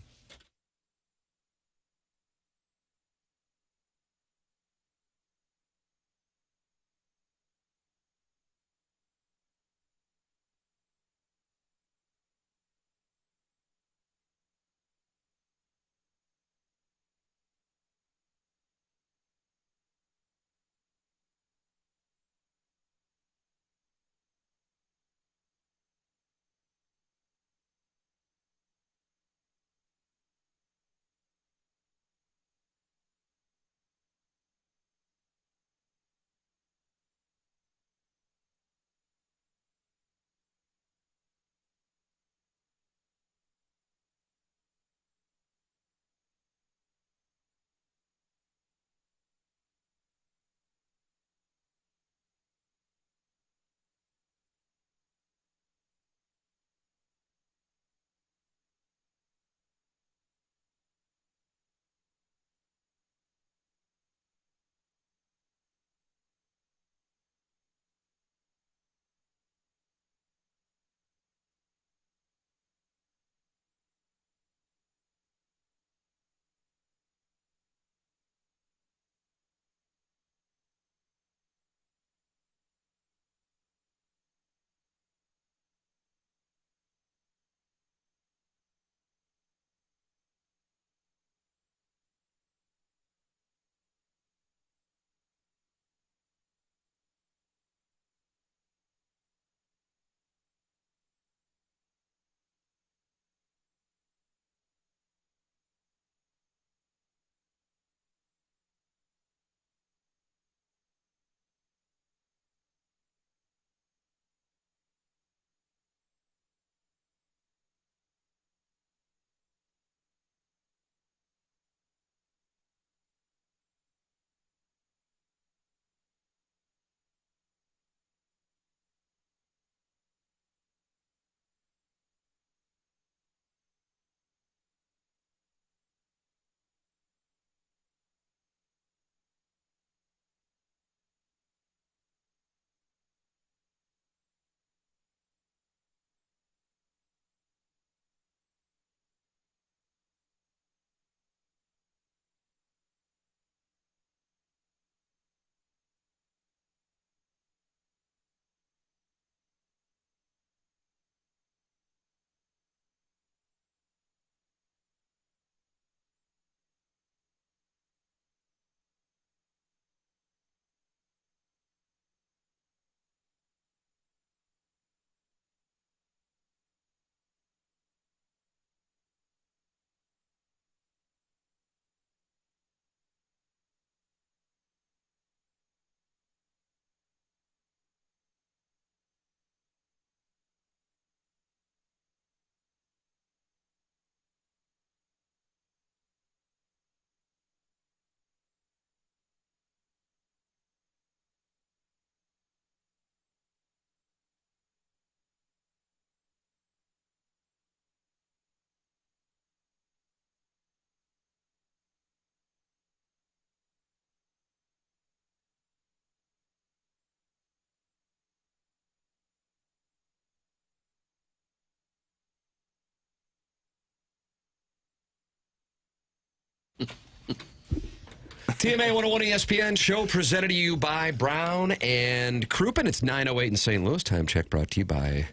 TMA 101 ESPN show presented to you by Brown and Crouppen. It's 9:08 in St. Louis. Time check brought to you by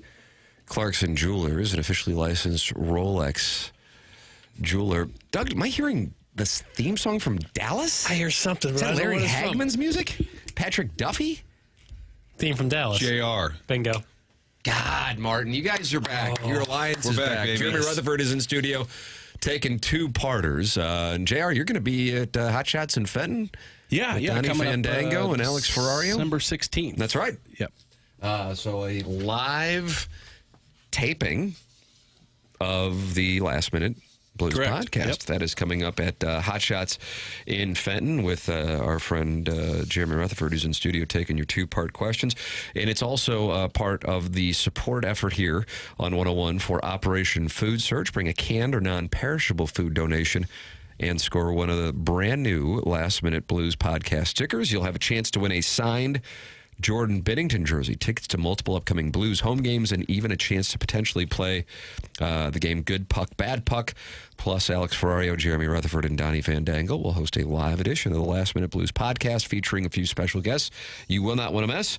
Clarkson Jewelers, an officially licensed Rolex jeweler. Doug, am I hearing this theme song from Dallas? I hear something. Is But that I don't know Larry what it's from. Hagman's music? Patrick Duffy? Theme from Dallas. JR. Bingo. God, Martin, you guys are back. Your alliance is We're back, baby. Jeremy Rutherford is in studio taking two-parters. And JR, you're going to be at Hot Shots in Fenton? Yeah, Donnie coming Fandango up, and Alex Ferrario? December 16th. That's right. Yep. So a live taping of the Last Minute Blues Correct. podcast. Yep. That is coming up at Hot Shots in Fenton with our friend Jeremy Rutherford, who's in studio taking your two-part questions. And it's also part of the support effort here on 101 for Operation Food Search. Bring a canned or non-perishable food donation and score one of the brand new Last Minute Blues podcast stickers. You'll have a chance to win a signed Jordan Binnington jersey, tickets to multiple upcoming Blues home games, and even a chance to potentially play the game Good Puck, Bad Puck. Plus, Alex Ferrario, Jeremy Rutherford, and Donnie Fandango will host a live edition of the Last Minute Blues podcast featuring a few special guests you will not want to miss.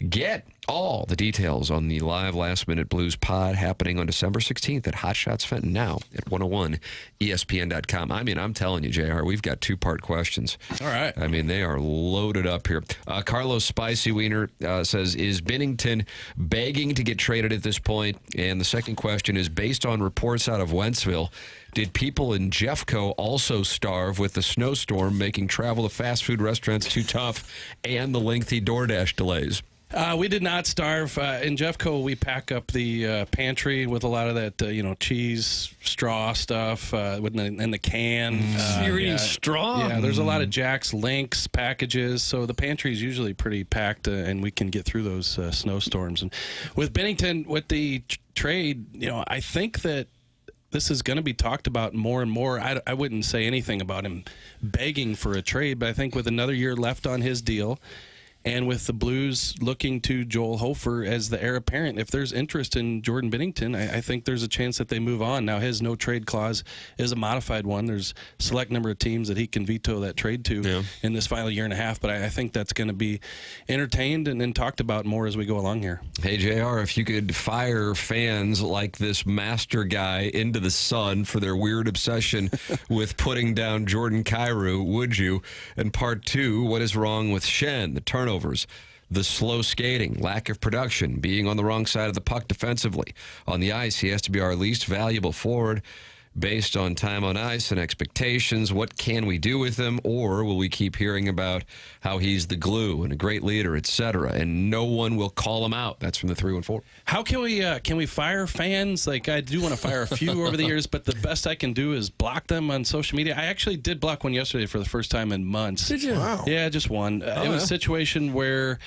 Get all the details on the live Last Minute Blues pod happening on December 16th at Hot Shots Fenton now at 101ESPN.com. I mean, I'm telling you, JR, we've got two-part questions. All right. I mean, they are loaded up here. Carlos Spicy Wiener says, is Binnington begging to get traded at this point? And the second question is, based on reports out of Wentzville, did people in Jeffco also starve with the snowstorm making travel to fast food restaurants too tough and the lengthy DoorDash delays? We did not starve. In Jeffco, we pack up the pantry with a lot of that, cheese, straw stuff in the can. You're eating straw? Yeah, there's a lot of Jack's Links packages, so the pantry is usually pretty packed, and we can get through those snowstorms. And with Binnington, with the trade, I think that this is going to be talked about more and more. I wouldn't say anything about him begging for a trade, but I think with another year left on his deal, and with the Blues looking to Joel Hofer as the heir apparent, if there's interest in Jordan Binnington, I think there's a chance that they move on. Now, his no trade clause is a modified one. There's a select number of teams that he can veto that trade to in this final year and a half, but I think that's going to be entertained and then talked about more as we go along here. Hey, JR, if you could fire fans like this master guy into the sun for their weird obsession with putting down Jordan Kyrou, would you? And part two, what is wrong with Shen? The turnovers, the slow skating, lack of production, being on the wrong side of the puck defensively. On the ice, he has to be our least valuable forward based on time on ice and expectations. What can we do with him? Or will we keep hearing about how he's the glue and a great leader, etc., and no one will call him out? That's from the 314. How can we fire fans? Like, I do want to fire a few over the years, but the best I can do is block them on social media. I actually did block one yesterday for the first time in months. Did you? Wow. Yeah, just one. It was a situation where,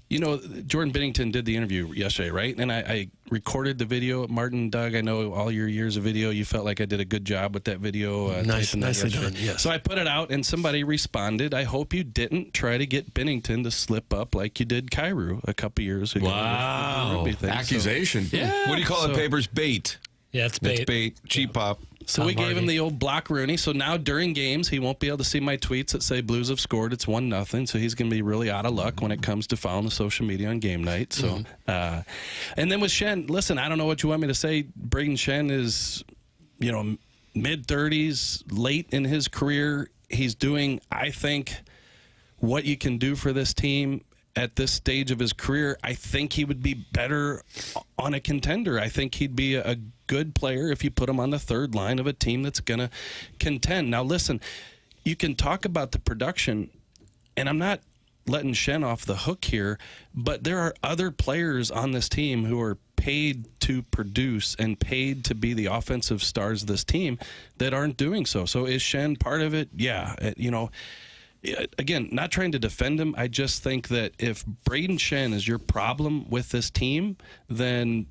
Jordan Binnington did the interview yesterday, right? And I recorded the video. Martin, Doug, I know all your years of video, you felt like I did a good job with that video. Nicely done, yes. So I put it out, and somebody responded, I hope you didn't try to get Binnington to slip up like you did Kyrou a couple years ago. Wow. Accusation. So, yeah. What do you call it, Papers? Bait. Yeah, it's bait. It's bait. Cheap pop. So we gave him the old block Rooney. So now during games, he won't be able to see my tweets that say Blues have scored. It's 1-0. So he's going to be really out of luck when it comes to following the social media on game night. So, and then with Shen, listen, I don't know what you want me to say. Braden Shen is, mid-30s, late in his career. He's doing, I think, what you can do for this team at this stage of his career. I think he would be better on a contender. I think he'd be a good player if you put him on the third line of a team that's going to contend. Now, listen, you can talk about the production, and I'm not letting Shen off the hook here, but there are other players on this team who are paid to produce and paid to be the offensive stars of this team that aren't doing so. So is Shen part of it? Yeah. Again, not trying to defend him. I just think that if Braden Shen is your problem with this team, then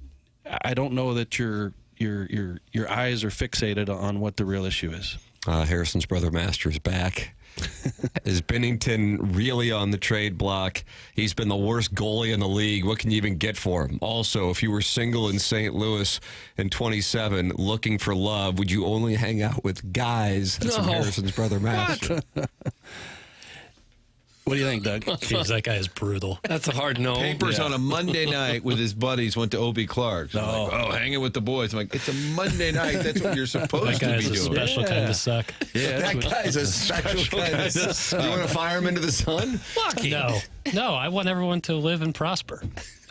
I don't know that your eyes are fixated on what the real issue is. Harrison's brother Masters back. Is Bennington really on the trade block? He's been the worst goalie in the league. What can you even get for him? Also, if you were single in St. Louis in 27 looking for love, would you only hang out with guys? That's from Harrison's brother Masters. What do you think, Doug? Jeez, that guy is brutal. That's a hard no. Papers on a Monday night with his buddies went to O.B. Clark's. Hanging with the boys. I'm like, it's a Monday night. That's what you're supposed to be doing. That guy's a special kind of suck. Yeah, that guy's a special kind of suck. You want to fire him into the sun? Lucky. No, I want everyone to live and prosper.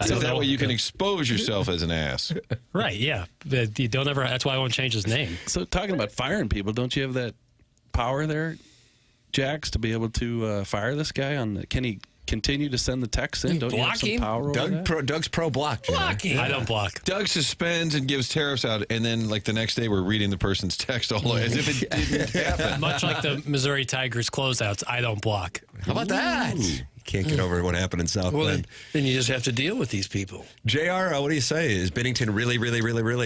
So that way you can expose yourself as an ass. Right, yeah. But you don't ever. That's why I won't change his name. So talking about firing people, don't you have that power there, Jax, to be able to fire this guy? Can he continue to send the texts in? Don't you have some power over that? Doug's pro block. I don't block. Doug suspends and gives tariffs out, and then like the next day we're reading the person's text all as if it didn't happen. Much like the Missouri Tigers closeouts, I don't block. How about that? Can't get over what happened in South Bend. Then you just have to deal with these people. JR, what do you say? Is Bennington really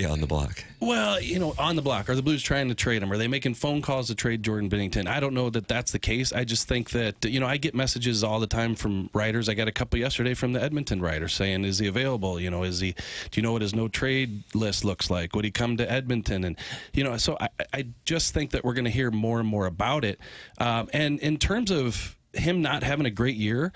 on the block? Well, on the block. Are the Blues trying to trade him? Are they making phone calls to trade Jordan Bennington? I don't know that that's the case. I just think that, I get messages all the time from writers. I got a couple yesterday from the Edmonton writer saying, is he available? Do you know what his no trade list looks like? Would he come to Edmonton? And, so I just think that we're going to hear more and more about it. And in terms of him not having a great year,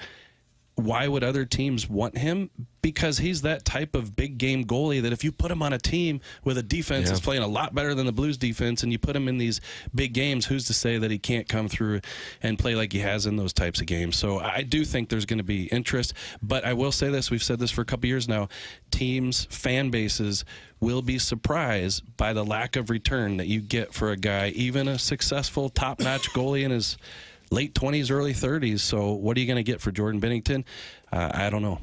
why would other teams want him? Because he's that type of big game goalie that if you put him on a team with a defense that's playing a lot better than the Blues defense, and you put him in these big games, who's to say that he can't come through and play like he has in those types of games? So I do think there's going to be interest, but I will say this, we've said this for a couple years now, teams, fan bases will be surprised by the lack of return that you get for a guy, even a successful top-notch goalie in his late 20s, early 30s. So what are you going to get for Jordan Bennington? I don't know.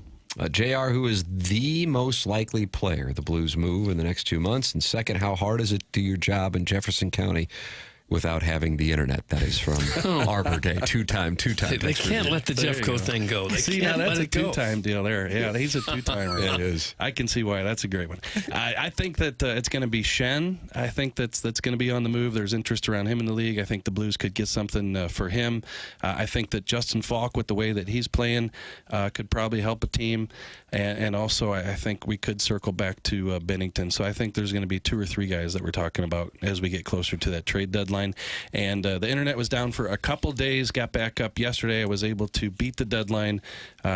JR, who is the most likely player the Blues move in the next 2 months? And second, how hard is it to do your job in Jefferson County without having the internet? That is from Arbor Day. Two-time. They can't let the Jeffco thing go. They see, can't now that's let a it go. two-time deal there. Yeah, he's a two-timer. Yeah, it is. I can see why. That's a great one. I think that it's going to be Shen. I think that's going to be on the move. There's interest around him in the league. I think the Blues could get something for him. I think that Justin Falk, with the way that he's playing, could probably help a team. And also, I think we could circle back to Bennington. So I think there's going to be 2 or 3 guys that we're talking about as we get closer to that trade deadline. And the internet was down for a couple days, got back up yesterday. I was able to beat the deadline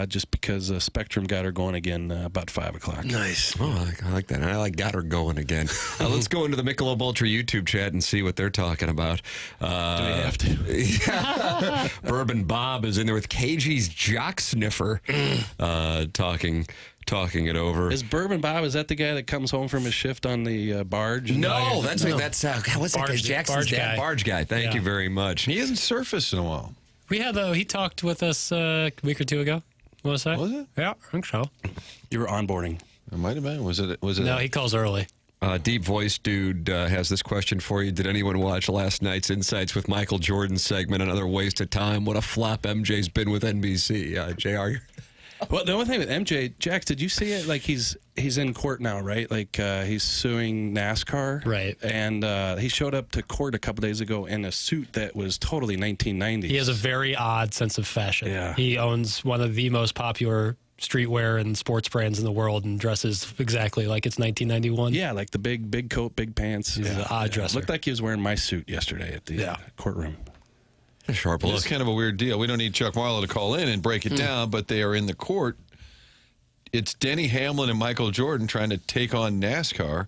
just because Spectrum got her going again about 5 o'clock. Nice. Oh, I like that. And I got her going again. Let's go into the Michelob Ultra YouTube chat and see what they're talking about. Do we have to? Yeah. Bourbon Bob is in there with KG's Jock Sniffer talking it over. Is Bourbon Bob, is that the guy that comes home from his shift on the barge? No, that's what's that guy? Jackson's dad, barge guy. Thank you very much. He hasn't surfaced in a while. We had he talked with us a week or 2 ago. What was that? Was it? Yeah, I think so. You were onboarding. It might have been. Was it? No, he calls early. Deep voice dude has this question for you. Did anyone watch last night's Insights with Michael Jordan segment? Another waste of time. What a flop MJ's been with NBC. JR? Well, the only thing with MJ, Jax, did you see it? Like he's in court now, right? Like he's suing NASCAR, right? And he showed up to court a couple days ago in a suit that was totally 1990s. He has a very odd sense of fashion. Yeah. He owns one of the most popular streetwear and sports brands in the world and dresses exactly like it's 1991. Yeah, like the big coat, big pants. He's an odd dresser. Looked like he was wearing my suit yesterday at the courtroom. A sharp look. It's kind of a weird deal. We don't need Chuck Marlowe to call in and break it down, but they are in the court. It's Denny Hamlin and Michael Jordan trying to take on NASCAR.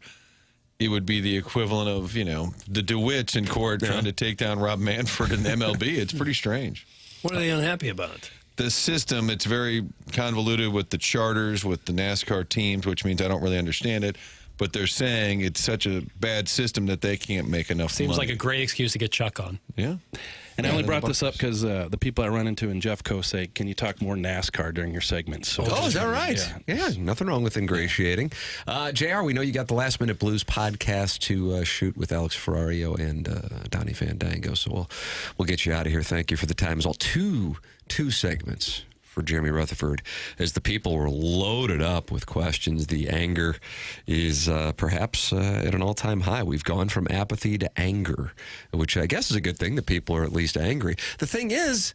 It would be the equivalent of, the DeWitts in court trying to take down Rob Manfred in MLB. It's pretty strange. What are they unhappy about? The system, it's very convoluted with the charters, with the NASCAR teams, which means I don't really understand it. But they're saying it's such a bad system that they can't make enough Seems money. like a great excuse to get Chuck on. Yeah. And I only brought this up because the people I run into in Jeffco say, can you talk more NASCAR during your segments? So is that right? Yeah, nothing wrong with ingratiating. JR, we know you got the Last Minute Blues podcast to shoot with Alex Ferrario and Donnie Fandango, so we'll get you out of here. Thank you for the time. It's all two segments for Jeremy Rutherford as the people were loaded up with questions. The anger is perhaps at an all-time high. We've gone from apathy to anger, which I guess is a good thing that people are at least angry. The thing is,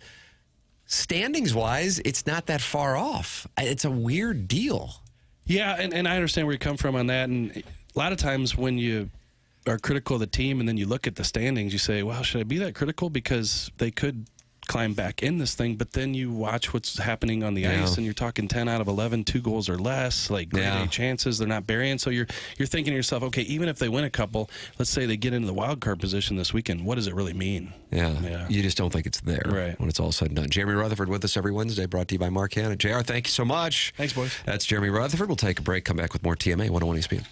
standings-wise, it's not that far off. It's a weird deal. Yeah, and I understand where you come from on that. And a lot of times when you are critical of the team and then you look at the standings, you say, well, should I be that critical? Because they could climb back in this thing. But then you watch what's happening on the ice, and you're talking 10 out of 11, 2 goals or less, like grade A chances. They're not burying. So you're thinking to yourself, okay, even if they win a couple, let's say they get into the wild card position this weekend, what does it really mean? Yeah. You just don't think it's there when it's all said and done. Jeremy Rutherford with us every Wednesday, brought to you by Mark Hanna. JR, thank you so much. Thanks, boys. That's Jeremy Rutherford. We'll take a break, come back with more TMA 101 ESPN.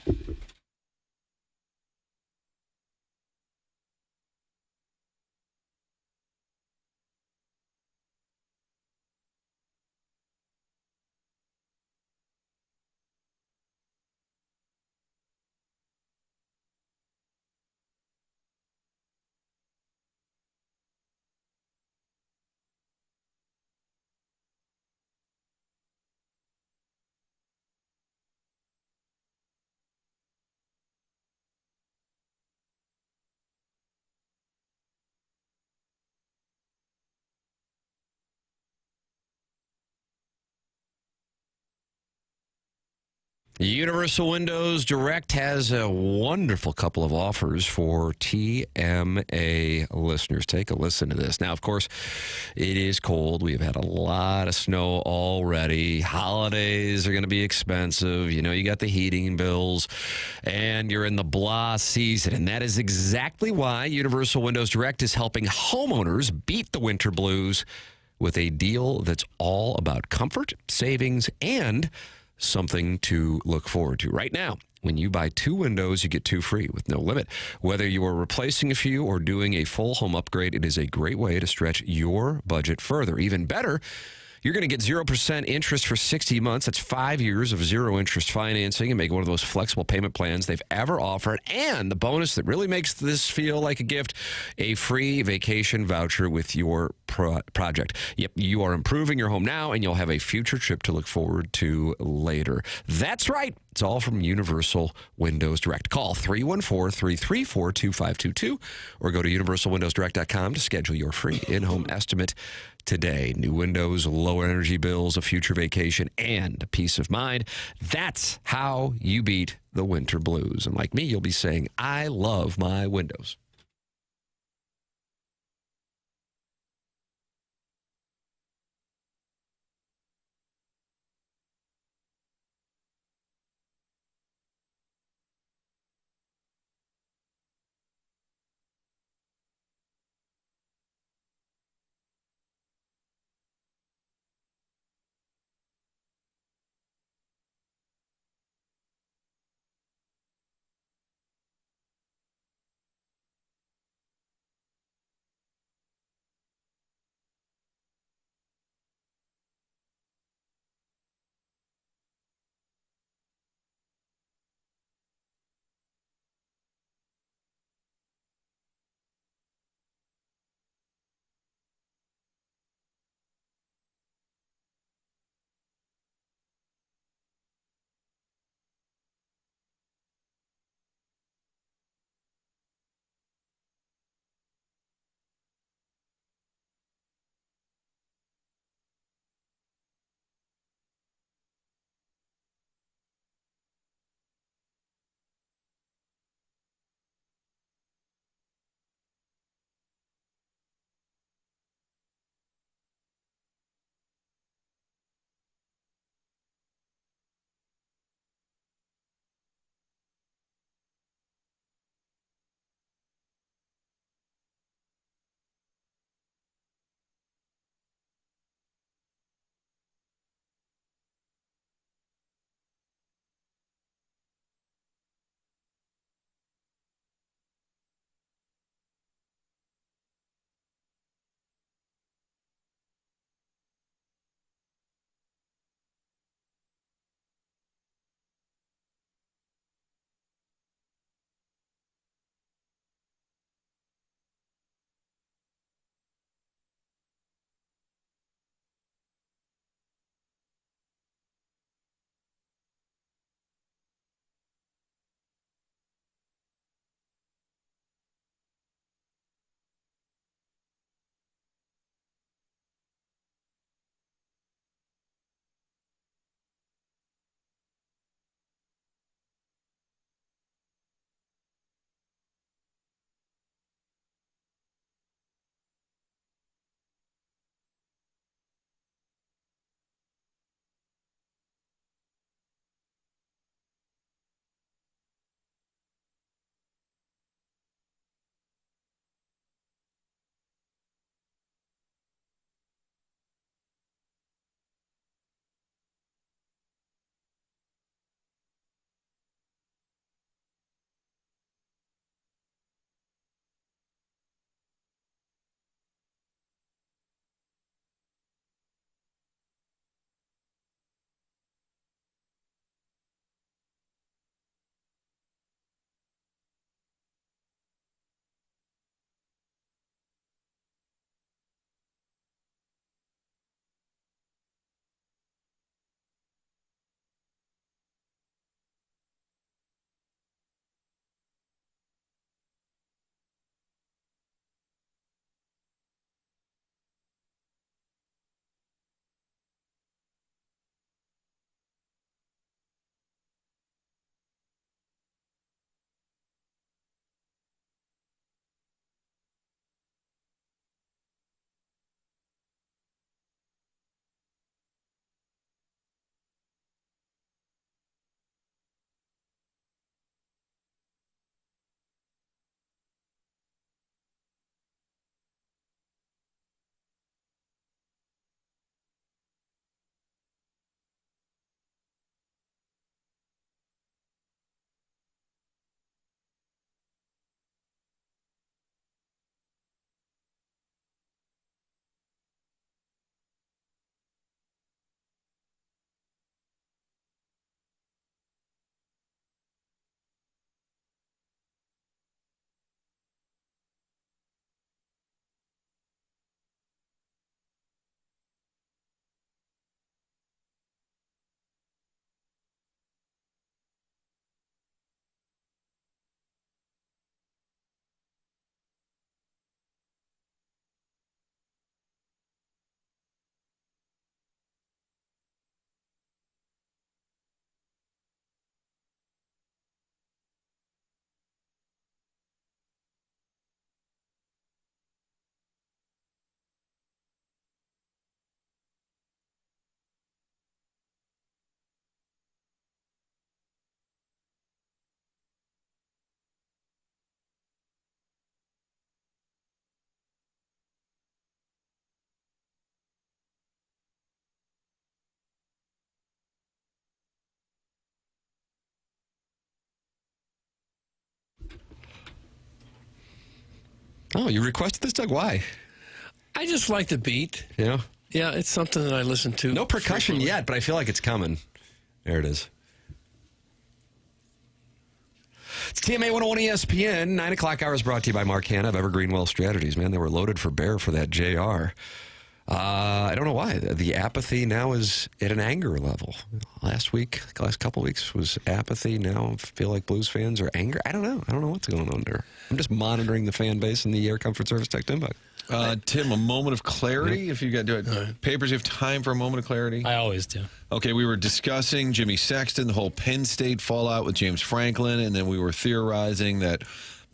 Universal Windows Direct has a wonderful couple of offers for TMA listeners. Take a listen to this. Now, of course, it is cold. We've had a lot of snow already. Holidays are going to be expensive. You know, you got the heating bills, and you're in the blah season. And that is exactly why Universal Windows Direct is helping homeowners beat the winter blues with a deal that's all about comfort, savings, and something to look forward to. Right now, when you buy 2 windows, you get 2 free with no limit. Whether you are replacing a few or doing a full home upgrade, it is a great way to stretch your budget further. Even better, you're going to get 0% interest for 60 months. That's 5 years of zero interest financing and make one of those flexible payment plans they've ever offered. And the bonus that really makes this feel like a gift, a free vacation voucher with your project. Yep, you are improving your home now, and you'll have a future trip to look forward to later. That's right. It's all from Universal Windows Direct. Call 314-334-2522 or go to universalwindowsdirect.com to schedule your free in-home estimate today. New windows, lower energy bills, a future vacation, and peace of mind. That's how you beat the winter blues. And like me, you'll be saying, I love my windows. Oh, you requested this, Doug? Why? I just like the beat. Yeah? Yeah, it's something that I listen to. No percussion frequently. yet, but I feel like it's coming. There it is. It's TMA 101 ESPN. 9 o'clock hour is brought to you by Mark Hanna of Evergreen Wealth Strategies. Man, they were loaded for bear for that JR. I don't know why. The apathy now is at an anger level. Last couple of weeks was apathy. Now I feel like Blues fans are angry. I don't know. I don't know what's going on there. I'm just monitoring the fan base and the Air Comfort Service Tech Inbox. Tim, a moment of clarity, if you got to do it. Papers, you have time for a moment of clarity? I always do. Okay, we were discussing Jimmy Sexton, the whole Penn State fallout with James Franklin, and then we were theorizing that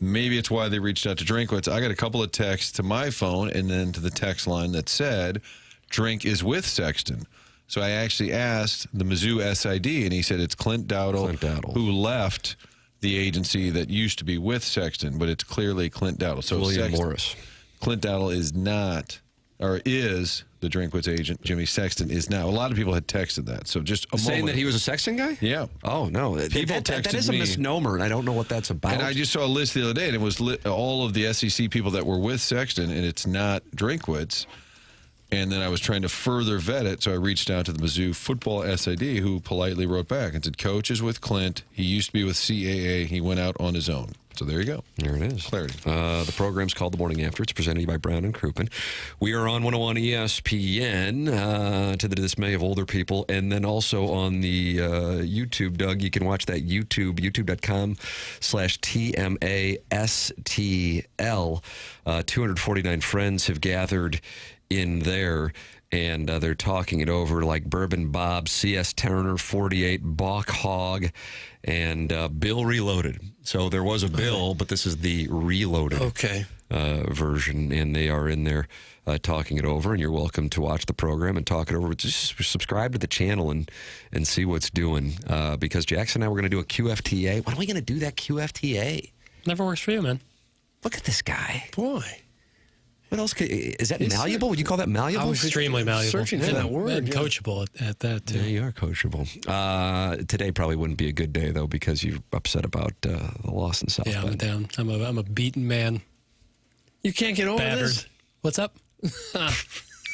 maybe it's why they reached out to Drinkwitz. I got a couple of texts to my phone and then to the text line that said Drink is with Sexton. So I actually asked the Mizzou SID, and he said it's Clint Dowdle, who left the agency that used to be with Sexton, but it's clearly Clint Dowdle. So William Morris. Clint Dowdle is not, or is the Drinkwitz agent. Jimmy Sexton is now. A lot of people had texted that. So just a Saying moment. that he was a Sexton guy? Yeah. Oh, no. People That texted is a me. misnomer, and I don't know what that's about. And I just saw a list the other day, and it was all of the SEC people that were with Sexton, and it's not Drinkwitz. And then I was trying to further vet it, so I reached out to the Mizzou football SID, who politely wrote back and said, Coach is with Clint. He used to be with CAA. He went out on his own. So there you go. There it is. Clarity. The program's called The Morning After. It's presented to you by Brown and Crouppen. We are on 101 ESPN, to the dismay of older people. And then also on the YouTube, Doug, you can watch that youtube.com/TMASTL. 249 friends have gathered in there. And they're talking it over like Bourbon Bob, C.S. Turner, 48, Bach Hog, and Bill Reloaded. So there was a Bill, but this is the Reloaded version. And they are in there talking it over. And you're welcome to watch the program and talk it over. Just subscribe to the channel and see what's doing. Because Jackson and I were going to do a QFTA. When are we going to do that QFTA? Never works for you, man. Look at this guy. Boy. What else? Is that malleable? Would you call that malleable? I was extremely malleable. Searching for that word. And coachable at that, too. Yeah, you are coachable. Today probably wouldn't be a good day, though, because you're upset about the loss in South Yeah, I'm Bend. down. I'm a beaten man. You can't get over this? What's up?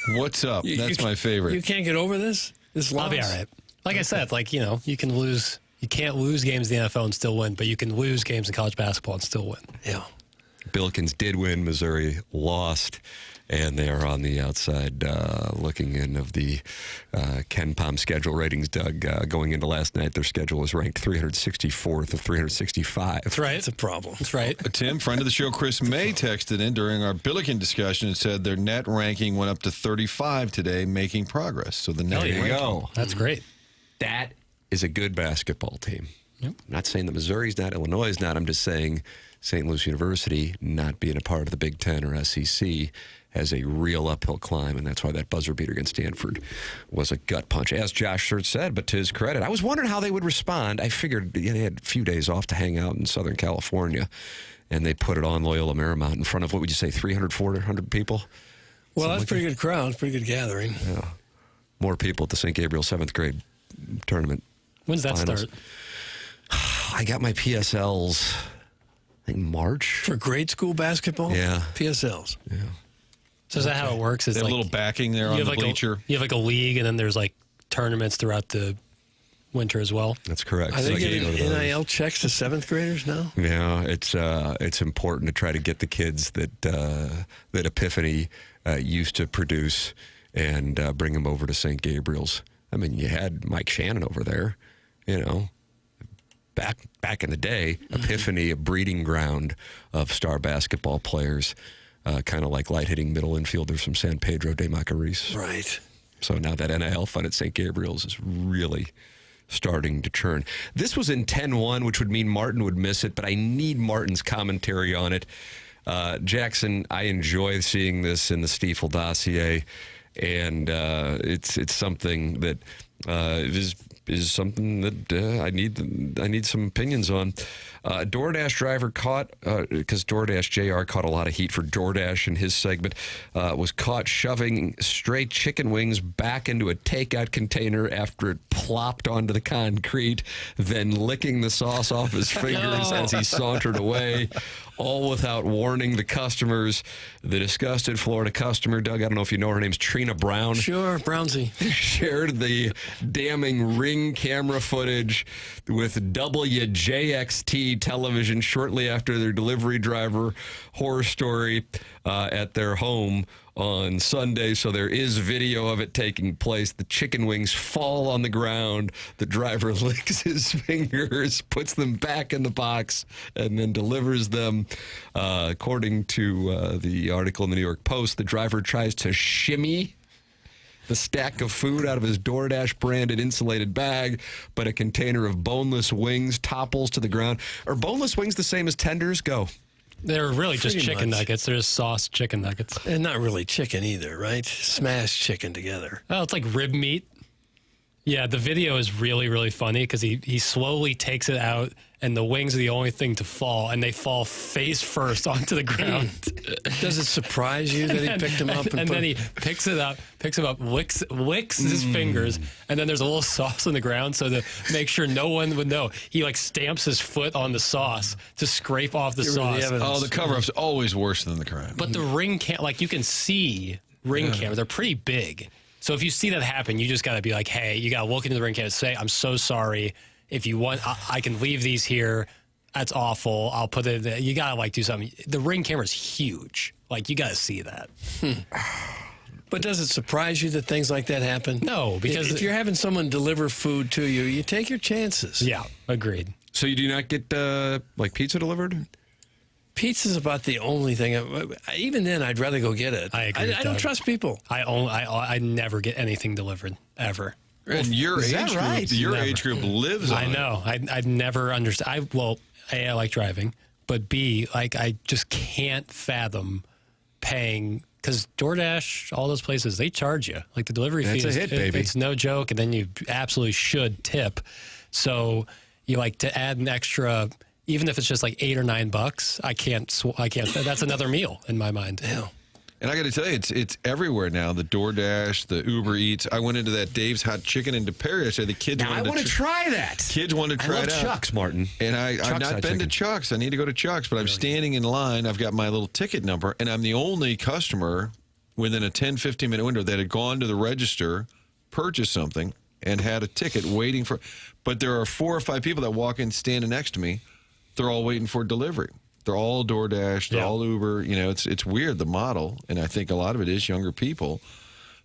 What's up? That's my favorite. You can't get over this? This loss? I'll be all right. Like I said, you can lose. You can't lose games in the NFL and still win, but you can lose games in college basketball and still win. Yeah. Billikens did win. Missouri lost. And they are on the outside looking in of the Ken Pom schedule ratings, Doug. Going into last night, their schedule was ranked 364th of 365. That's right. It's a problem. That's right. Tim, friend of the show, Chris May, texted in during our Billiken discussion and said their net ranking went up to 35 today, making progress. So the net There you ranking. go. That's great. That is a good basketball team. Yep. I'm not saying that Missouri's not, Illinois is not. I'm just saying St. Louis University not being a part of the Big Ten or SEC has a real uphill climb, and that's why that buzzer beater against Stanford was a gut punch, as Josh Curt said. But to his credit, I was wondering how they would respond. I figured they had a few days off to hang out in Southern California, and they put it on Loyola Marymount in front of, what would you say, 300, 400 people? Well, that's a pretty good crowd. It's a pretty good gathering. Yeah. More people at the St. Gabriel 7th grade tournament. When's that finals. start? I got my PSLs, I think, March. For grade school basketball? Yeah. PSLs. Yeah. So is that how it works? Is That little backing there on the bleacher. You have like a league, and then there's like tournaments throughout the winter as well. That's correct. Are they So getting you go to those. NIL checks to 7th graders now? Yeah, it's important to try to get the kids that that Epiphany used to produce and bring them over to St. Gabriel's. I mean, you had Mike Shannon over there, back in the day. Epiphany, a breeding ground of star basketball players, kind of like light-hitting middle infielders from San Pedro de Macorís. Right. So now that NIL fund at St. Gabriel's is really starting to churn. This was in 10-1, which would mean Martin would miss it, but I need Martin's commentary on it. Jackson, I enjoy seeing this in the Stiefel dossier, and it's something that is something that I need some opinions on. DoorDash driver caught, because DoorDash JR caught a lot of heat for DoorDash in his segment, was caught shoving stray chicken wings back into a takeout container after it plopped onto the concrete, then licking the sauce off his fingers as he sauntered away. all without warning the customers. The disgusted Florida customer, Doug, I don't know if you know her name's Trina Brown. Sure, Brownsy. Shared the damning Ring camera footage with WJXT television shortly after their delivery driver horror story at their home on Sunday. So there is video of it taking place. The chicken wings fall on the ground. The driver licks his fingers, puts them back in the box, and then delivers them. According to the article in the New York Post, the driver tries to shimmy the stack of food out of his DoorDash branded insulated bag, but a container of boneless wings topples to the ground. Are boneless wings the same as tenders? Go. They're really just Pretty chicken much. nuggets. They're just sauced chicken nuggets. And not really chicken either, right? Smashed chicken together. Oh, it's like rib meat. Yeah, the video is really, really funny because he slowly takes it out, and the wings are the only thing to fall, and they fall face first onto the ground. Does it surprise you that he picked them up? And then he picks him up, licks his fingers, and then there's a little sauce on the ground, so to make sure no one would know, he like stamps his foot on the sauce to scrape off the sauce. The cover-up's always worse than the crime. But the ring cam, like you can see ring cameras, they're pretty big. So if you see that happen, you just got to be like, hey, you got to look into the ring camera and say, I'm so sorry. If you want, I can leave these here. That's awful. I'll put it there. You got to like do something. The ring camera's huge. Like you got to see that. But does it surprise you that things like that happen? No, because if you're having someone deliver food to you, you take your chances. Yeah, agreed. So you do not get like pizza delivered? Pizza's about the only thing. Even then, I'd rather go get it. I agree. I don't trust people. I never get anything delivered ever. And your age group, age group lives on I know. I'd never understand. A, I like driving, but B, like I just can't fathom paying because DoorDash, all those places, they charge you. Like the delivery fee That's a hit, baby. It's no joke, and then you absolutely should tip. So you like to add an extra. Even if it's just like $8 or $9, I can't. That's another meal in my mind. Yeah. And I got to tell you, it's everywhere now. The DoorDash, the Uber Eats. I went into that Dave's Hot Chicken in DePere yesterday. The kids Now, I want to try that. Kids wanted to try I love it out. Chuck's, Martin. And I've Chuck's not Hot been to Chicken. Chuck's. I need to go to Chuck's, but I'm standing in line. I've got my little ticket number, and I'm the only customer within a 10, 15-minute window that had gone to the register, purchased something, and had a ticket waiting for. But there are 4 or 5 people that walk in standing next to me. They're all waiting for delivery. They're all DoorDash. They're all Uber. You know, it's weird, the model. And I think a lot of it is younger people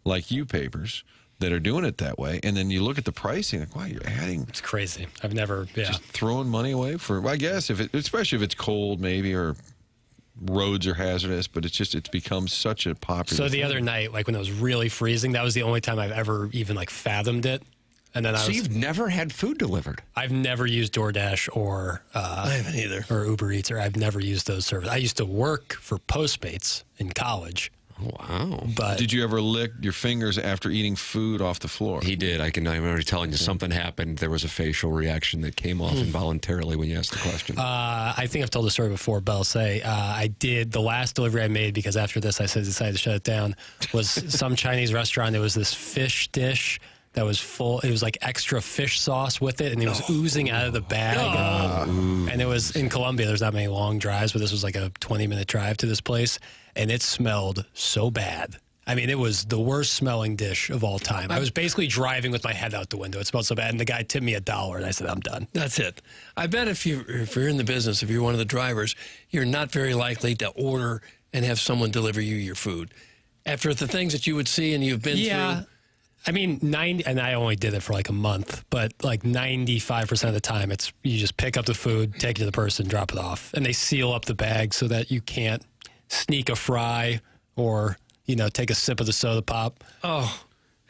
like you, Papers, that are doing it that way. And then you look at the pricing, like, wow, you're adding. It's crazy. I've never, just throwing money away for, I guess, especially if it's cold maybe or roads are hazardous, but it's become such a popular So the thing. other night, like when it was really freezing, that was the only time I've ever even like fathomed it. And then You've never had food delivered? I've never used DoorDash or I haven't either. Or Uber Eats, or I've never used those services. I used to work for Postmates in college. Oh, wow. But did you ever lick your fingers after eating food off the floor? He did. I'm already telling you, something happened. There was a facial reaction that came off involuntarily when you asked the question. I think I've told the story before, but I'll say I did the last delivery I made because after this I decided to shut it down. Was some Chinese restaurant. There was this fish dish that was full. It was like extra fish sauce with it, and it was oozing out of the bag. And it was in Colombia. There's not many long drives, but this was like a 20-minute drive to this place, and it smelled so bad. I mean, it was the worst smelling dish of all time. I was basically driving with my head out the window. It smelled so bad, and the guy tipped me $1, and I said, I'm done. That's it. I bet if you're in the business, if you're one of the drivers, you're not very likely to order and have someone deliver you your food. After the things that you would see and you've been through. I mean, and I only did it for like a month, but like 95% of the time, it's you just pick up the food, take it to the person, drop it off, and they seal up the bag so that you can't sneak a fry or take a sip of the soda pop. Oh,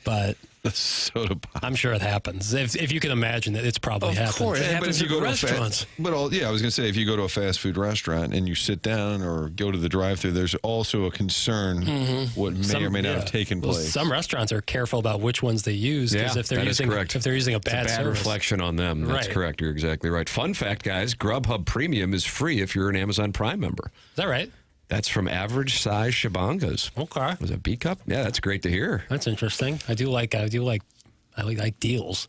but the soda pop. I'm sure it happens. If you can imagine it, it's probably happened. Of course, it happens at restaurants. I was going to say, if you go to a fast food restaurant and you sit down or go to the drive-thru, there's also a concern what may or may not have taken place. Some restaurants are careful about which ones they use because if they're using a bad service, reflection on them. That's right. correct. You're exactly right. Fun fact, guys: Grubhub Premium is free if you're an Amazon Prime member. Is that right? That's from Average Size Shabangas. Okay. Was it B cup? Yeah, that's great to hear. That's interesting. I like deals.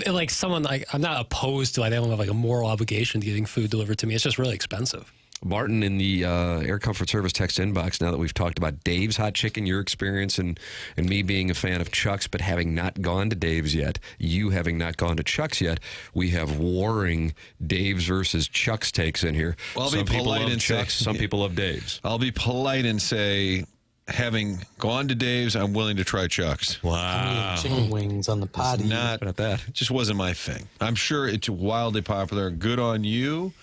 Like someone I'm not opposed to. I don't have like a moral obligation to getting food delivered to me. It's just really expensive. Martin in the Air Comfort Service text inbox, now that we've talked about Dave's Hot Chicken, your experience, and me being a fan of Chuck's, but having not gone to Dave's yet, you having not gone to Chuck's yet, we have warring Dave's versus Chuck's takes in here. Well, I'll some be people polite love and Chuck's, say, some people love Dave's. I'll be polite and say, having gone to Dave's, I'm willing to try Chuck's. Wow. Chicken wings on the potty. Not about that. It just wasn't my thing. I'm sure it's wildly popular. Good on you.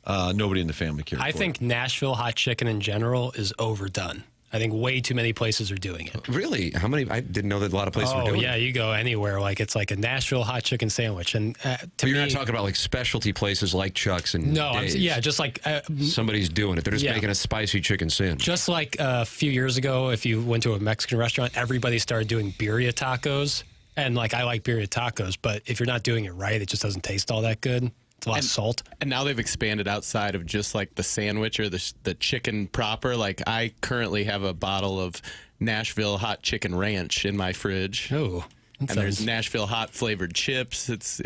Nobody in the family cares. I think Nashville hot chicken in general is overdone. I think way too many places are doing it. Really? How many? I didn't know that a lot of places were doing it. Oh, yeah, you go anywhere. Like, it's like a Nashville hot chicken sandwich. And But you're not talking about like specialty places like Chuck's and No, Dave's. just like... somebody's doing it. They're just yeah. making a spicy chicken sandwich. Just like a few years ago, if you went to a Mexican restaurant, everybody started doing birria tacos. And, like, I like birria tacos, but if you're not doing it right, it just doesn't taste all that good. It's a lot of salt. And now they've expanded outside of just like the sandwich or the chicken proper. Like I currently have a bottle of Nashville hot chicken ranch in my fridge. Oh, and there's Nashville hot flavored chips. It's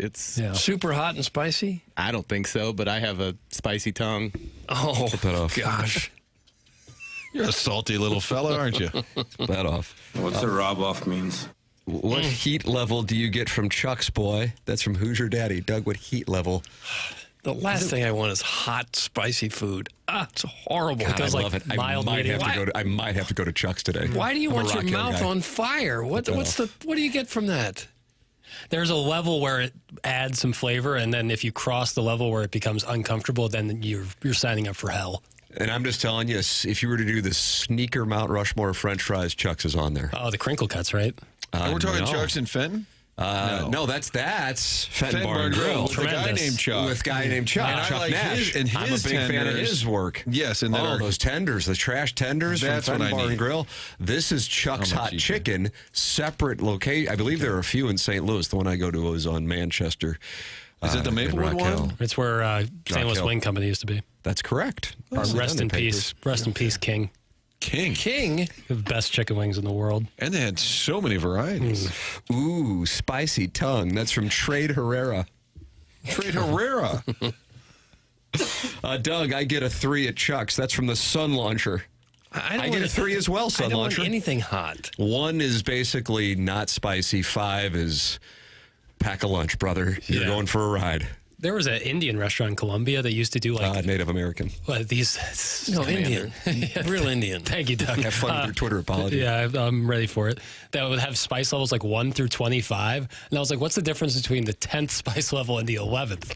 super hot and spicy. I don't think so, but I have a spicy tongue. Oh, Put that off. Gosh. You're a salty little fella, aren't you? Put that off. What's a rub off means? What heat level do you get from Chuck's, boy? That's from Who's Your Daddy. Doug, what heat level? The last thing I want is hot, spicy food. It's horrible. God, I love it. I mild, might medium. have to go to Chuck's today. Why do you I'm a want your Rock Hill mouth guy. on fire? What do you get from that? There's a level where it adds some flavor, and then if you cross the level where it becomes uncomfortable, then you're signing up for hell. And I'm just telling you, if you were to do the sneaker Mount Rushmore French fries, Chuck's is on there. Oh, the crinkle cuts, right? And we're talking no. Chuck's and Fenton? No, that's Fenton Bar and Grill. With a guy named Chuck. With a guy named Chuck. And I Chuck like Nash. his I'm a big fan of tenders. his work. Yes, and then those tenders, the trash tenders from That's what Fenton I Bar and need. Grill. This is Chuck's How much Hot you Chicken, separate location. I believe there are a few in St. Louis. The one I go to is on Manchester. Is it the in Maplewood Rock Hill. one? It's where St. Louis Hill. Wing Company used to be. That's correct. Rest in peace. Rest in peace, King. King? The best chicken wings in the world. And they had so many varieties. Ooh, spicy tongue. That's from Trade Herrera. Trade Herrera. Doug, I get a 3 at Chuck's. That's from the Sun Launcher. I get a 3 as well, Sun I don't Launcher. want anything hot. 1 is basically not spicy. 5 is pack a lunch, brother. You're going for a ride. There was an Indian restaurant in Colombia that used to do like Native American. These. No, Indian. Real Indian. Thank you, Doug. Have fun with your Twitter apology. Yeah, I'm ready for it. That would have spice levels like 1 through 25. And I was like, what's the difference between the 10th spice level and the 11th?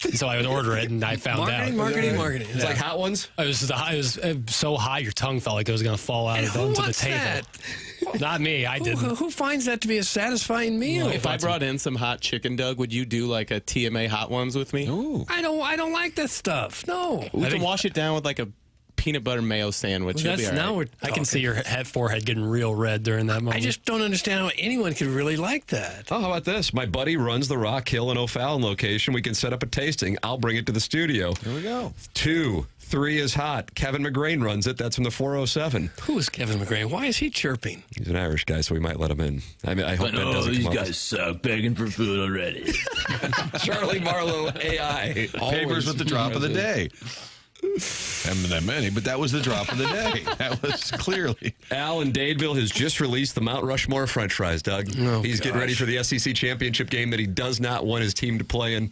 And so I would order it, and I found out. Marketing. It's like hot ones? It was so hot, your tongue felt like it was going to fall out onto the table. That? Not me. I didn't. Who finds that to be a satisfying meal? If I brought in some hot chicken, Doug, would you do like a TMA hot ones with me? Ooh. I don't like this stuff. No. We can wash it down with like a peanut butter mayo sandwich. You'll be all Now right. we're I can see your forehead getting real red during that moment. I just don't understand how anyone could really like that. Oh, how about this? My buddy runs the Rock Hill and O'Fallon location. We can set up a tasting. I'll bring it to the studio. There we go. 2, 3 is hot. Kevin McGrain runs it. That's from the 407. Who is Kevin McGrain? Why is he chirping? He's an Irish guy, so we might let him in. I mean, I hope that doesn't these come guys suck, begging for food already. Charlie Marlowe, AI. Papers with the drop of the day. Haven't been that many, but that was the drop of the day. That was clearly. Al in Dadeville has just released the Mount Rushmore French fries, Doug. He's getting ready for the SEC championship game that he does not want his team to play in.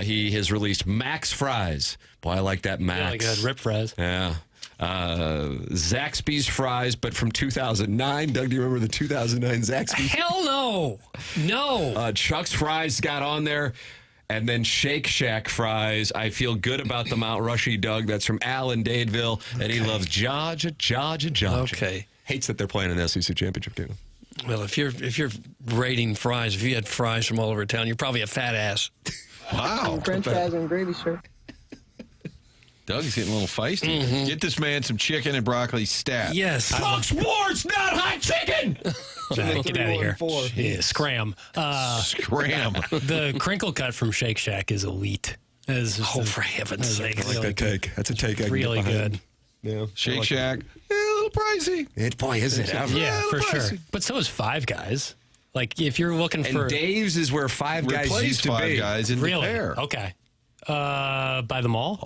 He has released Max fries. Boy, I like that Max. Yeah, like good rip fries. Yeah. Zaxby's fries, but from 2009. Doug, do you remember the 2009 Zaxby's? Hell no. No. Chuck's fries got on there. And then Shake Shack fries. I feel good about the Mount Rushy, Doug. That's from Al in Dadeville. And he loves Georgia. Okay. Hates that they're playing in the SEC championship game. Well, if you're rating fries, if you had fries from all over town, you're probably a fat ass. Wow. French fries and gravy, sir. Doug is getting a little feisty. Get this man some chicken and broccoli stat. Yes. Talk sports, not hot chicken! Jack, get out of here. Yeah, scram. Scram. The crinkle cut from Shake Shack is elite. For heaven's sake. I like that take. That's a take I can Really get behind. good. Yeah. Shake Shack. A little pricey. Boy, is it ever. Yeah, for pricey. sure. But so is Five Guys. Like, if you're looking And for... Dave's is where five guys Replace used to five be. guys in Really? the pair. Okay. By the mall?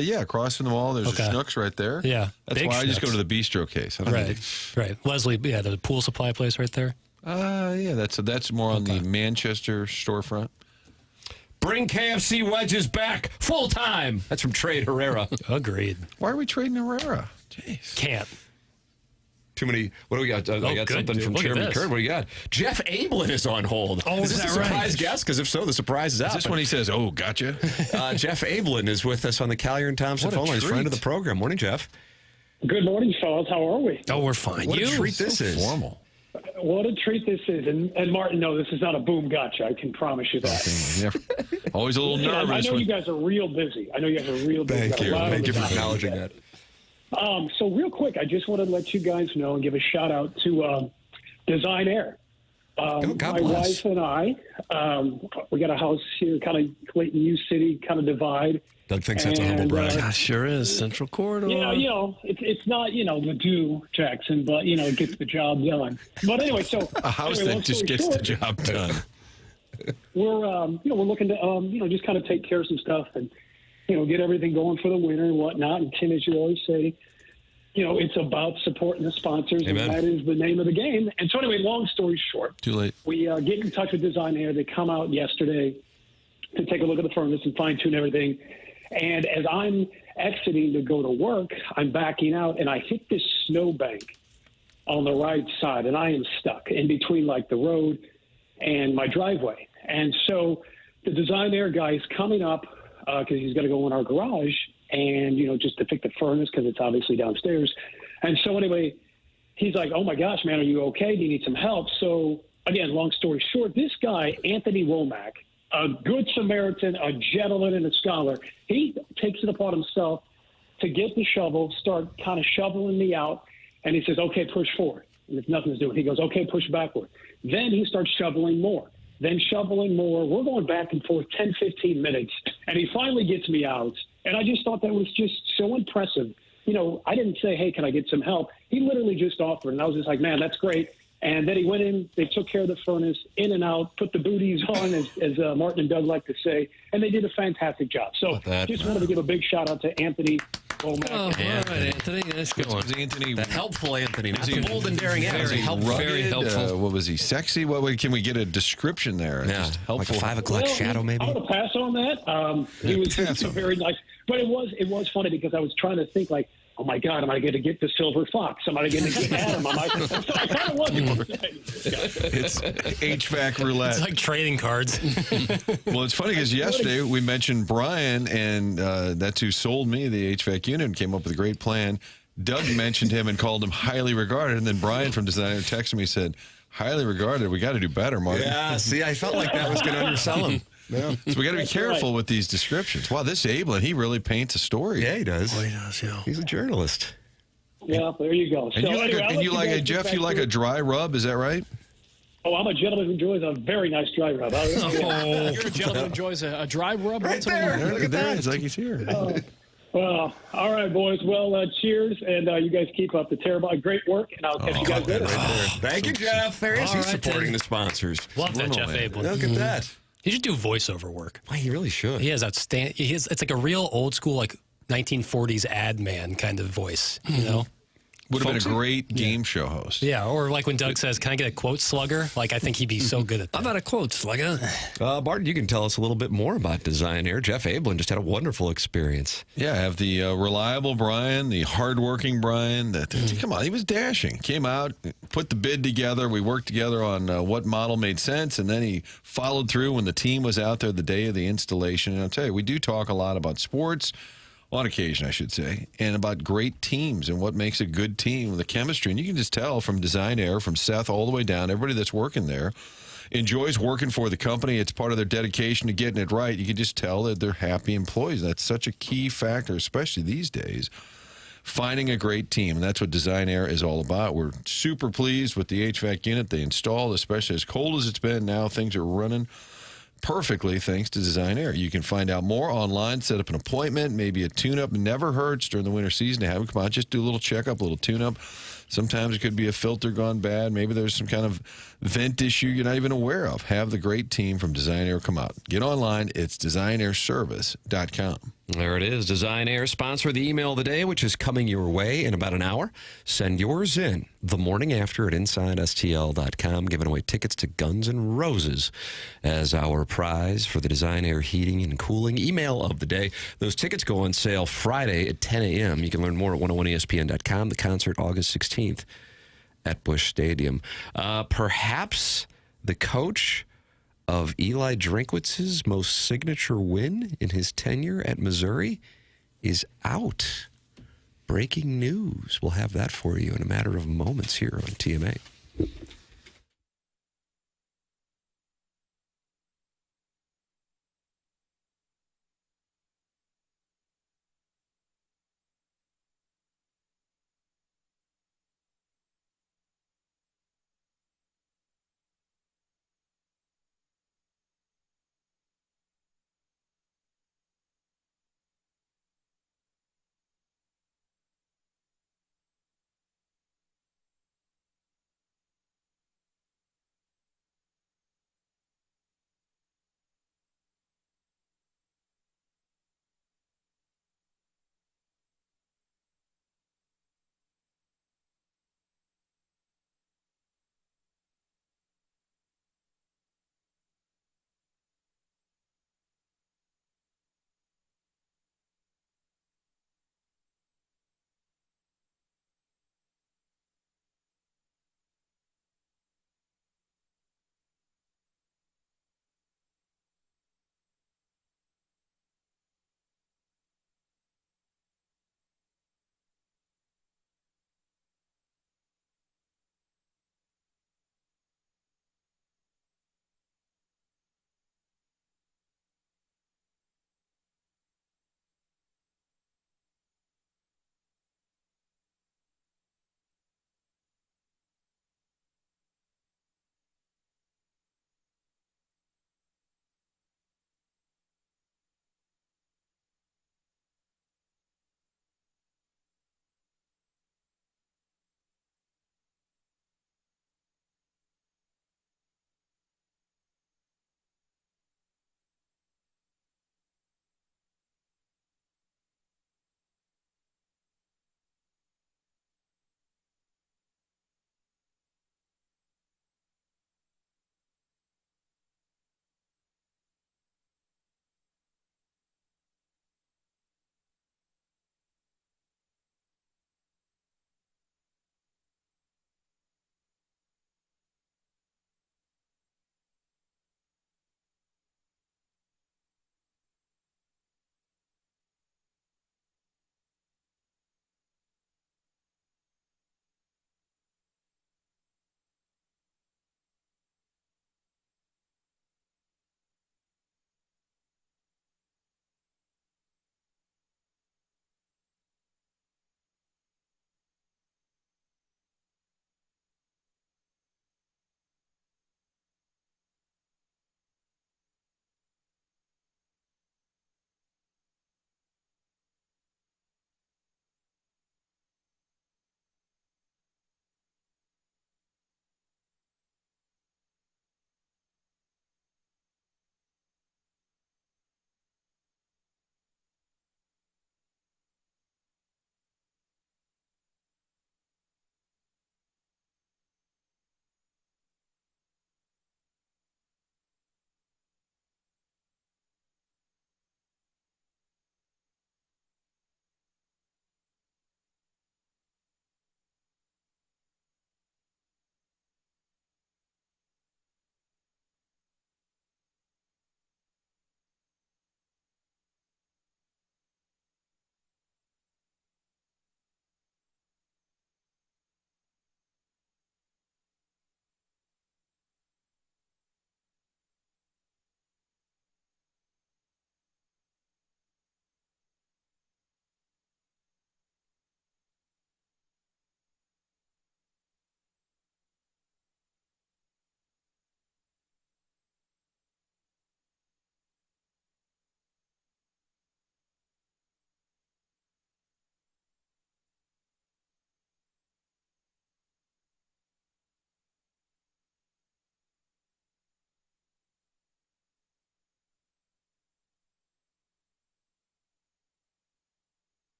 Yeah, across from the mall. There's a Schnucks right there. Yeah. That's Big why I just Schnucks. go to the bistro case. I don't need Right. Leslie, the pool supply place right there. Yeah, that's more on the Manchester storefront. Bring KFC wedges back full time. That's from Trade Herrera. Agreed. Why are we trading Herrera? Jeez. Can't. Too many. What do we got? I got good, something dude. from Look at Chairman this. Curt. What do you got? Jeff Ablin is on hold. Oh, is this is a that surprise right? guest? Because if so, the surprise is out. Is this when he says, "Oh, gotcha"? Jeff Ablin is with us on the Callier and Thompson What a phone line. He's friend of the treat. program. Morning, Jeff. Good morning, fellas. How are we? Oh, we're fine. What a treat this is. Formal. What a treat this is. And Martin, no, this is not a boom gotcha. I can promise you that. Always a little Yeah, nervous. I know you guys are real busy. Thank you. Thank you for acknowledging that. So real quick, I just wanted to let you guys know and give a shout out to Design Air. God My bless. wife and I, we got a house here, kind of Clayton U City, kind of divide. Doug thinks that's a humble brag. God, sure is. Central Corridor. Yeah, it's not, Ladue, Jackson, but, it gets the job done. But anyway, so. A house anyway, that long just story gets the short, job done. we're looking to, just kind of take care of some stuff and, get everything going for the winter and whatnot. And Tim, as you always say, it's about supporting the sponsors, Amen. and that is the name of the game. And so anyway, long story short, Too late. we get in touch with Design Air. They come out yesterday to take a look at the furnace and fine tune everything. And as I'm exiting to go to work, I'm backing out and I hit this snowbank on the right side, and I am stuck in between like the road and my driveway. And so the Design Air guy is coming up because he's got to go in our garage and, just to pick the furnace because it's obviously downstairs. And so anyway, he's like, "Oh my gosh, man, are you okay? Do you need some help?" So again, long story short, this guy, Anthony Womack, a good Samaritan, a gentleman, and a scholar, he takes it upon himself to get the shovel, start kind of shoveling me out, and he says, "Okay, push forward." And if nothing's doing, he goes, "Okay, push backward." Then he starts shoveling more, then shoveling more. We're going back and forth 10, 15 minutes, and he finally gets me out. And I just thought that was just so impressive. I didn't say, "Hey, can I get some help?" He literally just offered, and I was just like, "Man, that's great." And then he went in, they took care of the furnace, in and out, put the booties on, as Martin and Doug like to say, and they did a fantastic job. So just wanted to give a big shout-out to Anthony Womack. Oh, all right, Anthony. Nice going. Anthony, The helpful Anthony. Not Was he the bold and daring Anthony. Very helpful. What was he? Sexy? Can we get a description there? Yeah, Just helpful. like a 5 o'clock shadow, maybe. I'm going to pass on that. He was very nice. But it was funny because I was trying to think like, "Oh my God, am I going to get the silver fox? Am I going to get Adam? So I kind of was. It's HVAC roulette. It's like trading cards. Well, it's funny because yesterday we mentioned Brian, and that's who sold me the HVAC unit and came up with a great plan. Doug mentioned him and called him highly regarded, and then Brian from Designer texted me and said, "Highly regarded. We got to do better, Martin." Yeah, see, I felt like that was going to undersell him. Yeah. So we got to be careful with these descriptions. Wow, this Ablin, he really paints a story. Yeah, he does. Oh, he does, yeah. He's a journalist. Yeah, there you go. And So you like, anyway, I'll let Jeff, get you back like to a it. dry rub, is that right? Oh, I'm a gentleman who enjoys a very nice dry rub. You're a gentleman who enjoys a dry rub. Right there. Look at that. It's like he's here. Well, all right, boys. Well, cheers, and you guys keep up the terrible, great work, and I'll catch you guys later. Thank you, Jeff. There he is. All He's right, supporting then. the sponsors. Love that, Jeff Ablin. Look at that. He should do voiceover work. Why, he really should. He has outstanding. It's like a real old school, like 1940s ad man kind of voice. Would have been a great game show host. Yeah, or like when Doug says, "Can I get a quote slugger?" Like I think he'd be so good at that. How about a quote slugger? Barton, you can tell us a little bit more about Design Air. Jeff Ablin just had a wonderful experience. Yeah, I have the reliable Brian, the hardworking Brian. Come on, he was dashing. Came out, put the bid together. We worked together on what model made sense, and then he followed through when the team was out there the day of the installation. And I'll tell you, we do talk a lot about sports, on occasion, I should say, and about great teams and what makes a good team, the chemistry. And you can just tell from Design Air, from Seth all the way down, everybody that's working there enjoys working for the company. It's part of their dedication to getting it right. You can just tell that they're happy employees. That's such a key factor, especially these days, finding a great team. And that's what Design Air is all about. We're super pleased with the HVAC unit they installed, especially as cold as it's been. Now things are running perfectly thanks to Design Air. You can find out more online, set up an appointment, maybe a tune-up. Never hurts during the winter season to have them come out. Just do a little checkup, a little tune-up. Sometimes it could be a filter gone bad. Maybe there's some kind of vent issue you're not even aware of. Have the great team from Design Air come out. Get online. It's designairservice.com. There it is. Design Air sponsor the email of the day, which is coming your way in about an hour. Send yours in the morning after at InsideSTL.com, giving away tickets to Guns N' Roses as our prize for the Design Air heating and cooling email of the day. Those tickets go on sale Friday at 10 a.m. You can learn more at 101ESPN.com. The concert August 16th at Busch Stadium. Perhaps the coach of Eli Drinkwitz's most signature win in his tenure at Missouri is out. Breaking news. We'll have that for you in a matter of moments here on TMA.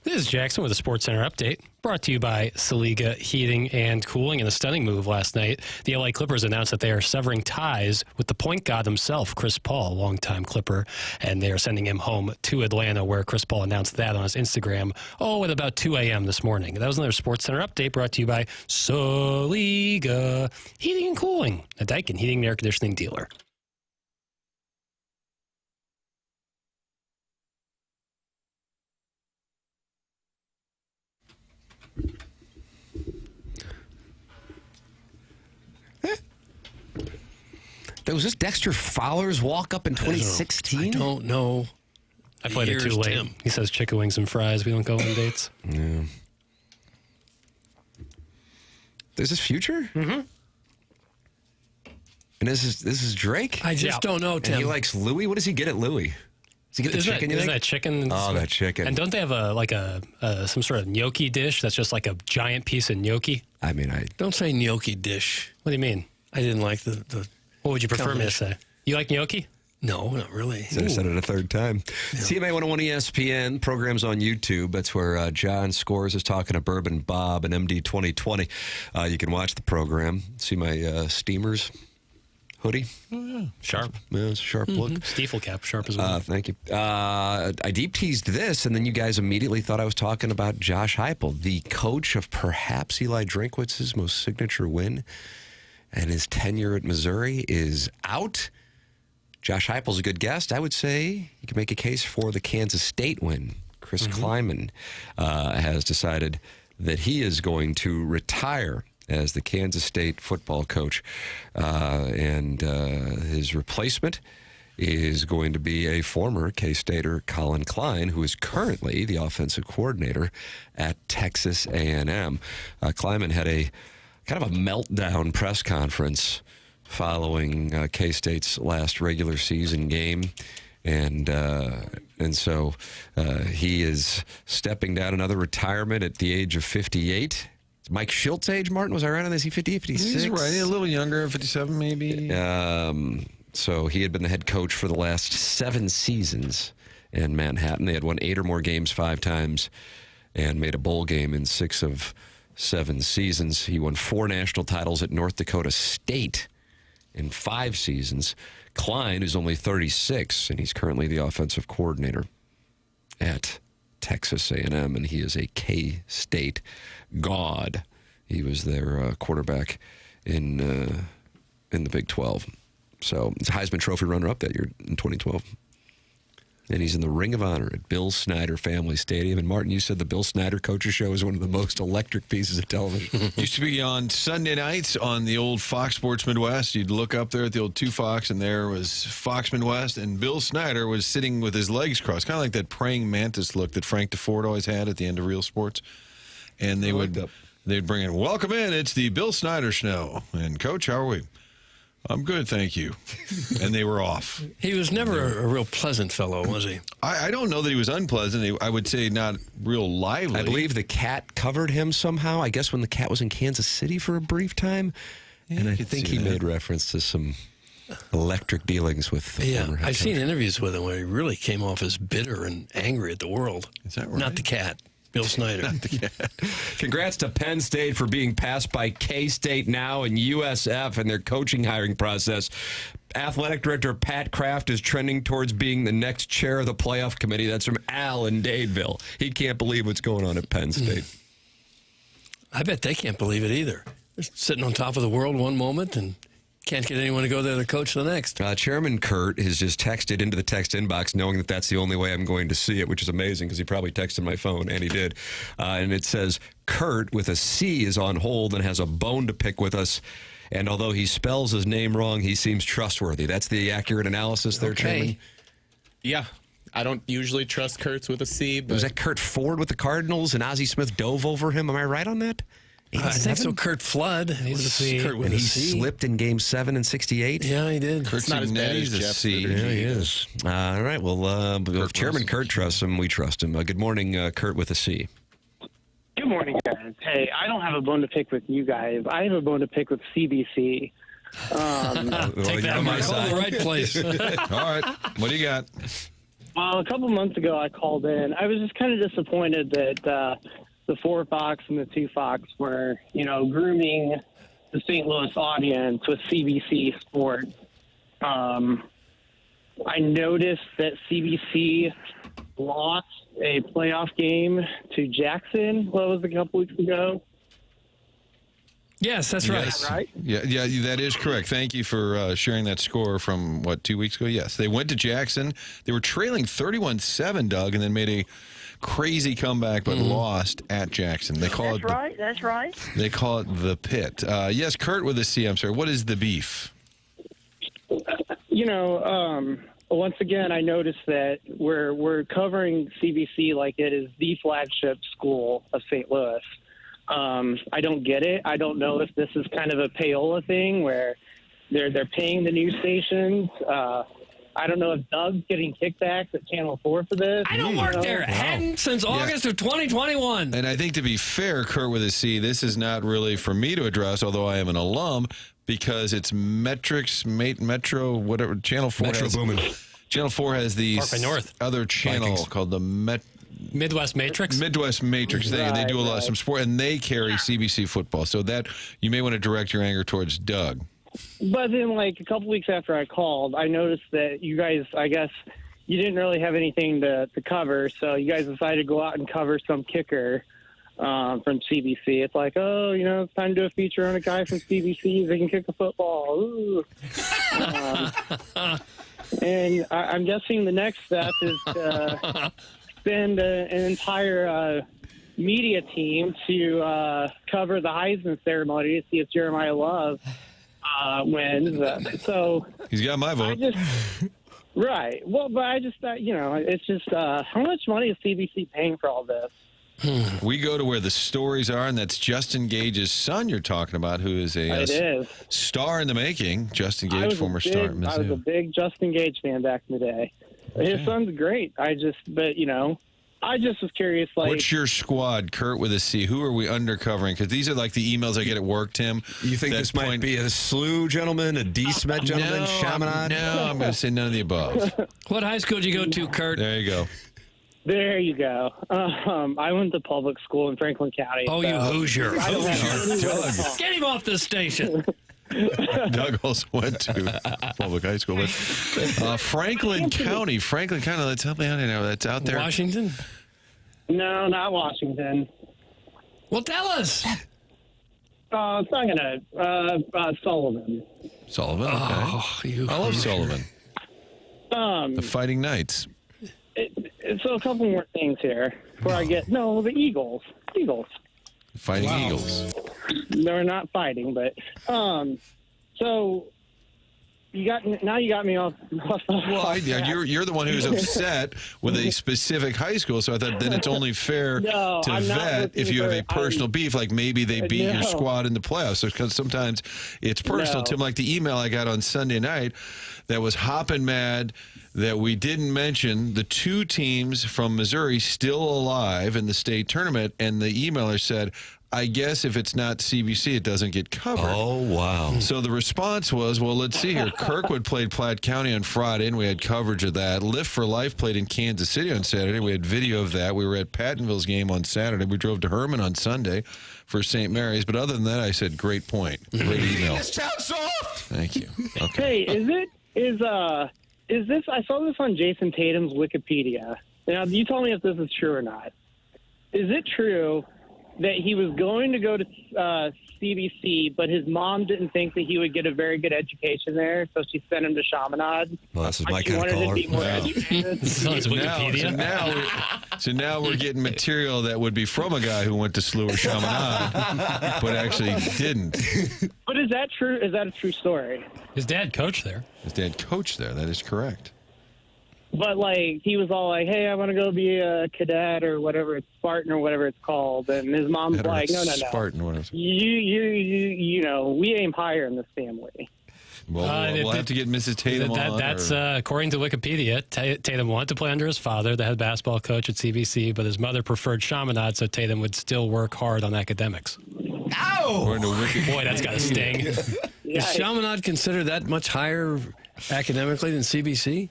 This is Jackson with a Sports Center update, brought to you by Saliga Heating and Cooling. In a stunning move last night, the LA Clippers announced that they are severing ties with the point guard himself, Chris Paul, longtime Clipper, and they are sending him home to Atlanta, where Chris Paul announced that on his Instagram, at about 2 a.m. this morning. That was another Sports Center update brought to you by Saliga Heating and Cooling, a Daikin heating and air conditioning dealer. Was this Dexter Fowler's walk-up in 2016? I don't know. I played it too late. Tim. He says chicken wings and fries. We don't go on dates. Yeah. Is this Future? Mm-hmm. And this is Drake? I just don't know, Tim. And he likes Louis? What does he get at Louis? Does he get the chicken? Isn't that chicken? Oh, that chicken. And don't they have some sort of gnocchi dish that's just like a giant piece of gnocchi? I mean, Don't say gnocchi dish. What do you mean? I didn't like the What would you prefer me to say? You like gnocchi? No, not really. So I said it a third time. Yeah. CMA 101 ESPN, programs on YouTube. That's where John Scores is talking to Bourbon Bob and MD 2020. You can watch the program. See my Steamers hoodie. Oh, yeah. Sharp. Yeah, it's a sharp look. Stiefel cap, sharp as well. Thank you. I deep teased this, and then you guys immediately thought I was talking about Josh Heupel, the coach of perhaps Eli Drinkwitz's most signature win. And his tenure at Missouri is out. Josh Heupel's a good guest. I would say you can make a case for the Kansas State win. Chris Kleiman has decided that he is going to retire as the Kansas State football coach. And his replacement is going to be a former K-Stater, Colin Klein, who is currently the offensive coordinator at Texas A&M. Kleiman had a kind of a meltdown press conference following K-State's last regular season game. And so he is stepping down, another retirement at the age of 58. It's Mike Schilt's age, Martin. Was I right on this? Is he 58, 56? He's right. A little younger, 57 maybe. So he had been the head coach for the last 7 seasons in Manhattan. They had won 8 or more games 5 times and made a bowl game in 6 of 7 seasons. He won 4 national titles at North Dakota State in 5 seasons. Klein is only 36, and he's currently the offensive coordinator at Texas A&M, and he is a K-State god. He was their quarterback in the Big 12. So he's a Heisman Trophy runner-up that year in 2012. And he's in the Ring of Honor at Bill Snyder Family Stadium. And Martin, you said the Bill Snyder Coaches Show is one of the most electric pieces of television. Used to be on Sunday nights on the old Fox Sports Midwest. You'd look up there at the old 2 Fox, and there was Fox Midwest, and Bill Snyder was sitting with his legs crossed, kind of like that praying mantis look that Frank DeFord always had at the end of Real Sports. And they'd bring in, welcome in, it's the Bill Snyder Show. And Coach, how are we? I'm good, thank you. And they were off. He was never a real pleasant fellow, was he? I don't know that he was unpleasant. I would say not real lively. I believe the cat covered him somehow, I guess when the cat was in Kansas City for a brief time. Yeah, and I think he made reference to some electric dealings with the former head coach. I've seen interviews with him where he really came off as bitter and angry at the world. Is that right? Not the cat. Bill Snyder. Congrats to Penn State for being passed by K-State now and USF in their coaching hiring process. Athletic Director Pat Kraft is trending towards being the next chair of the playoff committee. That's from Al in Dadeville. He can't believe what's going on at Penn State. I bet they can't believe it either. They're sitting on top of the world one moment and can't get anyone to go there to coach the next. Chairman Curt has just texted into the text inbox knowing that that's the only way I'm going to see it, which is amazing because he probably texted my phone, and he did. And it says, Curt with a C is on hold and has a bone to pick with us. And although he spells his name wrong, he seems trustworthy. That's the accurate analysis there, Chairman? Yeah. I don't usually trust Kurtz with a C. But was that Curt Ford with the Cardinals and Ozzie Smith dove over him? Am I right on that? I think so. Curt Flood. He's a C. And he slipped in Game 7 in '68. Yeah, he did. It's not as bad as Jeff. Yeah, he is. All right. Well, if Chairman Curt trusts him, we trust him. Good morning, Curt with a C. Good morning, guys. Hey, I don't have a bone to pick with you guys. I have a bone to pick with CBC. Take that, Mike. The right place. All right. What do you got? Well, a couple months ago, I called in. I was just kind of disappointed that the 4 Fox and the 2 Fox were, grooming the St. Louis audience with CBC Sports. I noticed that CBC lost a playoff game to Jackson. What was it, a couple weeks ago? Yes, that's right. Yes. Yeah, that is correct. Thank you for sharing that score from, 2 weeks ago? Yes, they went to Jackson. They were trailing 31-7, Doug, and then made a crazy comeback, but lost at Jackson. They call That's right. They call it the Pit. Yes, Curt with a C. I'm sorry. What is the beef? Once again, I noticed that we're covering CBC like it is the flagship school of St. Louis. I don't get it. I don't know if this is kind of a payola thing where they're paying the news stations. I don't know if Doug's getting kickbacks at Channel 4 for this. I don't work there. Hadn't since August of 2021. And I think, to be fair, Curt with a C, this is not really for me to address, although I am an alum, because it's Metro, whatever, Channel 4 Metro has, Boomin. Channel 4 has the North by North. other channel Vikings. called the Midwest Matrix? Midwest Matrix. They do a lot of some sport, and they carry CBC football. So that you may want to direct your anger towards Doug. But then, a couple weeks after I called, I noticed that you guys, I guess, you didn't really have anything to cover, so you guys decided to go out and cover some kicker from CBC. It's like, it's time to do a feature on a guy from CBC. They can kick a football. Ooh. And I'm guessing the next step is to send an entire media team to cover the Heisman ceremony to see if Jeremiah Love wins. So he's got my vote. Right. Well, but I just thought, it's just how much money is CBC paying for all this? We go to where the stories are, and that's Justin Gage's son you're talking about, who is a star in the making. Justin Gage, former star at Mizzou. I was a big Justin Gage fan back in the day. His son's great. I just was curious. What's your squad, Curt with a C? Who are we undercovering? Because these are like the emails I get at work, Tim. You think this might be a SLU gentleman, a D-Smet gentleman, Chaminade? No, I'm going to say none of the above. What high school did you go to, Curt? There you go. There you go. I went to public school in Franklin County. Oh, you Hoosier. Doug. Get him off the station. Doug also went to public high school. But Franklin County, let's help me out here now. That's out there. Washington? No, not Washington. Well, tell us. It's not going to, Sullivan. Sullivan, okay. I love Sullivan. The Fighting Knights. So a couple more things here before I get the Eagles. Fighting Eagles. They're not fighting, but so you got me off. Well, you're the one who's upset with a specific high school, so I thought then it's only fair to vet if you have a personal beef, like maybe they beat your squad in the playoffs. Because sometimes it's personal. Tim, like the email I got on Sunday night that was hopping mad that we didn't mention the 2 teams from Missouri still alive in the state tournament, and the emailer said, I guess if it's not CBC, it doesn't get covered. Oh, wow. So the response was, well, let's see here. Kirkwood played Platte County on Friday, and we had coverage of that. Lift for Life played in Kansas City on Saturday. We had video of that. We were at Pattonville's game on Saturday. We drove to Herman on Sunday for St. Mary's. But other than that, I said, great point. Great email. Thank you. Okay. Hey, is this? I saw this on Jason Tatum's Wikipedia. Now, you tell me if this is true or not. Is it true that he was going to go to CBC, but his mom didn't think that he would get a very good education there, so she sent him to Chaminade? Well, this is my kind of caller. So now we're getting material that would be from a guy who went to SLU or Chaminade, but actually didn't. But is that true? Is that a true story? His dad coached there. That is correct. But, he was all like, hey, I want to go be a cadet or whatever, it's Spartan or whatever it's called. And his mom's like, no. Spartan, whatever. We aim higher in this family. Well, we'll have to get Mrs. Tatum on. That's according to Wikipedia. Tatum wanted to play under his father, the head basketball coach at CBC, but his mother preferred Chaminade, so Tatum would still work hard on academics. Ow! Boy, that's got a sting. Is Chaminade considered that much higher academically than CBC?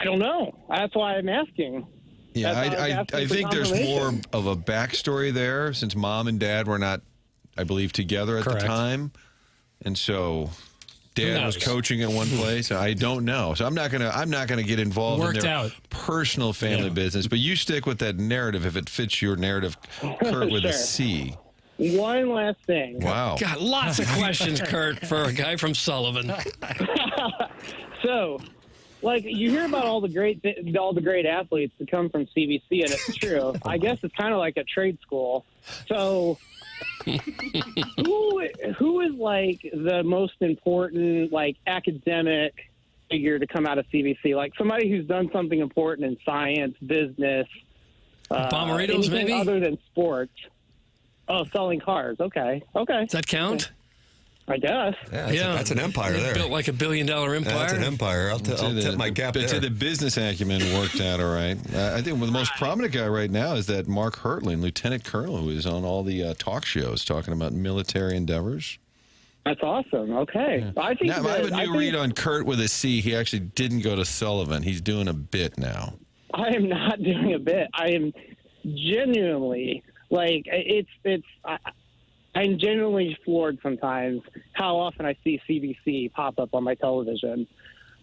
I don't know. That's why I'm asking. Yeah, I think there's more of a backstory there since mom and dad were not, I believe, together at the time. And so dad was coaching at one place. I don't know. So I'm not gonna get involved in their personal family business. But you stick with that narrative if it fits your narrative, Curt, with a C. One last thing. Wow. Got lots of questions, Curt, for a guy from Sullivan. So, like, you hear about all the great athletes that come from CBC, and it's true. I guess it's kind of like a trade school. So, who is like the most important like academic figure to come out of CBC? Like somebody who's done something important in science, business, Bommeritos, maybe other than sports. Oh, selling cars. Okay. Does that count? I guess. Yeah, that's an empire there. Built like $1 billion empire. That's an empire. I'll tip my cap there. To the business acumen worked out all right. I think the most prominent guy right now is that Mark Hertling, Lieutenant Colonel, who is on all the talk shows talking about military endeavors. That's awesome. Okay. Yeah. I have a new read on Curt with a C. He actually didn't go to Sullivan. He's doing a bit now. I am not doing a bit. I am genuinely like I'm genuinely floored sometimes how often I see CBC pop up on my television.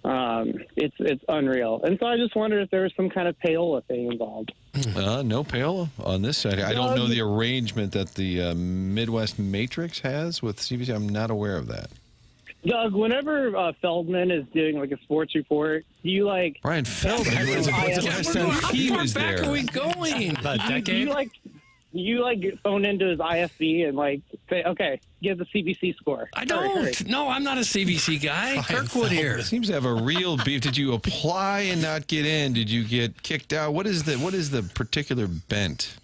It's unreal. And so I just wondered if there was some kind of payola thing involved. No payola on this side. I don't know the arrangement that the Midwest Matrix has with CBC. I'm not aware of that. Doug, whenever Feldman is doing like a sports report, do you like Brian Feldman? He was there. How far back are we going? About a decade? You phone into his IFB and like say, okay, give the CBC score. I don't. No, I'm not a CBC guy. Kirkwood here. Seems to have a real beef. Did you apply and not get in? Did you get kicked out? What is the particular bent?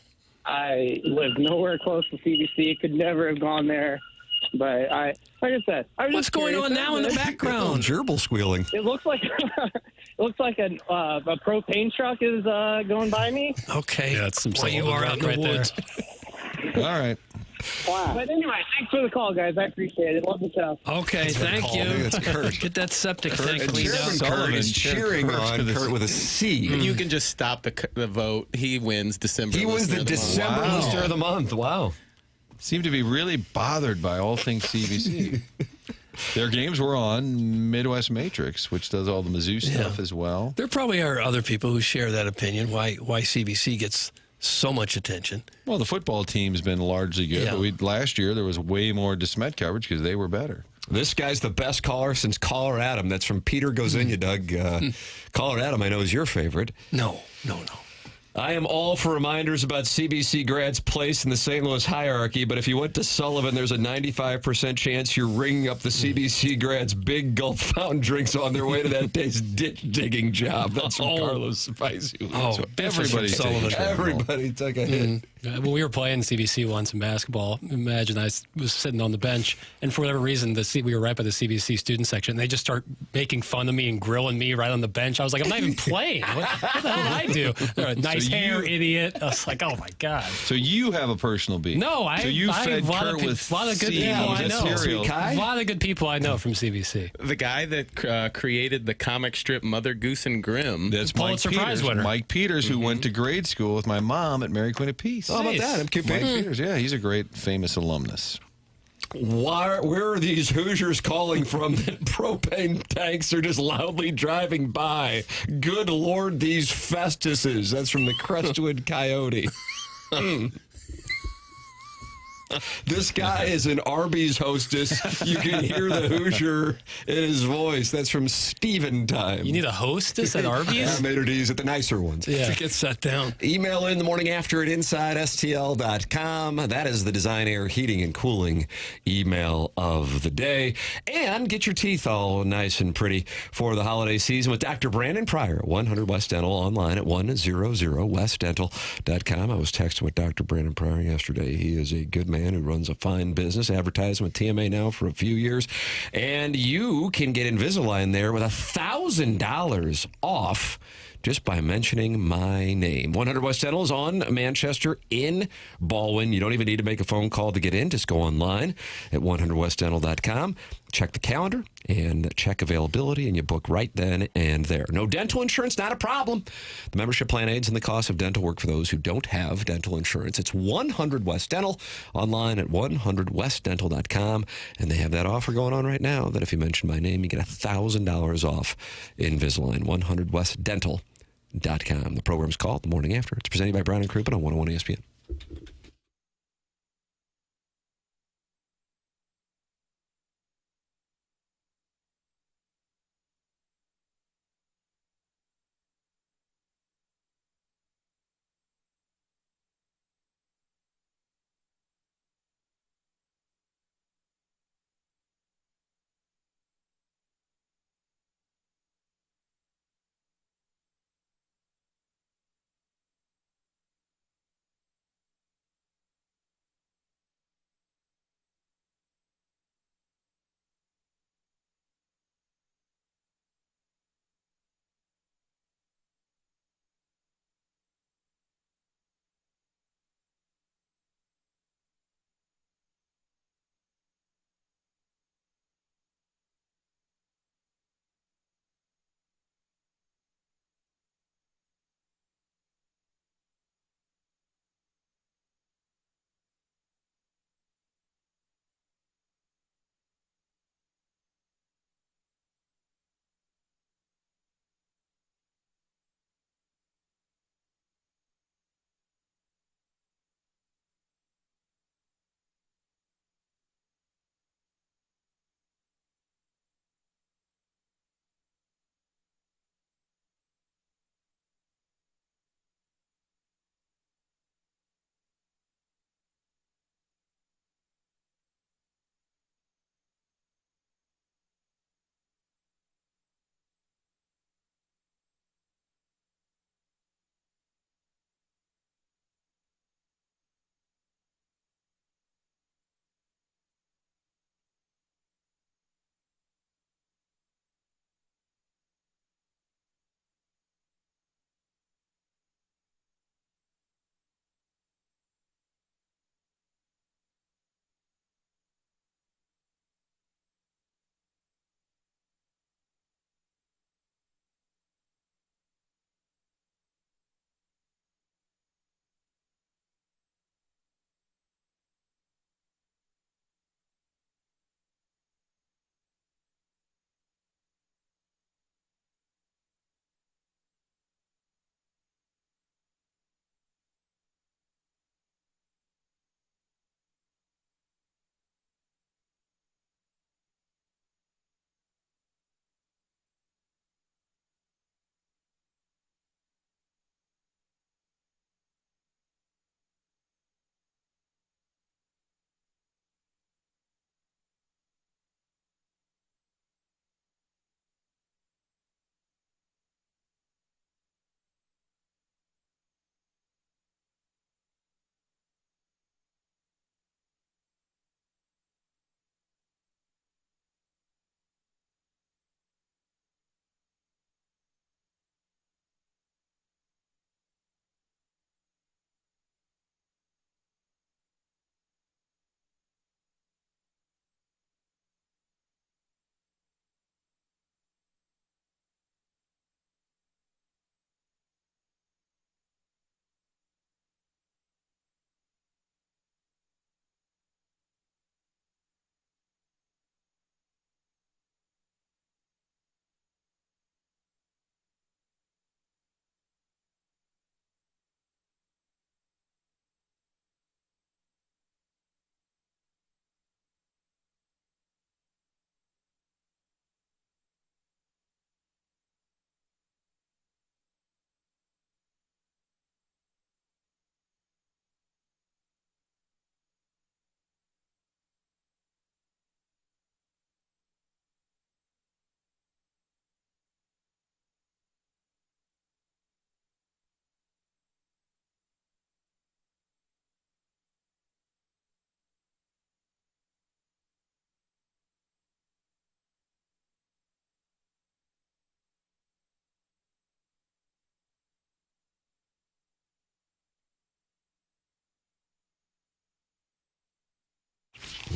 I live nowhere close to CBC. Could never have gone there. But like I said, what's going on now in the background? Gerbil squealing. It looks like a propane truck is going by me. Okay, yeah, it's some you are out in the woods. All right. Wow. But anyway, thanks for the call, guys. I appreciate it. Love the show. Okay, thank you. That's Curt. Get that septic tank cleaned out. Curt is cheering on Curt with a C. You can just stop the vote. He wins December. He was the December listener of the month. Wow. Seem to be really bothered by all things CBC. Their games were on Midwest Matrix, which does all the Mizzou stuff as well. There probably are other people who share that opinion, why CBC gets so much attention. Well, the football team's been largely good, but last year there was way more DeSmet coverage because they were better. This guy's the best caller since Caller Adam. That's from Peter Gozinia, Doug. Caller Adam, I know, is your favorite. No. I am all for reminders about CBC grads' place in the St. Louis hierarchy, but if you went to Sullivan, there's a 95% chance you're ringing up the CBC grads' big Gulf fountain drinks on their way to that day's ditch digging job. That's from Carlos Spicy. So everybody took a hit. When we were playing CBC once in basketball, imagine I was sitting on the bench, and for whatever reason, we were right by the CBC student section. And they just start making fun of me and grilling me right on the bench. I was like, I'm not even playing. What the hell did I do? They're a nice hair, idiot. I was like, oh my god. So you have a personal beef? No, I fed Curt with a lot of good people I know. A lot of good people I know from CBC. The guy that created the comic strip Mother Goose and Grimm. That's Pulitzer Prize winner. Mike Peters, who went to grade school with my mom at Mary Queen of Peace. How about that? I'm Mike Peters, yeah, he's a great famous alumnus. Where are these Hoosiers calling from that propane tanks are just loudly driving by? Good Lord, these Festuses. That's from the Crestwood Coyote. This guy is an Arby's hostess. You can hear the Hoosier in his voice. That's from Steven Time. You need a hostess at Arby's? Yeah, maitre d's at the nicer ones. Yeah. To get set down. Email in the morning after at InsideSTL.com. That is the Design Air Heating and Cooling email of the day. And get your teeth all nice and pretty for the holiday season with Dr. Brandon Pryor at 100 West Dental, online at 100westdental.com. I was texting with Dr. Brandon Pryor yesterday. He is a good man who runs a fine business, advertising with TMA now for a few years. And you can get Invisalign there with $1,000 off just by mentioning my name. 100 West Dental is on Manchester in Baldwin. You don't even need to make a phone call to get in. Just go online at 100westdental.com. check the calendar and check availability, and you book right then and there. No dental insurance, not a problem. The membership plan aids in the cost of dental work for those who don't have dental insurance. It's 100 West Dental, online at 100westdental.com, and they have that offer going on right now that if you mention my name, you get $1,000 off Invisalign. 100westdental.com. The program's called The Morning After. It's presented by Brown and Crouppen on 101 ESPN.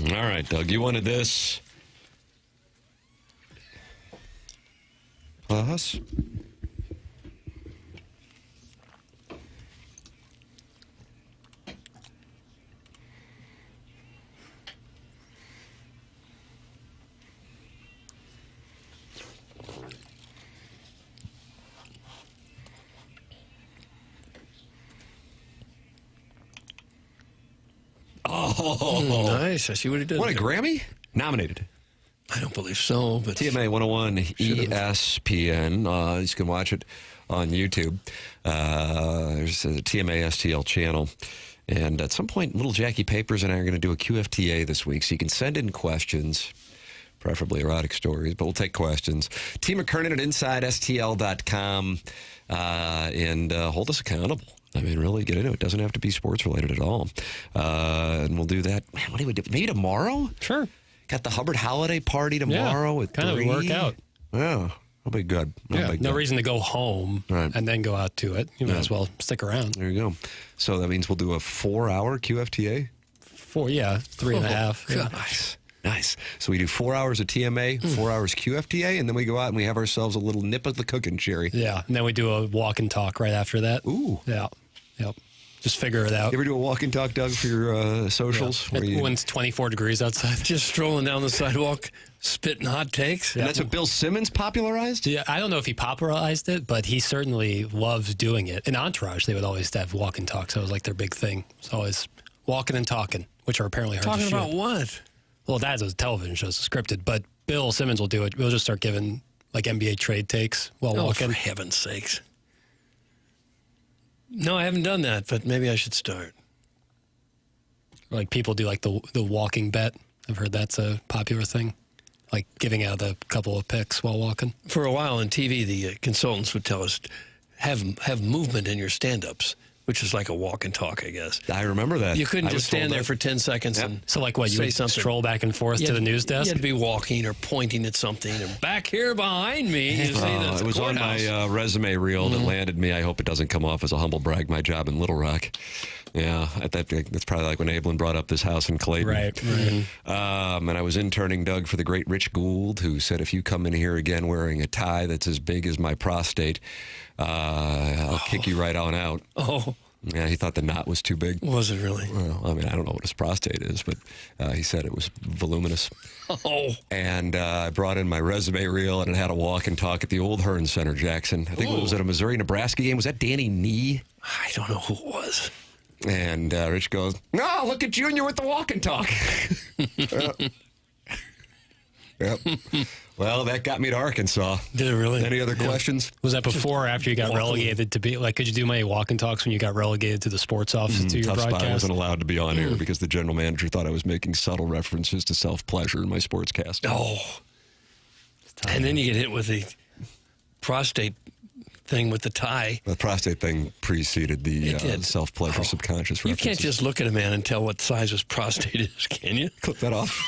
All right, Doug, you wanted this. Plus. Oh, nice. I see what he did. What, a there. Grammy? Nominated. I don't believe so, but TMA 101 ESPN. You can watch it on YouTube. There's a TMA STL channel. And at some point, little Jackie Papers and I are going to do a QFTA this week. So you can send in questions, preferably erotic stories, but we'll take questions. T. McKernan at InsideSTL.com and hold us accountable. I mean, really get into it. It doesn't have to be sports related at all. And we'll do that. Man, what do we do? Maybe tomorrow? Sure. Got the Hubbard holiday party tomorrow at 3. Kind of work out. Yeah, that'll be good. No reason to go home and then go out to it. You might as well stick around. There you go. So that means we'll do a 4-hour QFTA? 3.5. Yeah. Nice. So we do 4 hours of TMA, 4 hours QFTA, and then we go out and we have ourselves a little nip of the cooking, Sherry. Yeah, and then we do a walk and talk right after that. Ooh. Yeah. Yep. Just figure it out. You ever do a walk and talk, Doug, for your socials? Yeah. When it's 24 degrees outside. Just strolling down the sidewalk, spitting hot takes. And that's what Bill Simmons popularized? Yeah, I don't know if he popularized it, but he certainly loves doing it. In Entourage, they would always have walk and talk, so it was like their big thing. It's always walking and talking, which are apparently hard to shoot. Talking about what? Well, that's a television show, it's scripted, but Bill Simmons will do it. We'll just start giving like NBA trade takes while walking. For heaven's sakes. No, I haven't done that, but maybe I should start. Like people do like the walking bet. I've heard that's a popular thing. Like giving out a couple of picks while walking. For a while on TV, the consultants would tell us, have movement in your stand-ups, which is like a walk and talk, I guess. I remember that. You couldn't just stand there for 10 seconds and so like what, you would something. Stroll back and forth to the news desk? You had to be walking or pointing at something. And back here behind me, you see the it was courthouse. on my resume reel that landed me. I hope it doesn't come off as a humble brag, my job in Little Rock. Yeah, that's probably like when Abelin brought up this house in Clayton. Right. And I was interning, Doug, for the great Rich Gould, who said, if you come in here again wearing a tie that's as big as my prostate, I'll kick you right on out. Oh. Yeah, he thought the knot was too big. Was it really? Well, I mean, I don't know what his prostate is, but he said it was voluminous. Oh. And I brought in my resume reel, and it had a walk and talk at the old Hearn Center, Jackson. I think it was at a Missouri-Nebraska game. Was that Danny Nee? I don't know who it was. And Rich goes, "No, look at Junior with the walk and talk." Yep. Well, that got me to Arkansas. Did it really? Any other questions? Was that before or after you got relegated to be, like, could you do my walk and talks when you got relegated to the sports office to your Tough spot. I broadcast? wasn't allowed to be on air because the general manager thought I was making subtle references to self-pleasure in my sportscast. Oh. And then you get hit with the prostate thing with the tie. The prostate thing preceded the self-pleasure subconscious references. You can't just look at a man and tell what size his prostate is, can you? Clip that off.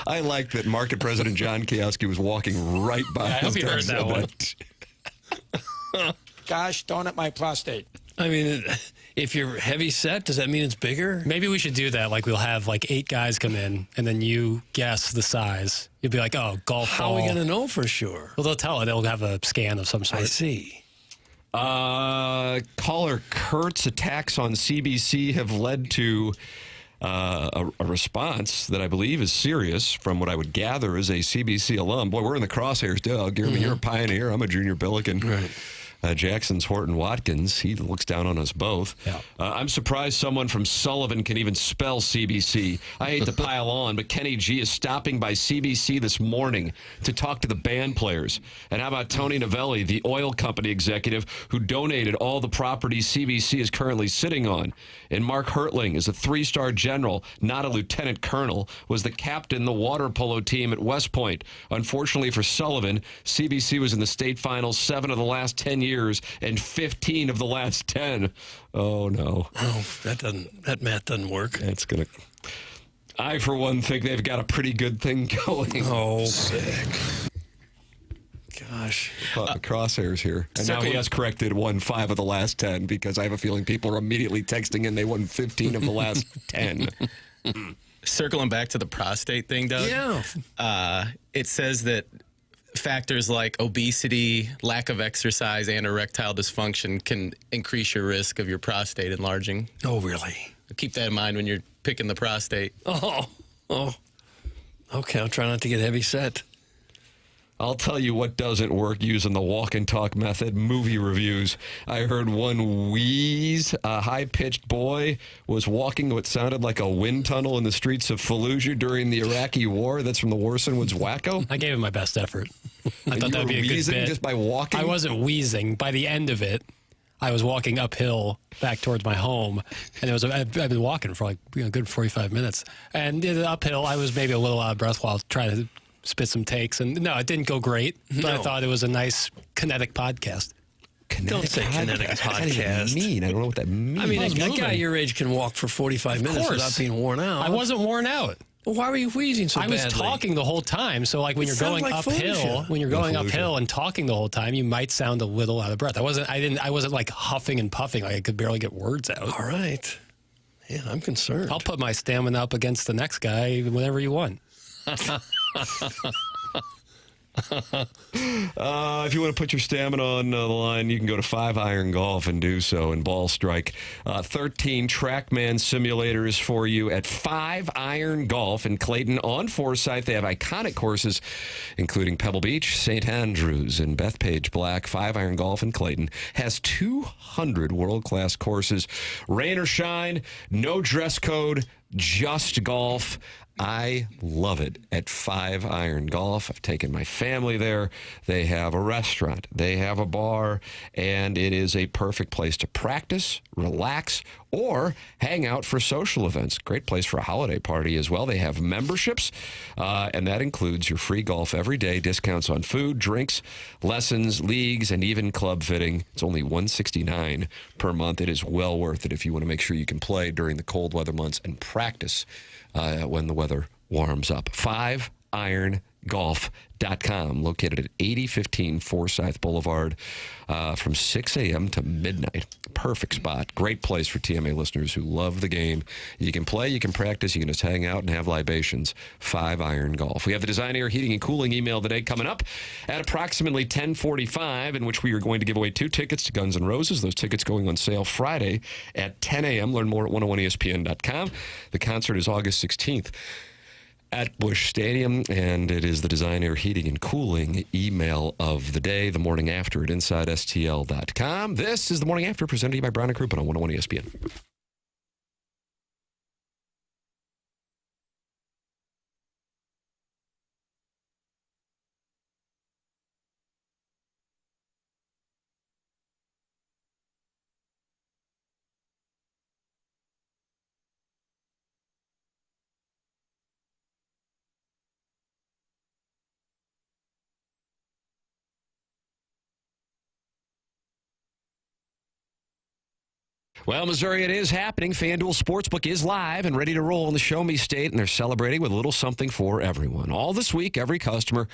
I like that market president John Kioski was walking right by. I hope you heard that one. Gosh, darn it, my prostate. I mean, if you're heavy set, does that mean it's bigger? Maybe we should do that. Like, we'll have like 8 guys come in, and then you guess the size. You'll be like, oh, golf How ball. are we going to know for sure? Well, they'll tell it. They'll have a scan of some sort. I see. Caller Curt's attacks on CBC have led to a response that I believe is serious from what I would gather is a CBC alum. Boy, we're in the crosshairs, Doug. You're a pioneer. I'm a junior Billiken. Right. Jackson's Horton Watkins. He looks down on us both. Yeah. I'm surprised someone from Sullivan can even spell CBC. I hate to pile on, but Kenny G is stopping by CBC this morning to talk to the band players. And how about Tony Novelli, the oil company executive who donated all the property CBC is currently sitting on? And Mark Hertling is a 3-star general, not a lieutenant colonel, was the captain of the water polo team at West Point. Unfortunately for Sullivan, CBC was in the state finals 7 of the last 10 years and 15 of the last 10. Oh, no. Oh, that math doesn't work. That's going to... I, for one, think they've got a pretty good thing going. Oh, sick. Gosh. The crosshairs here. And now he has corrected 5 of the last 10 because I have a feeling people are immediately texting in they won 15 of the last 10. Circling back to the prostate thing, Doug. Yeah. It says that factors like obesity, lack of exercise, and erectile dysfunction can increase your risk of your prostate enlarging. Oh, really? Keep that in mind when you're picking the prostate. Oh. Okay, I'll try not to get heavy set. I'll tell you what doesn't work using the walk and talk method, movie reviews. I heard one wheeze. A high-pitched boy was walking what sounded like a wind tunnel in the streets of Fallujah during the Iraqi war. That's from the Warson Woods Wacko. I gave it my best effort. I thought that'd be a good bit. Just by walking? I wasn't wheezing. By the end of it, I was walking uphill back towards my home, and I've been walking for like a good 45 minutes. And uphill, I was maybe a little out of breath while trying to spit some takes. And no, it didn't go great, but I thought it was a nice kinetic podcast. Don't say kinetic podcast. What does that mean? I don't know what that means. I mean, a guy your age can walk for 45 minutes without being worn out. I wasn't worn out. Well, why were you wheezing so badly? I was talking the whole time. So, like when you're going uphill and talking the whole time, you might sound a little out of breath. I wasn't like huffing and puffing. Like I could barely get words out. All right. Yeah, I'm concerned. I'll put my stamina up against the next guy whenever you want. If you want to put your stamina on the line, you can go to 5 Iron Golf and do so in Ball Strike. 13 TrackMan simulators for you at 5 Iron Golf in Clayton on Forsyth. They have iconic courses, including Pebble Beach, St. Andrews, and Bethpage Black. 5 Iron Golf in Clayton has 200 world-class courses. Rain or shine, no dress code, just golf. I love it at 5 Iron Golf. I've taken my family there. They have a restaurant. They have a bar. And it is a perfect place to practice, relax, or hang out for social events. Great place for a holiday party as well. They have memberships, and that includes your free golf every day, discounts on food, drinks, lessons, leagues, and even club fitting. It's only $169 per month. It is well worth it if you want to make sure you can play during the cold weather months and practice when the weather warms up. 5irongolf.com, located at 8015 Forsyth Boulevard from 6 a.m. to midnight. Perfect spot. Great place for TMA listeners who love the game. You can play, you can practice, you can just hang out and have libations. 5 Iron Golf. We have the Design Air Heating and Cooling email today coming up at approximately 10:45, in which we are going to give away 2 tickets to Guns N' Roses. Those tickets going on sale Friday at 10 a.m. Learn more at 101ESPN.com. The concert is August 16th. At Busch Stadium, and it is the Design Air Heating and Cooling email of the day, the morning after at InsideSTL.com. This is the morning after, presented to you by Brown and Crouppen on 101 ESPN. Well, Missouri, it is happening. FanDuel Sportsbook is live and ready to roll in the Show Me State, and they're celebrating with a little something for everyone. All this week, every customer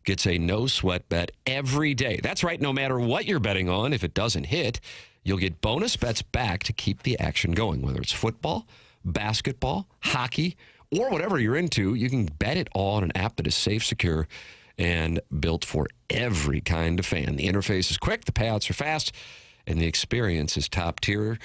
gets a no-sweat bet every day. That's right, no matter what you're betting on, if it doesn't hit, you'll get bonus bets back to keep the action going, whether it's football, basketball, hockey, or whatever you're into. You can bet it all on an app that is safe, secure, and built for every kind of fan. The interface is quick, the payouts are fast, and the experience is top tier.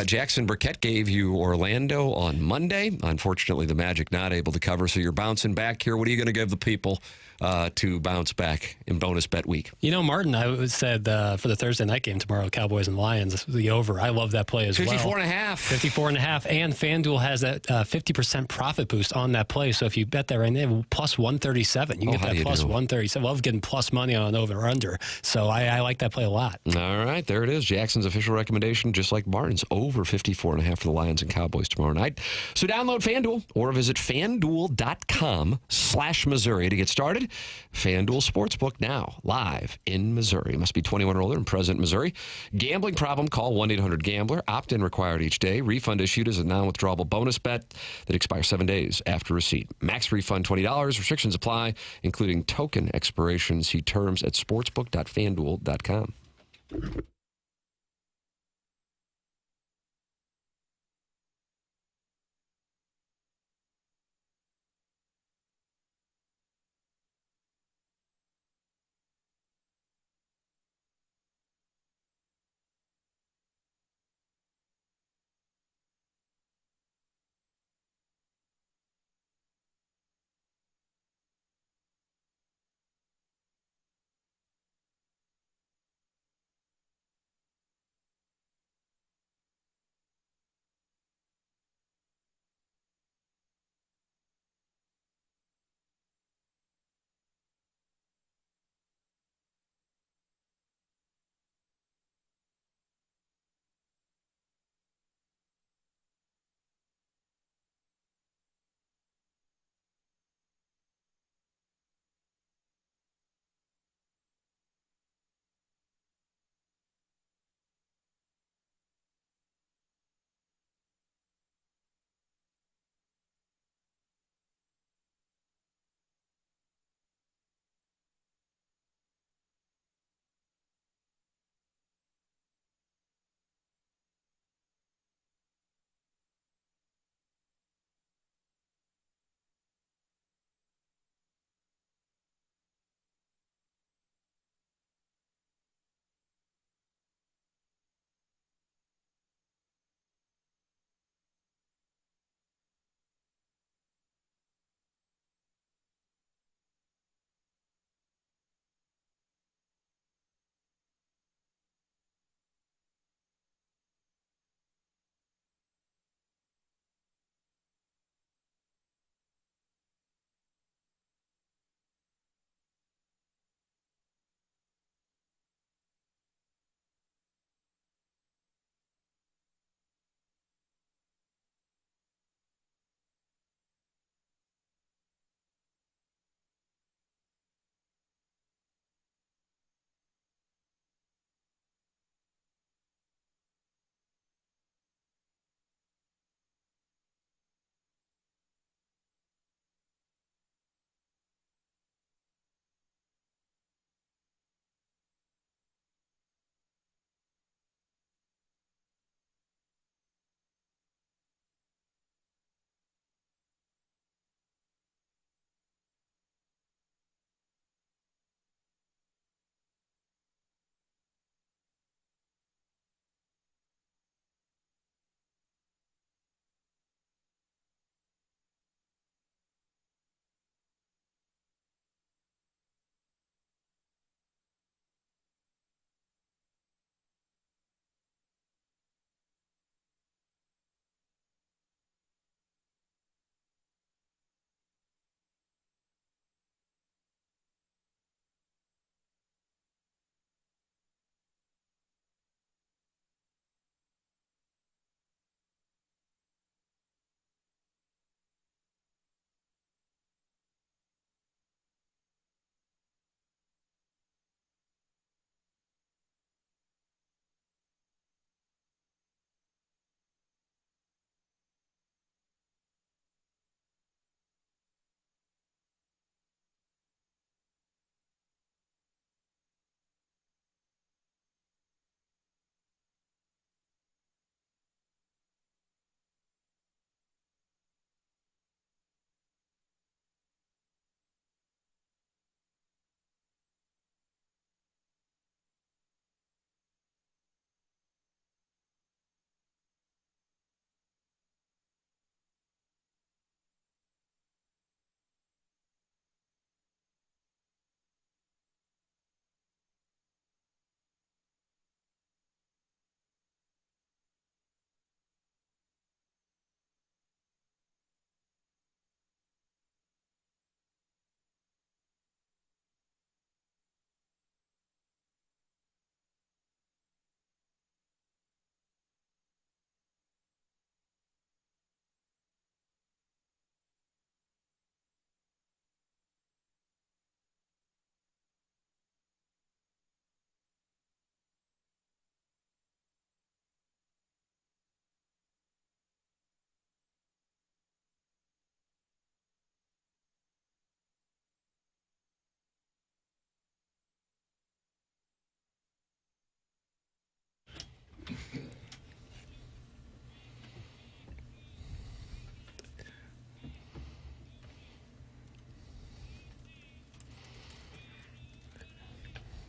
Jackson Burkett gave you Orlando on Monday. Unfortunately, the Magic not able to cover, so you're bouncing back here. What are you going to give the people to bounce back in bonus bet week? You know, Martin, I said for the Thursday night game tomorrow, Cowboys and Lions, the over. I love that play as 54 well. 54 and a half. And FanDuel has that 50% profit boost on that play. So if you bet that right now, plus 137. You can get that plus 137. Love getting plus money on over or under. So I like that play a lot. All right, there it is. Jackson's official recommendation, just like Martin's, over 54 and a half for the Lions and Cowboys tomorrow night. So download FanDuel or visit FanDuel.com/Missouri to get started. FanDuel Sportsbook now, live in Missouri. Must be 21 or older and present in Missouri. Gambling problem, call 1-800-GAMBLER. Opt-in required each day. Refund issued as a non-withdrawable bonus bet that expires 7 days after receipt. Max refund $20. Restrictions apply, including token expiration. See terms at sportsbook.fanduel.com.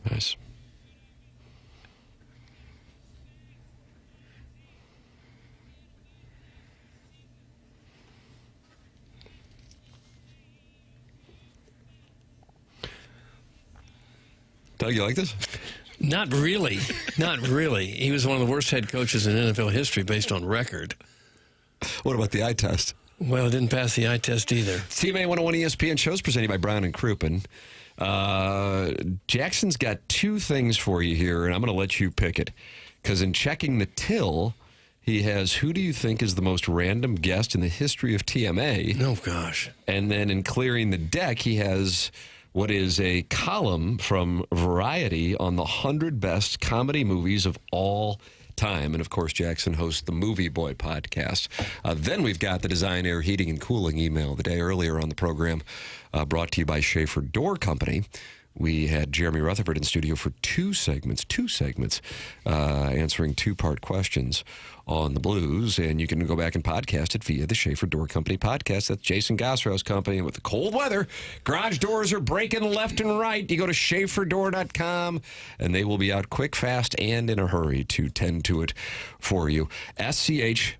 Nice. Doug, you like this? Not really. Not really. He was one of the worst head coaches in NFL history based on record. What about the eye test? Well, it didn't pass the eye test either. TMA 101 ESPN shows presented by Brown and Crouppen. Jackson's got two things for you here, and I'm going to let you pick it. Because in checking the till, he has who do you think is the most random guest in the history of TMA? Oh, gosh. And then in clearing the deck, he has what is a column from Variety on the 100 best comedy movies of all time. And, of course, Jackson hosts the Movie Boy podcast. Then we've got the Design, Air, Heating, and Cooling email the day earlier on the program, brought to you by Schaefer Door Company. We had Jeremy Rutherford in studio for two segments, answering two-part questions on the Blues. And you can go back and podcast it via the Schaefer Door Company podcast. That's Jason Gosrow's company. And with the cold weather, garage doors are breaking left and right. You go to SchaeferDoor.com, and they will be out quick, fast, and in a hurry to tend to it for you. SCHAEFER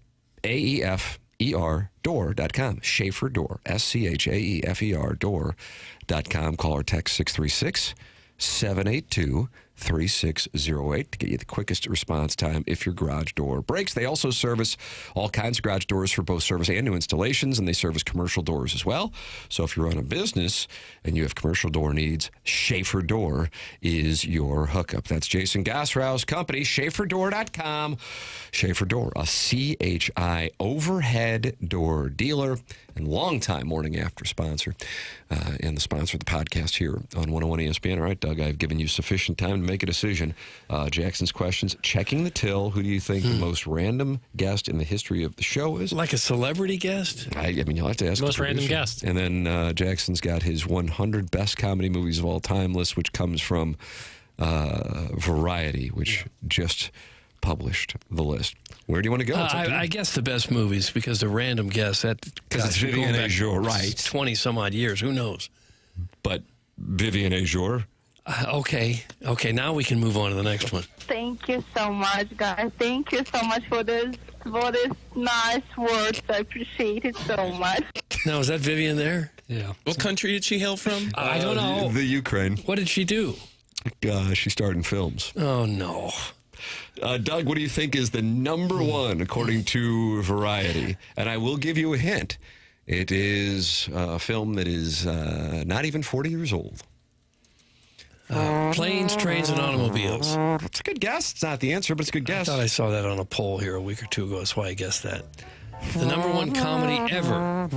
door.com. Schaefer Door. SCHAEFER door.com. Call or text 636-782-3608 to get you the quickest response time if your garage door breaks. They also service all kinds of garage doors for both service and new installations, and they service commercial doors as well. So if you run a business and you have commercial door needs, Schaefer Door is your hookup. That's Jason Gosrow's company, SchaeferDoor.com. Schaefer Door, a CHI overhead door dealer and longtime morning after sponsor, and the sponsor of the podcast here on 101 ESPN. All right, Doug, I've given you sufficient time to make a decision. Jackson's questions, checking the till. Who do you think the most random guest in the history of the show is? Like a celebrity guest? I mean, you'll have to ask Most the random producer. guest. And then Jackson's got his 100 best comedy movies of all time list, which comes from Variety, which just published the list. Where do you want to go? I guess the best movies, because the random guess, because it's Vivian Ajour, right? 20 some odd years, who knows? But Vivian Ajour. Okay, now we can move on to the next one. Thank you so much, guys. Thank you so much for this nice words. I appreciate it so much. Now, is that Vivian there? Yeah. What country did she hail from? I don't know. The Ukraine. What did she do? She starred in films. Oh, no. Doug, what do you think is the number one according to Variety? And I will give you a hint. It is a film that is not even 40 years old. Planes, Trains, and Automobiles. It's a good guess. It's not the answer, but it's a good guess. I thought I saw that on a poll here a week or two ago. That's why I guessed that. The number one comedy ever.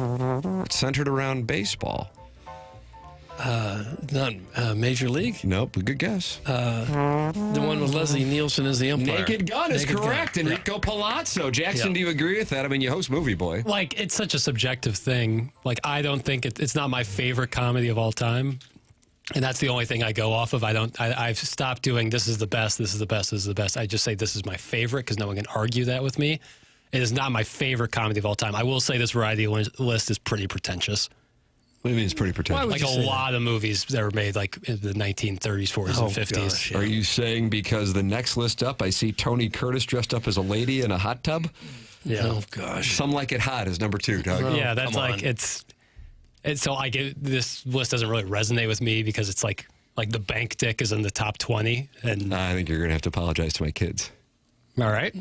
It's centered around baseball. Not Major League? Nope, good guess. The one with Leslie Nielsen as the umpire. Naked Gun is correct. Gun. Enrico Palazzo. Jackson, do you agree with that? I mean, you host Movie Boy. Like, it's such a subjective thing. Like, I don't think it's not my favorite comedy of all time. And that's the only thing I go off of. I've stopped doing this is the best, this is the best, this is the best. I just say this is my favorite because no one can argue that with me. It is not my favorite comedy of all time. I will say this Variety list is pretty pretentious. What do you mean it's pretty pretentious? Like a lot of movies that were made like in the 1930s, 40s, and 50s. Gosh, yeah. Are you saying because the next list up, I see Tony Curtis dressed up as a lady in a hot tub? Yeah. Oh, gosh. Some Like It Hot is number 2, Doug. Yeah, that's like, it's so I get this list doesn't really resonate with me because it's like the bank dick is in the top 20. And I think you're going to have to apologize to my kids. All right.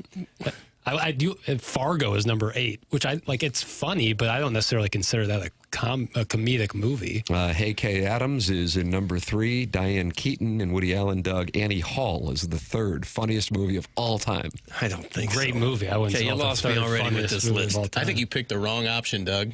I do. Fargo is number 8, which I like. It's funny, but I don't necessarily consider that a comedic movie. Hey Kay Adams is in number 3. Diane Keaton and Woody Allen. Doug, Annie Hall is the 3rd funniest movie of all time. I don't think Great so. movie. I wouldn't. Okay, you lost me already with this list. I think you picked the wrong option, Doug.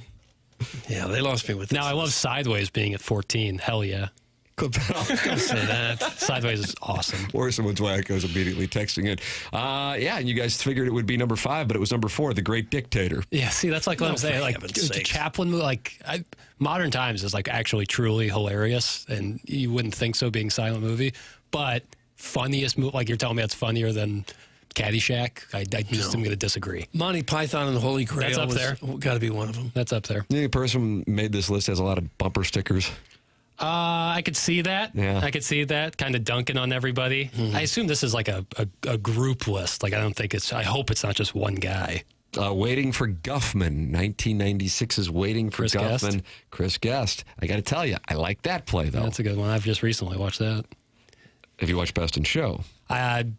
Yeah, they lost me with this. Now I love Sideways being at 14. Hell yeah. Don't say that. Sideways is awesome. Or someone's wackos immediately texting in. Yeah, and you guys figured it would be number 5, but it was number 4, The Great Dictator. Yeah, see, that's like what I'm saying. Like the Chaplin movie, like Modern Times is like actually truly hilarious, and you wouldn't think so being a silent movie. But funniest movie, like you're telling me, it's funnier than Caddyshack. I just am going to disagree. Monty Python and the Holy Grail. That's up there. Got to be one of them. That's up there. The person who made this list has a lot of bumper stickers. I could see that. Yeah. I could see that, kind of dunking on everybody. I assume this is like a group list. Like, I hope it's not just one guy. Waiting for Guffman. 1996 is Waiting for Chris Guffman. Guest. Chris Guest. I got to tell you, I like that play, though. That's a good one. I've just recently watched that. Have you watched Best in Show?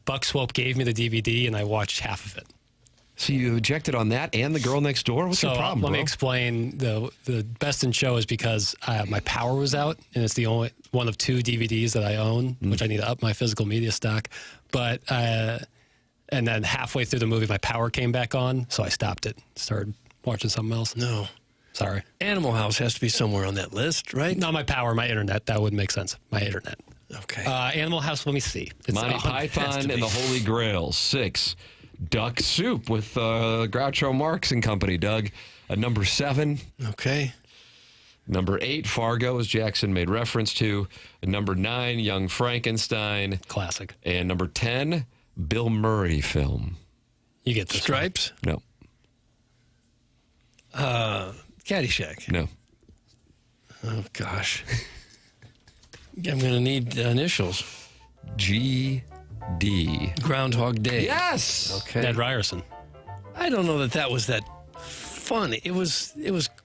Buck Swope gave me the DVD, and I watched half of it. So you objected on that and The Girl Next Door? What's your problem, let me bro? explain. The Best in Show is because my power was out, and it's the only one of 2 DVDs that I own, which I need to up my physical media stock. But and then halfway through the movie, my power came back on, so I stopped it. Started watching something else. No. Sorry. Animal House has to be somewhere on that list, right? Not my power, my internet. That would make sense. My internet. Okay. Animal House, let me see. Monty Python and the Holy Grail. 6. Duck Soup with Groucho Marx and company, Doug. Number 7. Okay. Number 8, Fargo, as Jackson made reference to. Number 9, Young Frankenstein. Classic. And number 10, Bill Murray film. You get the Stripes? No. Caddyshack? No. Oh, gosh. I'm going to need initials. G.D. Groundhog Day. Yes! Okay. Ned Ryerson. I don't know that was that funny. It was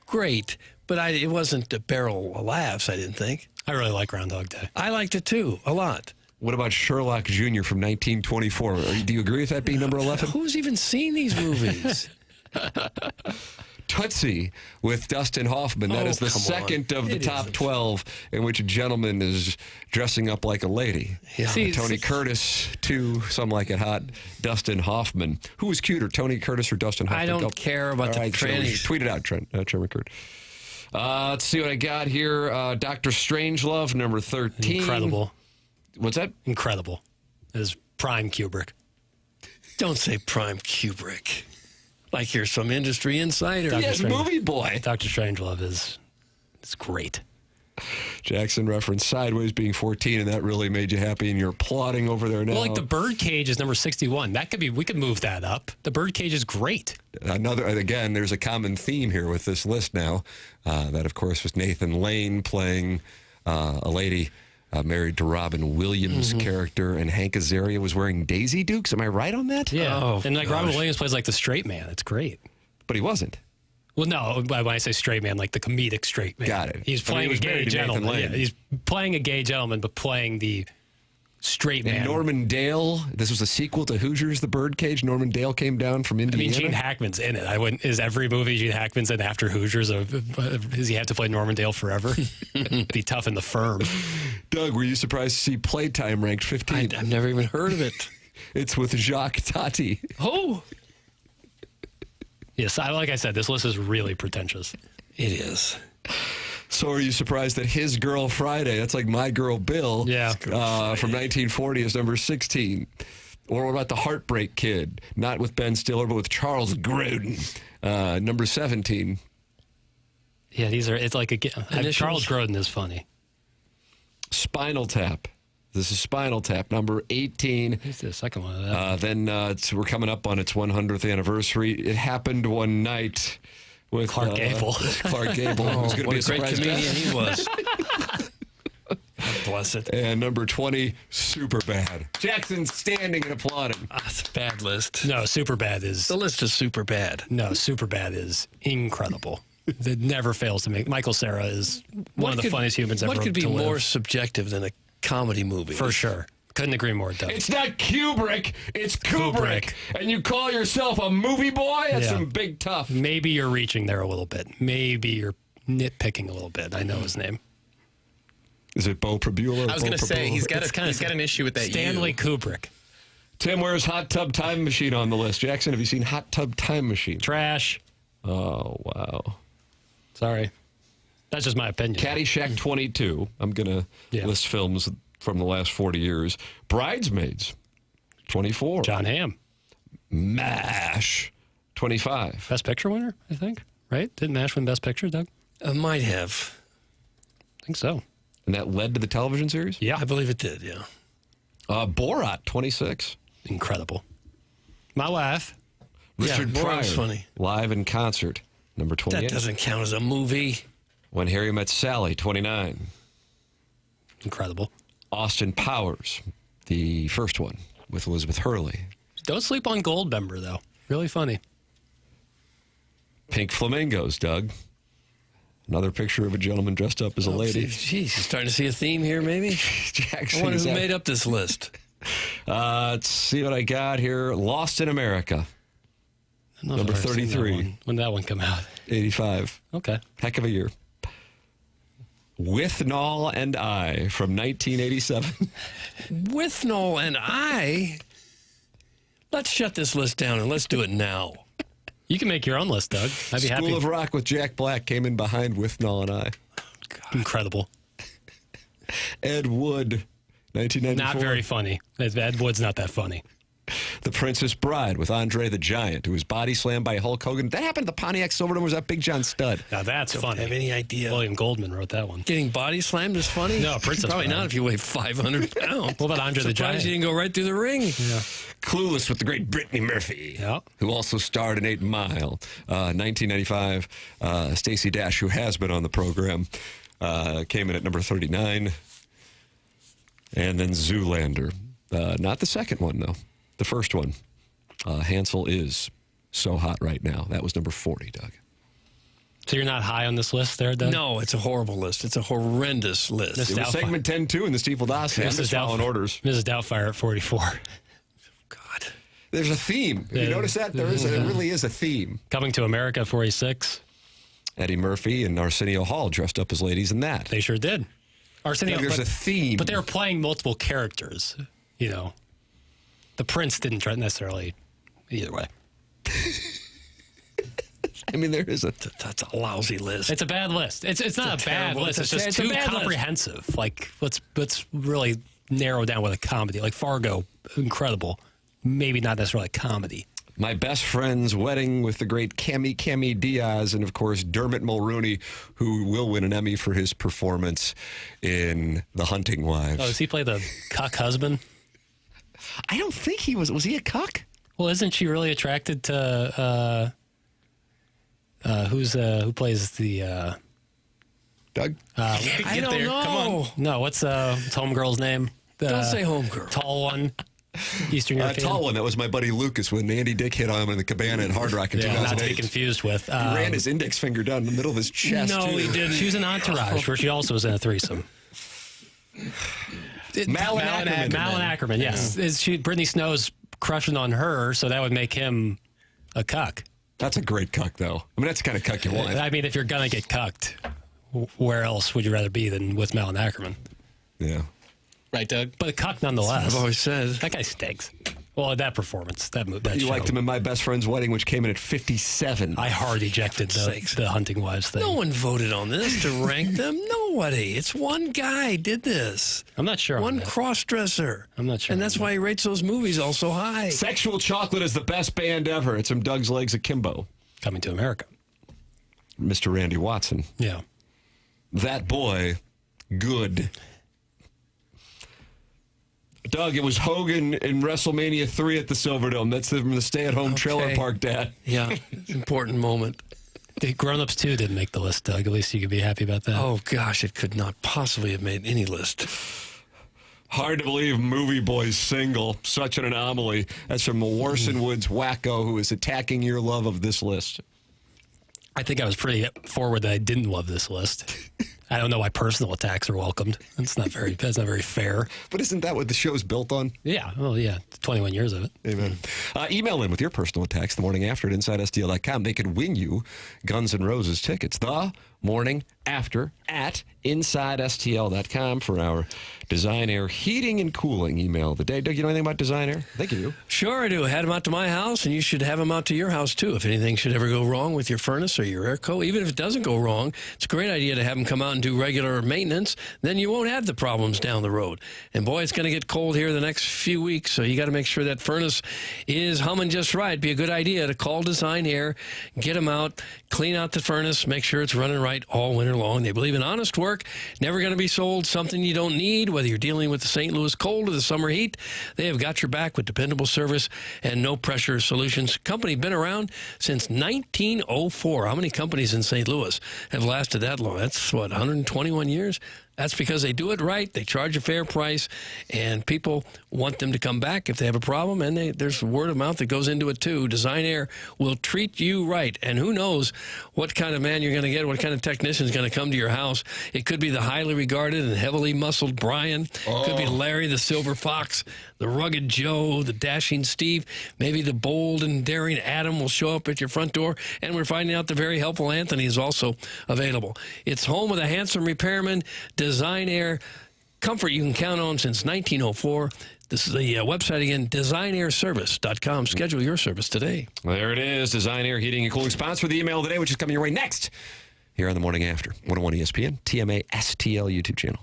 great, but it wasn't a barrel of laughs, I didn't think. I really like Groundhog Day. I liked it too, a lot. What about Sherlock Jr. from 1924? Do you agree with that being number 11? Who's even seen these movies? Tootsie with Dustin Hoffman. That is the second of the top 12 in which a gentleman is dressing up like a lady. Yeah. Tony Curtis, too, Some Like It Hot. Dustin Hoffman. Who was cuter, Tony Curtis or Dustin Hoffman? I don't care about the trannies. Tweet it out, Trent McCurt. Let's see what I got here. Dr. Strangelove, number 13. Incredible. What's that? Incredible. It is prime Kubrick. Don't say prime Kubrick. Like you're some industry insider. Yes, movie boy. Dr. Strangelove it's great. Jackson referenced Sideways being 14, and that really made you happy, and you're applauding over there now. Well, like the Birdcage is number 61. We could move that up. The Birdcage is great. Again, there's a common theme here with this list now. That, of course, was Nathan Lane playing a lady married to Robin Williams' character, and Hank Azaria was wearing Daisy Dukes. Am I right on that? Yeah. Oh, and like Robin Williams plays like the straight man. It's great. But he wasn't. Well, no, when I say straight man, like the comedic straight man. Got it. He's playing a gay gentleman. Yeah, he's playing a gay gentleman, but playing the straight man. And Norman Dale, this was a sequel to Hoosiers, The Birdcage. Norman Dale came down from Indiana. Gene Hackman's in it. Is every movie Gene Hackman's in after Hoosiers? Does he have to play Norman Dale forever? It'd be tough in The Firm. Doug, were you surprised to see Playtime ranked 15? I've never even heard of it. It's with Jacques Tati. Oh. Yes, like I said, this list is really pretentious. It is. So are you surprised that His Girl Friday, that's like My Girl Bill, from 1940 is number 16? Or what about The Heartbreak Kid? Not with Ben Stiller, but with Charles Grodin, number 17. Yeah, it's like Charles Grodin is funny. Spinal Tap. This is Spinal Tap, number 18. He's the second one of that. Then we're coming up on its 100th anniversary. It Happened One Night with Clark Gable. Clark Gable. Who's going to be a great comedian he was. Bless it. And number 20, Superbad. Jackson's standing and applauding. That's a bad list. No, Superbad is... The list is super bad. No, Superbad is incredible. It never fails to make... Michael Cera is one of the funniest humans ever to live. What could be more subjective than a comedy movie? For sure. Couldn't agree more, Doug. It's not Kubrick, it's Kubrick. And you call yourself a movie boy? That's some big tough. Maybe you're reaching there a little bit. Maybe you're nitpicking a little bit. I know his name. Is it Bo Prabula? I was going to say, he's got an issue with that Stanley Kubrick. Tim, where's Hot Tub Time Machine on the list? Jackson, have you seen Hot Tub Time Machine? Trash. Oh, wow. Sorry. That's just my opinion. Caddyshack 22. I'm going to list films from the last 40 years. Bridesmaids, 24. John Hamm. MASH, 25. Best Picture winner, I think. Right? Didn't MASH win Best Picture, Doug? Might have. I think so. And that led to the television series? Yeah. I believe it did, yeah. Borat, 26. Incredible. My wife. Richard Pryor, Borat's funny. live in concert, number 28. That doesn't count as a movie. When Harry Met Sally, 29. Incredible. Austin Powers, the first one with Elizabeth Hurley. Don't sleep on Goldmember, though. Really funny. Pink Flamingos, Doug. Another picture of a gentleman dressed up as a lady. Jeez, you're starting to see a theme here, maybe? Jackson, I wonder who made up this list. Let's see what I got here. Lost in America. Number 33. When did that one come out? 85. Okay. Heck of a year. With Nall and I from 1987. With Nall and I? Let's shut this list down and let's do it now. You can make your own list, Doug. I'd be happy. School of Rock with Jack Black came in behind With Nall and I. God. Incredible. Ed Wood, 1994. Not very funny. Ed Wood's not that funny. The Princess Bride with Andre the Giant, who was body slammed by Hulk Hogan. That happened at the Pontiac Silverdome. Was that Big John Studd? Now that's funny. I have any idea. William Goldman wrote that one. Getting body slammed is funny? No, Princess Probably Bride. not if you weigh 500 pounds. What about Andre the Giant? Surprised he didn't go right through the ring. Yeah. Clueless with the great Brittany Murphy, who also starred in 8 Mile. 1995, Stacey Dash, who has been on the program, came in at number 39. And then Zoolander. Not the second one, though. The first one. Hansel is so hot right now. That was number 40, Doug. So you're not high on this list there, Doug? No, it's a horrible list. It's a horrendous list. It was segment 10-2 in the Steve Dossier. I'm just following orders. Mrs. Doubtfire at 44. God. There's a theme. Have you noticed that? There really is a theme. Coming to America at 46. Eddie Murphy and Arsenio Hall dressed up as ladies in that. They sure did. Arsenio, there's a theme. But they were playing multiple characters, you know. The Prince didn't necessarily either way. I mean, there is that's a lousy list. It's a bad list. It's not a bad list. It's just too comprehensive. Like, let's really narrow down with a comedy. Like Fargo, incredible. Maybe not necessarily a comedy. My Best Friend's Wedding with the great Cami Diaz, and of course Dermot Mulrooney, who will win an Emmy for his performance in The Hunting Wives. Oh, does he play the cuck husband? I don't think he was. Was he a cuck? Well, isn't she really attracted to who plays the Doug? I don't know. Come on. No, what's homegirl's name? Don't say homegirl. Tall one. Eastern European. Tall one. That was my buddy Lucas when Andy Dick hit on him in the cabana at Hard Rock in 2008. Not to be confused with. He ran his index finger down the middle of his chest. No, he didn't. She was in Entourage, where she also was in a threesome. Malin Ackerman, yes. Brittany Snow's crushing on her, so that would make him a cuck. That's a great cuck, though. I mean, that's the kind of cuck you want. I mean, if you're going to get cucked, where else would you rather be than with Malin Ackerman? Yeah. Right, Doug? But a cuck nonetheless. I've always said. That guy stinks. Well, that performance, that You show. liked him in My Best Friend's Wedding, which came in at 57. I hard ejected the Hunting Wives thing. No one voted on this to rank them. Nobody. It's one guy did this. I'm not sure. One cross-dresser. I'm not sure. And that's why he rates those movies all so high. Sexual Chocolate is the best band ever. It's from Doug's Legs Akimbo. Coming to America. Mr. Randy Watson. Yeah. That boy, good. Doug, it was Hogan in WrestleMania 3 at the Silverdome. That's from the stay-at-home trailer park dad. Yeah, it's an important moment. The Grown Ups 2 didn't make the list, Doug. At least you could be happy about that. Oh, gosh, it could not possibly have made any list. Hard to believe Movie Boy's single. Such an anomaly. That's from Warson Woods Wacko, who is attacking your love of this list. I think I was pretty forward that I didn't love this list. I don't know why personal attacks are welcomed. That's not very fair. But isn't that what the show's built on? Yeah. Well, yeah. 21 years of it. Amen. Email in with your personal attacks the morning after at InsideSTL.com. They could win you Guns N' Roses tickets. The morning after at InsideSTL.com for our Design Air heating and cooling email of the day. Doug, you know anything about Design Air? I think you do. Sure I do. I had them out to my house, and you should have them out to your house, too. If anything should ever go wrong with your furnace or your airco, even if it doesn't go wrong, it's a great idea to have them come out and do regular maintenance. Then you won't have the problems down the road. And, boy, it's going to get cold here the next few weeks, so you got to make sure that furnace is humming just right. It'd be a good idea to call Design Air, get them out, clean out the furnace, make sure it's running right all winter long. They believe in honest work, never going to be sold something you don't need, whether you're dealing with the St. Louis cold or the summer heat. They have got your back with dependable service and no-pressure solutions. Company been around since 1904. How many companies in St. Louis have lasted that long? That's, 121 years? That's because they do it right. They charge a fair price, and people want them to come back if they have a problem, and there's word of mouth that goes into it, too. Design Air will treat you right, and who knows what kind of man you're going to get, what kind of technician is going to come to your house. It could be the highly regarded and heavily muscled Brian. It could be Larry the Silver Fox, the rugged Joe, the dashing Steve. Maybe the bold and daring Adam will show up at your front door, and we're finding out the very helpful Anthony is also available. It's home with a handsome repairman, Design Air, comfort you can count on since 1904. This is the website again, designairservice.com. Schedule your service today. There it is, Design Air Heating and Cooling. Sponsor the email today, which is coming your way next here on The Morning After. 101 ESPN, TMA STL YouTube channel.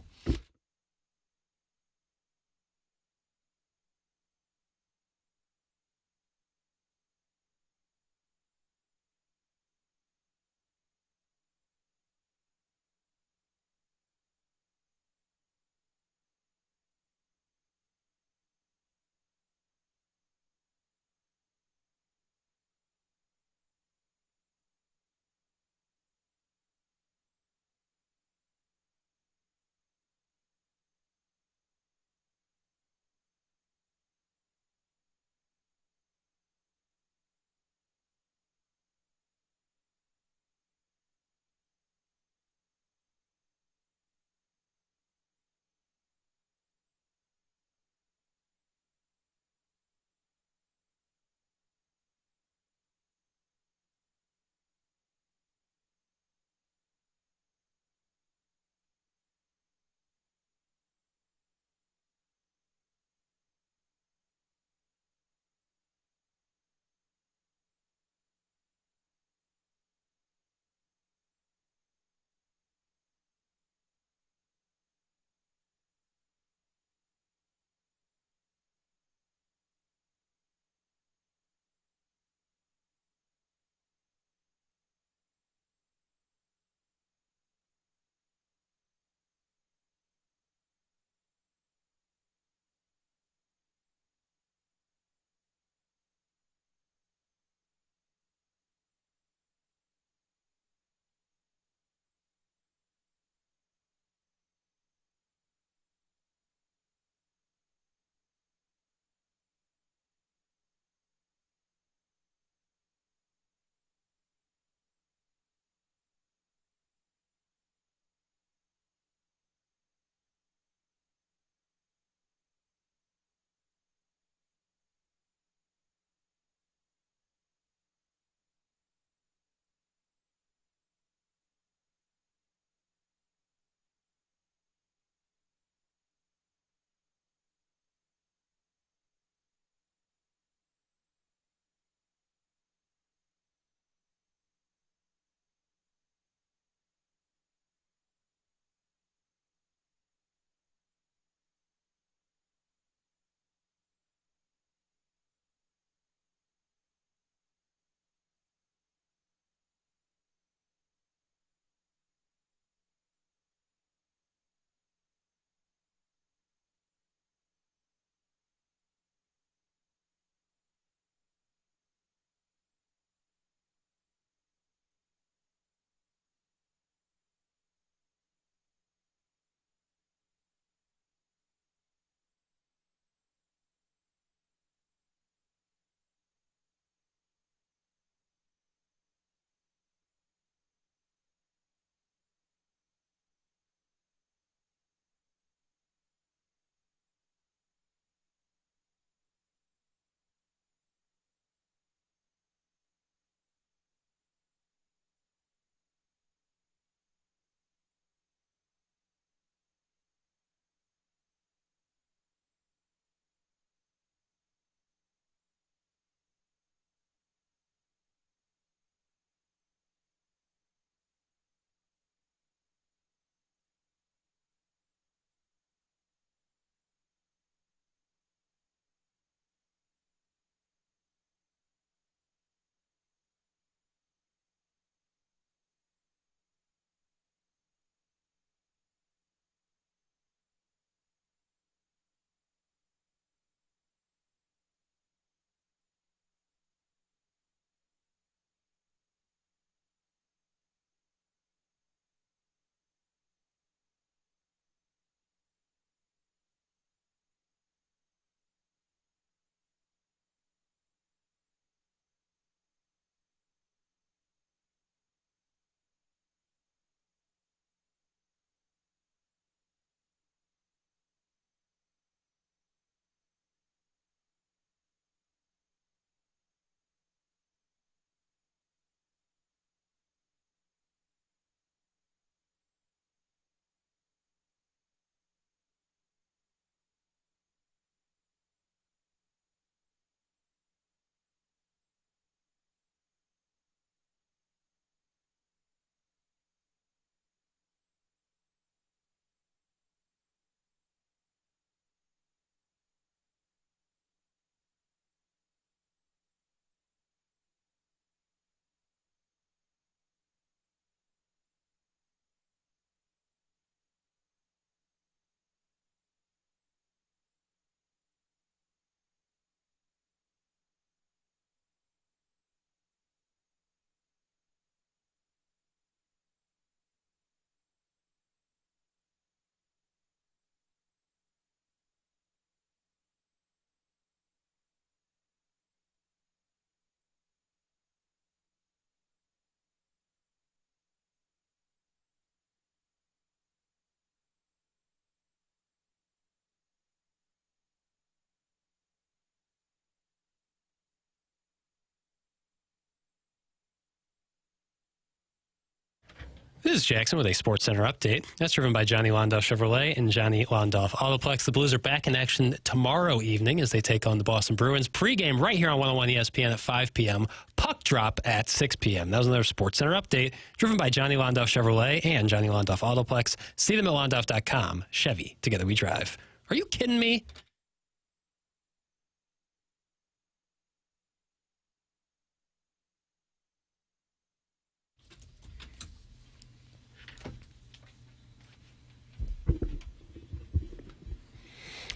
This is Jackson with a Sports Center update. That's driven by Johnny Londoff Chevrolet and Johnny Londoff Autoplex. The Blues are back in action tomorrow evening as they take on the Boston Bruins. Pre-game right here on 101 ESPN at 5 p.m. Puck drop at 6 p.m. That was another Sports Center update driven by Johnny Londoff Chevrolet and Johnny Londoff Autoplex. See them at londoff.com. Chevy, together we drive. Are you kidding me?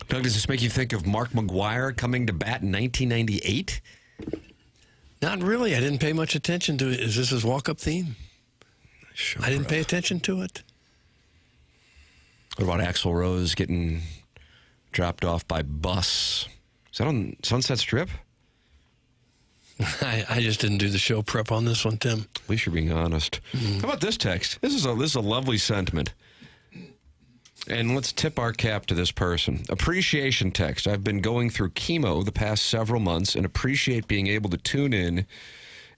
Doug, does this make you think of Mark McGuire coming to bat in 1998? Not really. I didn't pay much attention to it. Is this his walk-up theme? Sure. I didn't pay attention to it. What about Axl Rose getting dropped off by bus? Is that on Sunset Strip? I just didn't do the show prep on this one, Tim. At least you're being honest. How about this text? This is a lovely sentiment. And let's tip our cap to this person. Appreciation text. I've been going through chemo the past several months and appreciate being able to tune in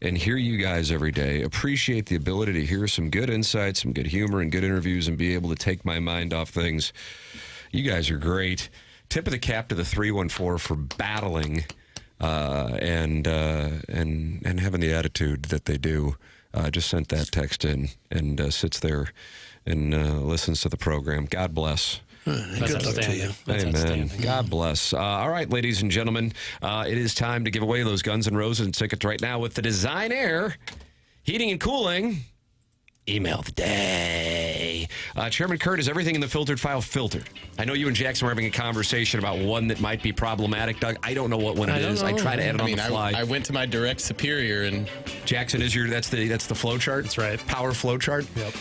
and hear you guys every day. Appreciate the ability to hear some good insights, some good humor, and good interviews and be able to take my mind off things. You guys are great. Tip of the cap to the 314 for battling and having the attitude that they do. Just sent that text in and sits there and listens to the program. God bless. That's outstanding. Amen. God bless. All right, ladies and gentlemen, it is time to give away those Guns N' Roses tickets right now with the Design Air Heating and Cooling Email of the Day. Chairman Curt, is everything in the filtered file filtered? I know you and Jackson were having a conversation about one that might be problematic, Doug. I don't know what one it is. I try to edit on the fly. I went to my direct superior and Jackson is that's the flow chart? That's right. Power flow chart? Yep.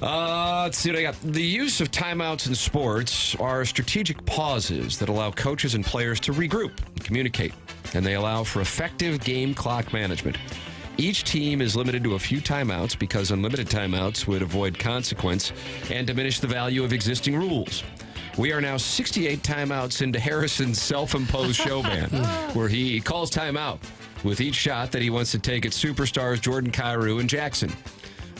Let's see what I got. The use of timeouts in sports are strategic pauses that allow coaches and players to regroup and communicate, and they allow for effective game clock management. Each team is limited to a few timeouts because unlimited timeouts would avoid consequence and diminish the value of existing rules. We are now 68 timeouts into Harrison's self-imposed show ban, where he calls timeout with each shot that he wants to take at superstars Jordan Kyrou and Jackson.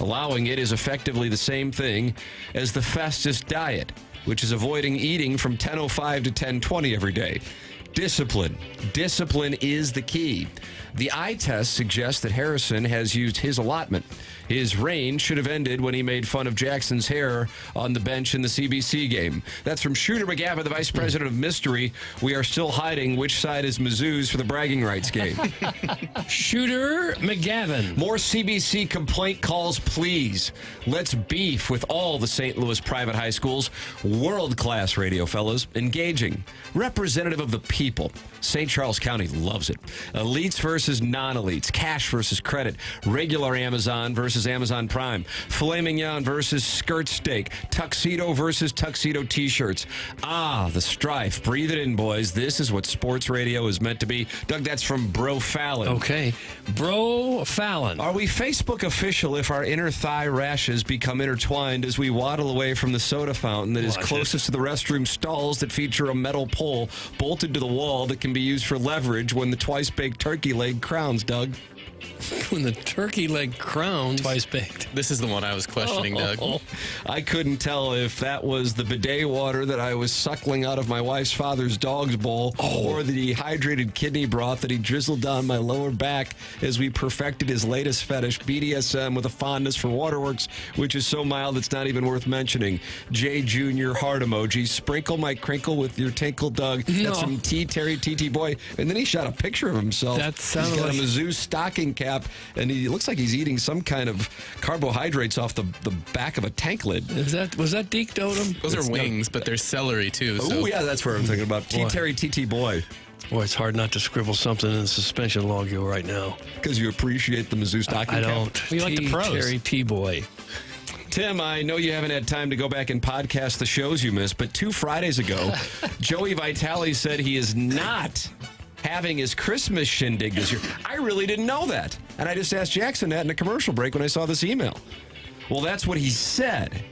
Allowing it is effectively the same thing as the fastest diet, which is avoiding eating from 10:05 to 10:20 every day. Discipline. Discipline is the key. The eye test suggests that Harrison has used his allotment. His reign should have ended when he made fun of Jackson's hair on the bench in the CBC game. That's from Shooter McGavin, the vice president of Mystery. We are still hiding which side is Mizzou's for the bragging rights game. Shooter McGavin. More CBC complaint calls, please. Let's beef with all the St. Louis private high schools. World-class radio fellows. Engaging. Representative of the people. St. Charles County loves it. Elites versus non-elites. Cash versus credit. Regular Amazon versus Amazon Prime. Filet mignon versus skirt steak. Tuxedo versus tuxedo t-shirts. Ah, the strife. Breathe it in, boys. This is what sports radio is meant to be. Doug, that's from Bro Fallon. Okay. Bro Fallon. Are we Facebook official if our inner thigh rashes become intertwined as we waddle away from the soda fountain that is closest to the restroom stalls that feature a metal pole bolted to the wall that can be used for leverage when the twice-baked turkey leg crowns, Doug? When the turkey leg crowns. Twice baked. This is the one I was questioning, Doug. I couldn't tell if that was the bidet water that I was suckling out of my wife's father's dog's bowl or the dehydrated kidney broth that he drizzled down my lower back as we perfected his latest fetish, BDSM, with a fondness for waterworks, which is so mild it's not even worth mentioning. J. Jr. heart emoji. Sprinkle my crinkle with your tinkle, Doug. That's from T. Terry TT Boy. And then he shot a picture of himself. That sounds He's got like a Mizzou stocking cap, and he looks like he's eating some kind of carbohydrates off the back of a tank lid. Was that Deke Dotem? Those are wings, but there's celery too. Oh, yeah, that's what I'm thinking about. T. Terry TT Boy. Boy, it's hard not to scribble something in the suspension log right now. Because you appreciate the Mizzou stocking cap? I don't. We like the pros. Terry T-Boy. Tim, I know you haven't had time to go back and podcast the shows you missed, but 2 Fridays ago, Joey Vitale said he is not having his Christmas shindig this year. I really didn't know that. And I just asked Jackson that in a commercial break when I saw this email. Well, that's what he said.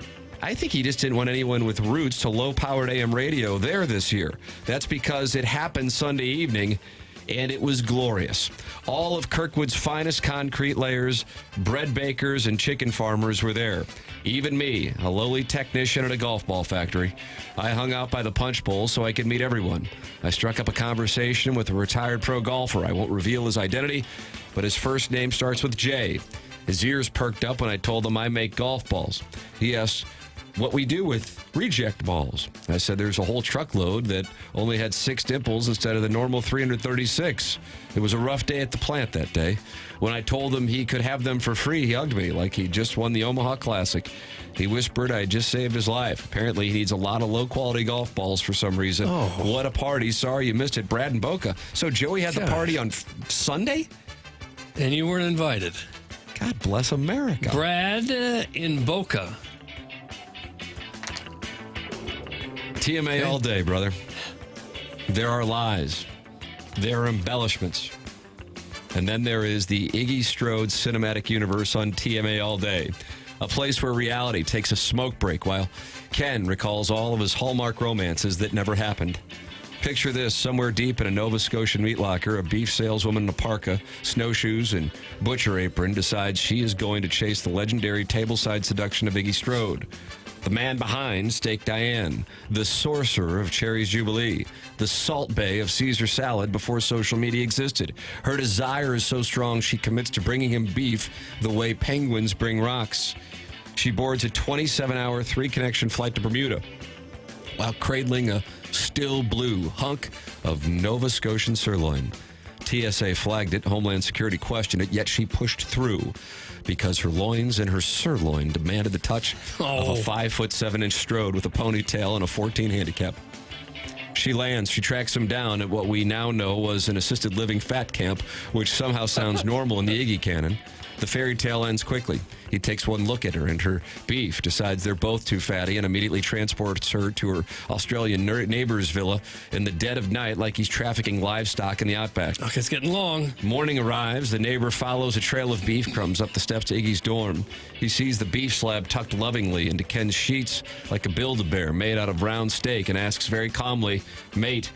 I think he just didn't want anyone with roots to low-powered AM radio there this year. That's because it happened Sunday evening, and it was glorious. All of Kirkwood's finest concrete layers, bread bakers, and chicken farmers were there. Even me, a lowly technician at a golf ball factory. I hung out by the punch bowl so I could meet everyone. I struck up a conversation with a retired pro golfer. I won't reveal his identity, but his first name starts with J. His ears perked up when I told him I make golf balls. He asked what we do with reject balls. I said there's a whole truckload that only had 6 dimples instead of the normal 336. It was a rough day at the plant that day. When I told him he could have them for free, he hugged me like he just won the Omaha Classic. He whispered I had just saved his life. Apparently he needs a lot of low-quality golf balls for some reason. Oh. What a party. Sorry you missed it, Brad and Boca. So Joey had the party on Sunday? And you weren't invited. God bless America. Brad in Boca. TMA all day, brother. There are lies. There are embellishments. And then there is the Iggy Strode cinematic universe on TMA all day. A place where reality takes a smoke break while Ken recalls all of his Hallmark romances that never happened. Picture this, somewhere deep in a Nova Scotian meat locker, a beef saleswoman in a parka, snowshoes, and butcher apron decides she is going to chase the legendary tableside seduction of Iggy Strode. The man behind Steak Diane, the sorcerer of Cherry's Jubilee, the Salt Bay of Caesar salad before social media existed. Her desire is so strong she commits to bringing him beef the way penguins bring rocks. She boards a 27-hour 3-connection flight to Bermuda while cradling a still blue hunk of Nova Scotian sirloin. TSA flagged it, Homeland Security questioned it, yet she pushed through because her loins and her sirloin demanded the touch of a 5'7" Strode with a ponytail and a 14 handicap. She lands. She tracks him down at what we now know was an assisted living fat camp, which somehow sounds normal in the Iggy canon. The fairy tale ends quickly. He takes one look at her and her beef, decides they're both too fatty, and immediately transports her to her Australian neighbor's villa in the dead of night like he's trafficking livestock in the outback. Okay, it's getting long. Morning arrives. The neighbor follows a trail of beef crumbs up the steps to Iggy's dorm. He sees the beef slab tucked lovingly into Ken's sheets like a Build-A-Bear made out of round steak and asks very calmly, "Mate,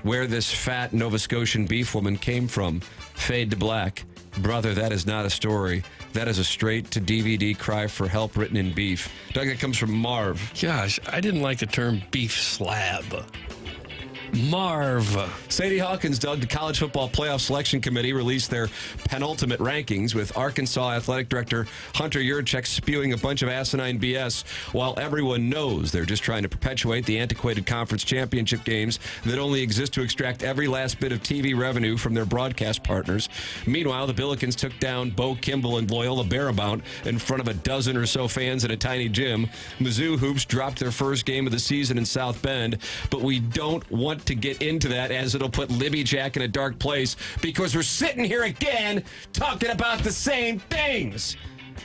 where this fat Nova Scotian beef woman came from?" Fade to black. Brother, that is not a story. That is a straight-to-DVD cry for help written in beef. Doug, that comes from Marv. Gosh, I didn't like the term beef slab. Marv. Sadie Hawkins, Doug, the College Football Playoff Selection Committee released their penultimate rankings with Arkansas Athletic Director Hunter Yurchek spewing a bunch of asinine BS while everyone knows they're just trying to perpetuate the antiquated conference championship games that only exist to extract every last bit of TV revenue from their broadcast partners. Meanwhile, the Billikens took down Bo Kimball and Loyola Barabount in front of a dozen or so fans in a tiny gym. Mizzou Hoops dropped their first game of the season in South Bend, but we don't want to get into that as it'll put Libby Jack in a dark place because we're sitting here again talking about the same things.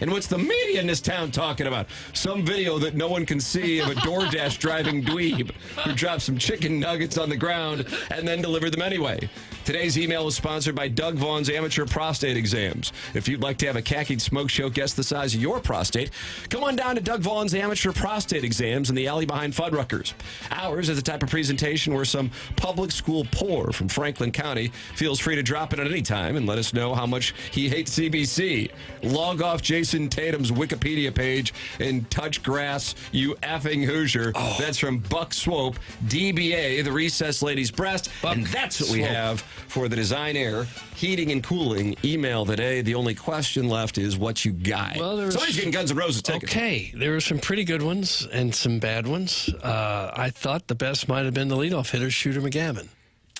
And what's the media in this town talking about? Some video that no one can see of a DoorDash driving dweeb who dropped some chicken nuggets on the ground and then delivered them anyway. Today's email is sponsored by Doug Vaughn's Amateur Prostate Exams. If you'd like to have a khaki smoke show guess the size of your prostate, come on down to Doug Vaughn's Amateur Prostate Exams in the alley behind Fuddruckers. Ours is the type of presentation where some public school poor from Franklin County feels free to drop in at any time and let us know how much he hates CBC. Log off Jason Tatum's Wikipedia page and touch grass, you effing Hoosier. That's from Buck Swope, DBA, the Recessed Lady's Breast. And that's what we have for the Design Air Heating and Cooling email today. The only question left is what you got. Well, somebody's getting Guns N' Roses tickets. Okay, there were some pretty good ones and some bad ones. I thought the best might have been the leadoff hitter, Shooter McGavin.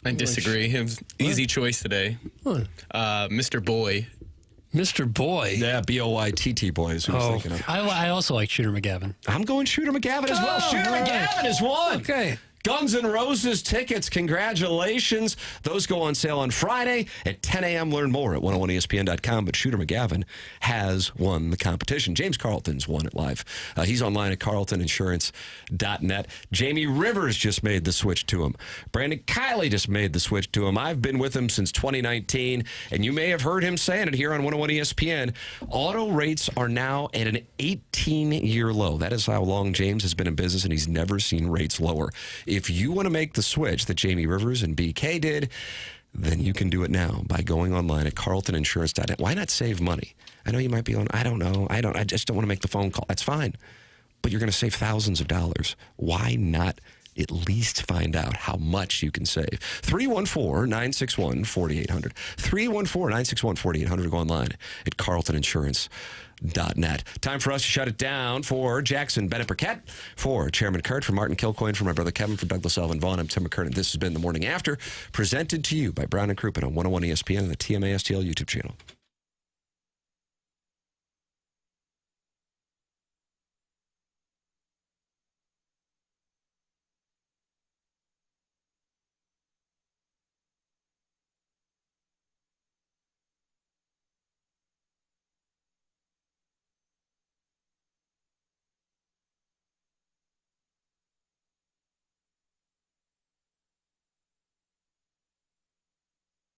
I disagree. It was easy choice today. Mr. Boy. Mr. Boy? Yeah, B-O-Y-T-T Boy is who I was thinking of. I also like Shooter McGavin. I'm going Shooter McGavin as well. Shooter McGavin is one. Okay. Guns N' Roses tickets, congratulations. Those go on sale on Friday at 10 a.m. Learn more at 101ESPN.com. But Shooter McGavin has won the competition. James Carlton's won it live. He's online at carltoninsurance.net. Jamie Rivers just made the switch to him. Brandon Kiley just made the switch to him. I've been with him since 2019, and you may have heard him saying it here on 101 ESPN. Auto rates are now at an 18-year low. That is how long James has been in business, and he's never seen rates lower. If you want to make the switch that Jamie Rivers and BK did, then you can do it now by going online at carltoninsurance.net. Why not save money? I know you might be on, I don't know. I just don't want to make the phone call. That's fine. But you're going to save thousands of dollars. Why not at least find out how much you can save? 314-961-4800. 314-961-4800. Go online at carltoninsurance.net. Time for us to shut it down for Jackson Burkett, for Chairman Curt, for Martin Kilcoyne, for my brother Kevin, for Douglas Elvin Vaughn. I'm Tim McKernan. This has been The Morning After, presented to you by Brown & Crouppen on 101 ESPN and the TMASTL YouTube channel.